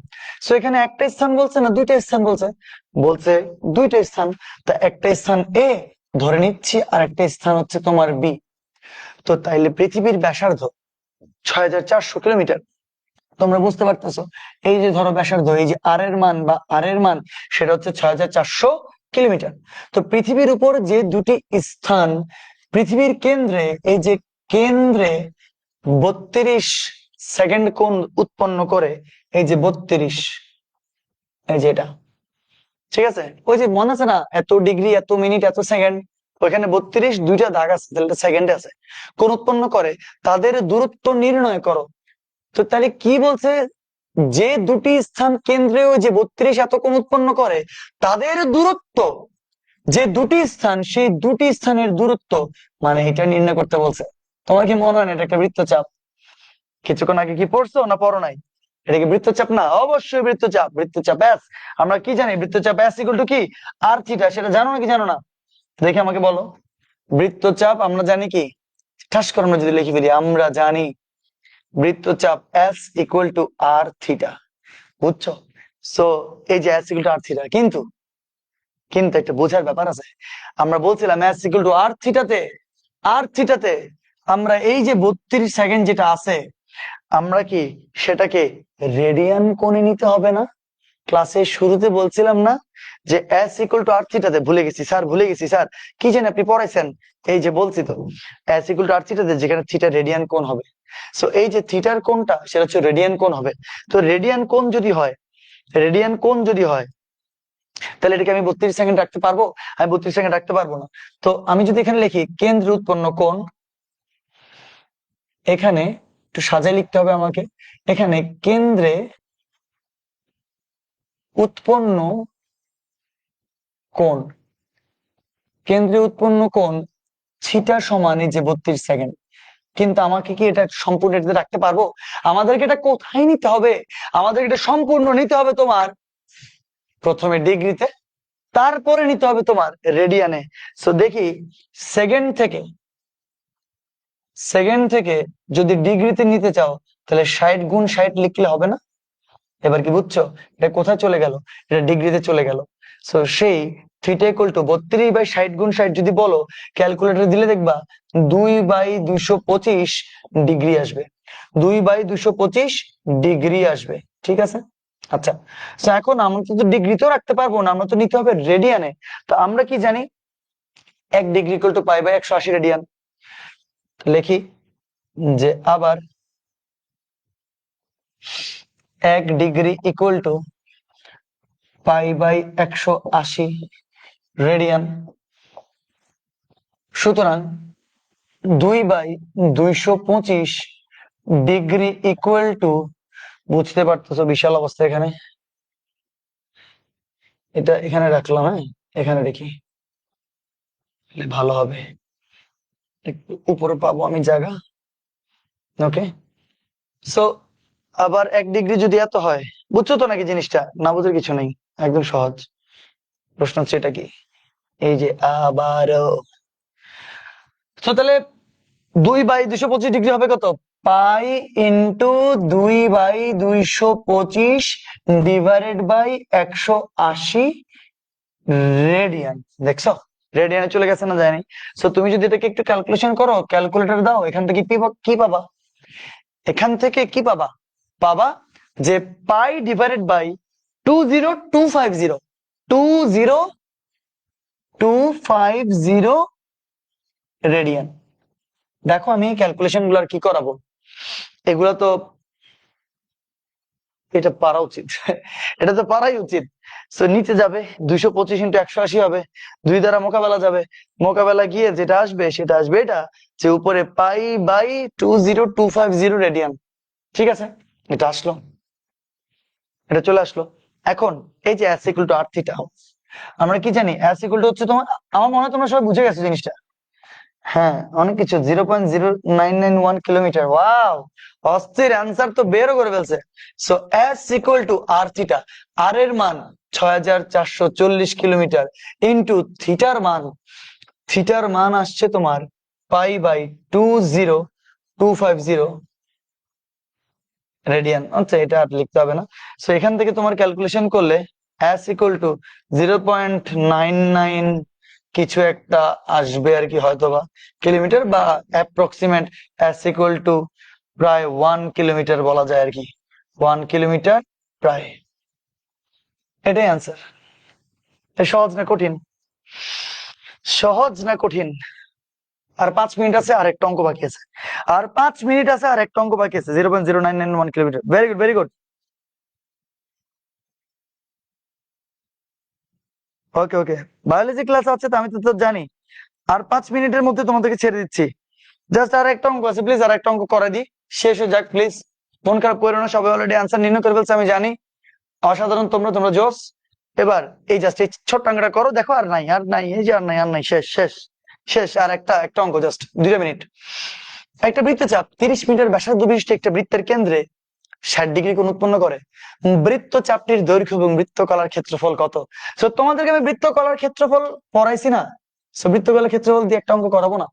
সো এখানে একটা স্থান বলছে না দুইটা স্থান বলছে? বলছে দুইটা স্থান। তা একটা স্থান এ ধরে নিচ্ছি, আর একটা স্থান হচ্ছে তোমার বি। তো তাইলে পৃথিবীর ব্যাসার্ধ 6400 কিলোমিটার। তোমরা বুঝতে পারতেছো, এই যে ধরো ব্যাসার্ধ, এই যে আর এর মান বা আর এর মান, সেটা হচ্ছে 6400 কিলোমিটার। তো পৃথিবীর উপর যে দুটি স্থান, পৃথিবীর কেন্দ্রে, এই যে কেন্দ্রে 32 সেকেন্ড কোণ উৎপন্ন করে, এই যে 32, এই যে এটা, ঠিক আছে, ওই যে মনে আছে না, এত ডিগ্রি, এত মিনিট, এত সেকেন্ড, ওইখানে 32 দুইটা দাগ আছে, তাহলে সেকেন্ডে আছে। কোণ উৎপন্ন করে তাদের দূরত্ব নির্ণয় করো। তো তাহলে কি বলছে, যে দুটি স্থান কেন্দ্রেও যে 32 এত কোণ উৎপন্ন করে তাদের দূরত্ব, যে দুটি স্থান সেই দুটি স্থানের দূরত্ব মানে এটা নির্ণয় করতে বলছে। তোমার কি মনে হয় না এটা একটা বৃত্তচাপ? কিছুক্ষণ আগে কি পড়ছো না পড়ো নাই? এটা কি বৃত্তচাপ না? অবশ্যই বৃত্তচাপ। বৃত্তচাপ ব্যাস। আমরা কি জানি বৃত্তচাপ ব্যাস ইকুয়াল টু কি আর থিটা, সেটা জানো নাকি জানো না? দেখে আমাকে বলো। বৃত্তচাপ আমরা জানি কি, ঠাস করে আমরা যদি লিখে ফেলি, আমরা জানি বৃত্তচাপ S equal to R theta. বুঝছো? সো এই যে S equal to R theta, কিন্তু কিন্তু একটা বোঝার ব্যাপার আছে। আমরা বলছিলাম এস ইকুয়াল টু আর থিটাতে আমরা এই যে 32 সেকেন্ড যেটা আছে, আমরা কি সেটাকে রেডিয়ান কোণে নিতে হবে না? ক্লাসের শুরুতে বলছিলাম না যে এস ইকুয়াল টু আর থিটাতে, ভুলে গেছি স্যার, ভুলে গেছি স্যার, কি জানি আপনি পড়াইছেন, এই যে বলছি তো এস ইকুয়াল টু আর থিটাতে যেখানে থিটা রেডিয়ান কোণ হবে, সো এই যে থিটার কোণটা সেটা হচ্ছে রেডিয়ান কোণ হবে। তো রেডিয়ান কোণ যদি হয়, রেডিয়ান কোণ যদি হয় তাহলে এটাকে আমি 32 সেকেন্ড রাখতে পারবো? আমি 32 সেকেন্ড রাখতে পারবো না। তো আমি যদি এখানে লিখি কেন্দ্রে উৎপন্ন কোণ, এখানে একটু সাজায় লিখতে হবে আমাকে। এখানে কেন্দ্রে উৎপন্ন কোণ, কেন্দ্রে উৎপন্ন কোণ থিটা সমান এই যে 32 সেকেন্ড। কিন্তু আমাকে কি এটা সম্পূর্ণ এটাতে রাখতে পারবো? আমাদেরকে এটা কোথায় নিতে হবে? আমাদের এটা সম্পূর্ণ নিতে হবে তোমার প্রথমে ডিগ্রিতে, তারপরে নিতে হবে তোমার রেডিয়ানে। সো দেখি সেকেন্ড থেকে যদি ডিগ্রিতে নিতে চাও তাহলে 60 গুণ 60 লিখলে হবে না? এবার কি বুঝছো এটা কোথায় চলে গেল? এটা ডিগ্রিতে চলে গেল। সো সেই থিটা ইকুয়াল টু 32/60 গুণ 60 যদি বলো, ক্যালকুলেটর দিলে দেখবা 2/225 ডিগ্রি আসবে। 2/225 ডিগ্রি আসবে। ঠিক আছে? আচ্ছা, তো এখন আমরা তো ডিগ্রিতেও রাখতে পারবো না, আমরা তো নিতে হবে রেডিয়ানে। তো আমরা কি জানি 1 ডিগ্রি ইকুয়াল টু π/180 রেডিয়ান। লিখি যে আবার 1 ডিগ্রি ইকুয়াল টু π/180 রেডিয়ান। সুতরাং 2/225 ডিগ্রি ইকুয়াল টু, বুঝতে পারতেছো বিশাল অবস্থা এখানে, এটা এখানে রাখলাম, হ্যাঁ এখানে রেখি ভালো হবে, একটু উপরে পাবো আমি জায়গা। ওকে, সো আবার 1 ডিগ্রি যদি এত হয়, বুঝছো তো নাকি জিনিসটা? না বুঝার কিছু নেই, একদম সহজ। প্রশ্ন হচ্ছে এটা কি, এই যে আবারও, তো তাহলে 2/225 ডিগ্রি হবে কত? Pi into 2/225 divided by 180 radian. দেখছো রেডিয়ানে চলে গেছে না যায়নি? সো তুমি যদি এটাকে একটু ক্যালকুলেশন করো, ক্যালকুলেটর দাও, এখান থেকে কি পাবা? এখান থেকে কি পাবা? পাবা যে পাই ডিভাইডেড বাই 20250, 20250 রেডিয়ান। দেখো আমি ক্যালকুলেশন গুলো আর কি করাবো, এগুলো তো এটা পারা উচিত এটা তো পারাই উচিত। সো নিচে যাবে 225 ইন্টু 180 হবে, 2 দ্বারা মোকাবেলা যাবে, মোকাবেলা গিয়ে যেটা আসবে সেটা আসবে এটা, যে উপরে π/20250 রেডিয়ান। ঠিক আছে, এটা আসলো, এটা চলে আসলো। এখন এই যে s equal to R theta, আমরা কি জানি s ইকুয়াল টু হচ্ছে তোমার, আমার মনে হয় তোমরা সবাই বুঝে গেছো জিনিসটা। হ্যাঁ অনেক কিছু, 0.0991 কিলোমিটার। ওয়াও, অস্থির, অ্যান্সার তো বেরও করে ফেলছে। So S equal to R theta, R এর মান 6440 কিলোমিটার ইন্টু থিটার মান আসছে তোমার π/20250 রেডিয়ান। আচ্ছা এটা আর লিখতে হবে না। সো এখান থেকে তোমার ক্যালকুলেশন করলে এস ইকুয়াল টু 0.99 কিছু একটা আসবে আর কি, হয়তোবা কিলোমিটার, বা অ্যাপ্রক্সিমেট এস ইকুয়াল টু প্রায় 1 কিলোমিটার বলা যায় আর কি, 1 কিলোমিটার প্রায়। এটাই অ্যান্সার। সহজ না কঠিন? সহজ না কঠিন? আর 5 মিনিট আছে, আর একটা অঙ্ক বাকি আছে, আর 5 মিনিট আছে, আর একটা অঙ্ক বাকি আছে। 0.0991 kilometre. Very good, very good. Okay okay, biology class আছে তো, আমি তো জানি আর 5 মিনিটের মধ্যে তোমাদেরকে ছেড়ে দিচ্ছি। জাস্ট আর একটা অঙ্ক আছে, প্লিজ আর একটা অঙ্ক করে দিই, শেষ হয়ে যাক প্লিজ। মন খারাপ করো না, সবাই অলরেডি আনসার নির্ণয় করে ফেলছে আমি জানি। অসাধারণ, তোমরা তোমরা জোস। এবার এই জাস্ট এই ছোট্ট অঙ্কটা করো, দেখো আর নাই আর নাই, এই যে আর নাই আর নাই, শেষ শেষ শেষ। আর একটা একটা অঙ্ক, জাস্ট 2 মিনিট। একটা বৃত্তচাপ 30 মিটার ব্যাসার্ধ বিশিষ্ট একটা বৃত্তের কেন্দ্রে 60 ডিগ্রি কোণ উৎপন্ন করে। বৃত্তচাপটির দৈর্ঘ্য এবং বৃত্তকলার ক্ষেত্রফল কত? সো তোমাদেরকে আমি বৃত্তকলার ক্ষেত্রফল পড়াইছি না, সো বৃত্তকলার ক্ষেত্রফল দিয়ে একটা অঙ্ক করাবো না?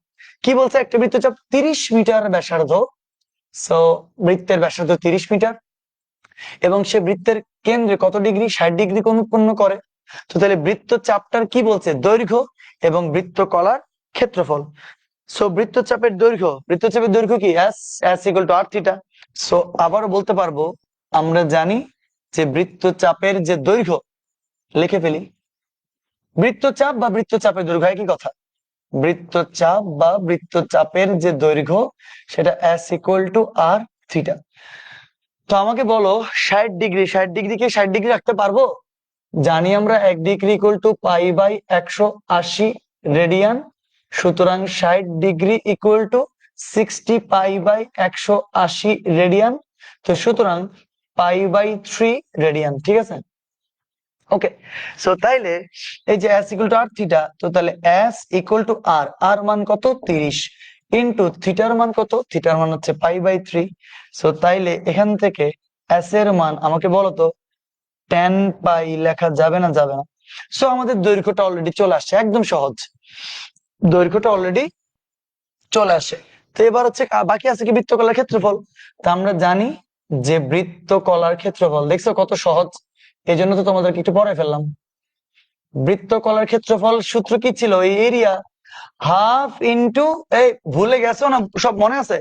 কি বলছে, একটা বৃত্তচাপ 30 মিটার ব্যাসার্ধ, সো বৃত্তের ব্যাসার্ধ 30 মিটার, এবং সে বৃত্তের কেন্দ্রে কত ডিগ্রি, 60 ডিগ্রি কোণ উৎপন্ন করে। তো তাহলে বৃত্তচাপটার কি বলছে, দৈর্ঘ্য এবং বৃত্তকলার ক্ষেত্রফল। সো বৃত্তচাপের দৈর্ঘ্য কি, s equal to r theta. So আবারও বলতে পারবো, আমরা জানি যে বৃত্তচাপের যে দৈর্ঘ্য, লিখে ফেলি, বৃত্তচাপ বা বৃত্তচাপের দৈর্ঘ্য একই কথা। বৃত্তচাপ বা বৃত্তচাপের যে দৈর্ঘ্য, সেটা s equal to r theta. তো আমাকে বলো 60 ডিগ্রি, 60 ডিগ্রিকে 60 ডিগ্রি রাখতে পারবো? জানি আমরা 1 ডিগ্রি ইকুয়াল টু π/180 রেডিয়ান, সুতরাং 60 ডিগ্রি ইকুয়াল টু 60 π/180 রেডিয়ান। তো সুতরাং π/3 রেডিয়ান, ঠিক আছে। ওকে, সো তাইলে এই যে s equal to r theta, তো তাহলে s ইকুয়াল টু r মান কত, 30, ইন্টু থিটার মান কত, থিটার মান হচ্ছে π/3। সো তাইলে এখান থেকে s এর মান আমাকে বলো তো 10 পাই লেখা যাবে না, যাবে না। সো আমাদের দৈর্ঘ্যটা অলরেডি চলে আসছে, একদম সহজ, দৈর্ঘ্যটা অলরেডি চলে আসে। তো এবার হচ্ছে বাকি আছে কি, বৃত্তকলার ক্ষেত্রফল। তা আমরা জানি যে বৃত্তকলার ক্ষেত্রফল, দেখছো কত সহজ, এই জন্য তো তোমাদেরকে একটু পড়াই ফেললাম। বৃত্তকলার ক্ষেত্রফল সূত্র কি ছিল, এই এরিয়া হাফ ইন্টু, এই ভুলে গেছো না, সব মনে আছে?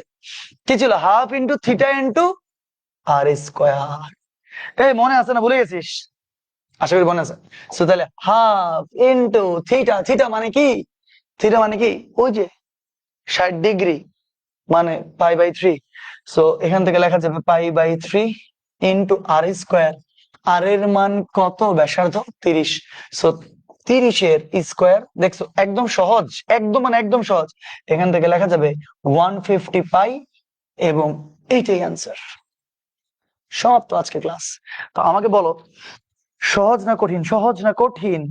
কি ছিল, half into theta into R square. এই মনে আছে না, ভুলে গেছিস? আশা করি মনে আছে। সো তাহলে হাফ ইন্টু থিটা, থিটা মানে কি, থিটা মানে কি, ওই যে 60 ডিগ্রি মানে π/3। সো এখান থেকে লেখা যাবে π/3 ইন্টু আর স্কোয়ার। আর এর মান কত, ব্যাসার্ধ 30। সো 30 এর স্কোয়ার, দেখছো একদম সহজ, একদম মানে একদম সহজ। এখান থেকে লেখা যাবে 150 পাই, এবং এইটাই অ্যান্সার। সমাপ্ত আজকে ক্লাস। তো আমাকে বলো, সহজ না কঠিন, সহজ না কঠিন?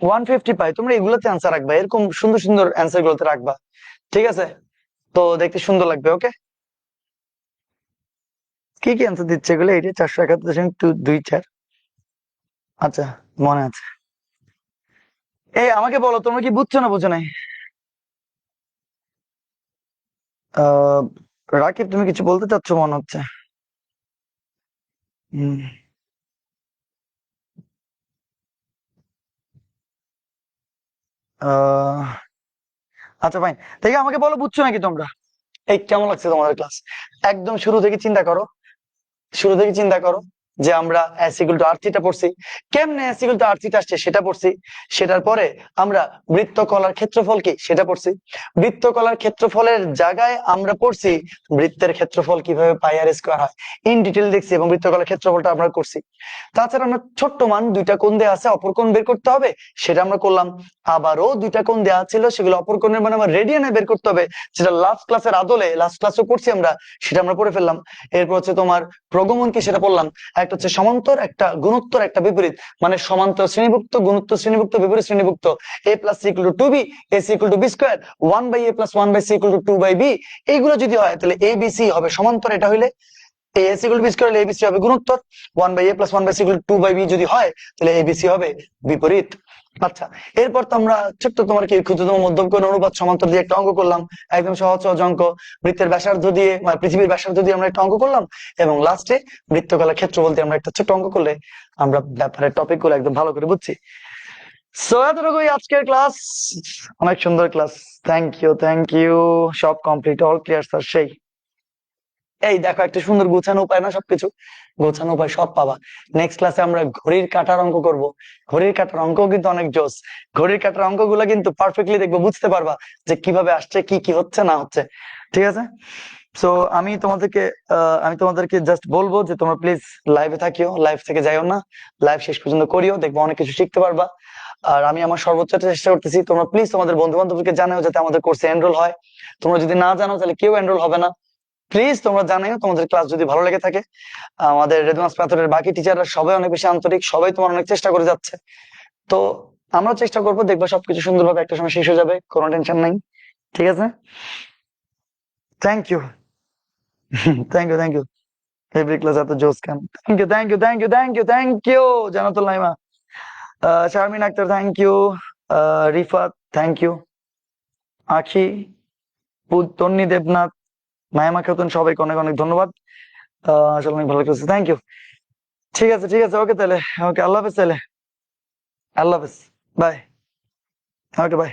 150 পাই, তোমরা এগুলোতে অ্যান্সার রাখবা, এরকম সুন্দর সুন্দর অ্যান্সার গুলোতে রাখবা, ঠিক আছে? তো দেখতে সুন্দর লাগবে। ওকে, কি কি অ্যান্সার দিচ্ছে এগুলো, এইটা 471.24। আচ্ছা, মনে আছে। এই আমাকে বলো, তোমরা কি বুঝছো না বুঝো নাই? আহ রাকিব, তুমি কিছু বলতে চাচ্ছ মনে হচ্ছে। হম, আহ আচ্ছা ফাইন, দেখে আমাকে বলো, বুঝছো নাকি তোমরা? এই কেমন লাগছে তোমাদের ক্লাস? একদম শুরু থেকে চিন্তা করো, শুরু থেকে চিন্তা করো যে আমরা s equal to r theta পড়ছি, কেমনে s equal to r theta আসছে সেটা পড়ছি। সেটার পরে আমরা বৃত্তকলার ক্ষেত্রফল কি সেটা পড়ছি। বৃত্তকলার ক্ষেত্রফলের জায়গায় আমরা পড়ছি বৃত্তের ক্ষেত্রফল কিভাবে পাই আর স্কয়ার হয়, ইন ডিটেল দেখছি, এবং বৃত্তকলার ক্ষেত্রফলটা আমরা করছি। তাছাড়া আমরা ছোট্ট মান, দুইটা কোণ দেওয়া আছে, অপর কোণ বের করতে হবে, সেটা আমরা করলাম। আবারও দুইটা কোণ দেওয়া ছিল, সেগুলো অপর কোণের মানে আমার রেডিয়ানে বের করতে হবে, যেটা লাস্ট ক্লাসের আদলে, লাস্ট ক্লাসও করছি আমরা, সেটা আমরা পড়ে ফেললাম। এরপর হচ্ছে তোমার প্রগমন কি সেটা পড়লাম। একটা হচ্ছে সমান্তর, একটা গুণোত্তর, একটা বিপরীত, মানে সমান্তর শ্রেণীভুক্ত, গুণোত্তর শ্রেণীভুক্ত, বিপরীত শ্রেণীভুক্ত। a plus C equal to 2b, a c equal to b square, 1/a plus 1/c equal to 2/b। এইগুলো যদি হয় তাহলে a b c হবে সমান্তর, এটা হইলে ac equal to b square, a b c হবে গুণোত্তর। 1/a plus 1/c equal to 2/b যদি হয় তাহলে a b c হবে বিপরীত। আচ্ছা, এরপর তো আমরা ছোট্ট তোমার কি ক্ষুদ্রতম মধ্যম কোণ অনুপাত সমান্তর দিয়ে একটা অঙ্ক করলাম, একদম সহজ সহজ অঙ্ক। বৃত্তের ব্যাসার্ধ দিয়ে, মানে পৃথিবীর ব্যাসার্ধ দিয়ে আমরা একটা অঙ্ক করলাম, এবং লাস্টে বৃত্তকলার ক্ষেত্র বলতে আমরা একটা ছোট্ট অঙ্ক করলে আমরা ব্যাপারের টপিক গুলো একদম ভালো করে বুঝছি। সো এতটুকুই আজকের ক্লাস, অনেক সুন্দর class. Thank you, thank you. সব কমপ্লিট, অল ক্লিয়ার স্যার। সেই এই দেখো, একটা সুন্দর গোছানো উপায় না, সবকিছু গোছানো উপায় সব পাবা। নেক্সট ক্লাসে আমরা ঘড়ির কাঁটার অঙ্ক করব। ঘড়ির কাঁটার অঙ্ক কিন্তু অনেক জোস। ঘড়ির কাঁটার অঙ্কগুলো কিন্তু পারফেক্টলি দেখবো, বুঝতে পারবা যে কিভাবে আসছে, কি কি হচ্ছে না হচ্ছে, ঠিক আছে? সো আমি তোমাদেরকে জাস্ট বলবো যে তোমরা প্লিজ লাইভে থাকিও, লাইভ থেকে যাইও না, লাইভ শেষ পর্যন্ত করিও, দেখবো অনেক কিছু শিখতে পারবা। আর আমি আমার সর্বোচ্চ চেষ্টা করতেছি, তোমরা প্লিজ তোমাদের বন্ধু বান্ধবকে জানাও যাতে আমাদের কোর্সে এনরোল হয়। তোমরা যদি না জানো তাহলে কেউ এনরোল হবে না। প্লিজ তোমরা জানাও তোমাদের ক্লাস যদি ভালো লেগে থাকে। আমাদের রেদমাস প্যাথরের বাকি টিচাররা সবাই অনেক বেশি আন্তরিক, সবাই তোমার অনেক চেষ্টা করে যাচ্ছে। তো আমরা চেষ্টা করবো, দেখবো সবকিছু সুন্দরভাবে একটা সময় শেষ হয়ে যাবে, কোনো টেনশন নাই। ঠিক আছে, thank you. Thank you every class এত জোস কেন? Thank you Jannatul Naima, Sharmin Akter thank you, Rifat thank you, Akhi, Tonni Debnath, মায়ামা Khatun, সবাইকে অনেক অনেক ধন্যবাদ। আসলে অনেক ভালো লাগছে, থ্যাংক ইউ। ঠিক আছে ওকে তাহলে, ওকে আল্লাহ হাফেজ তাহলে, আল্লাহ হাফেজ, বাই, ওকে বাই।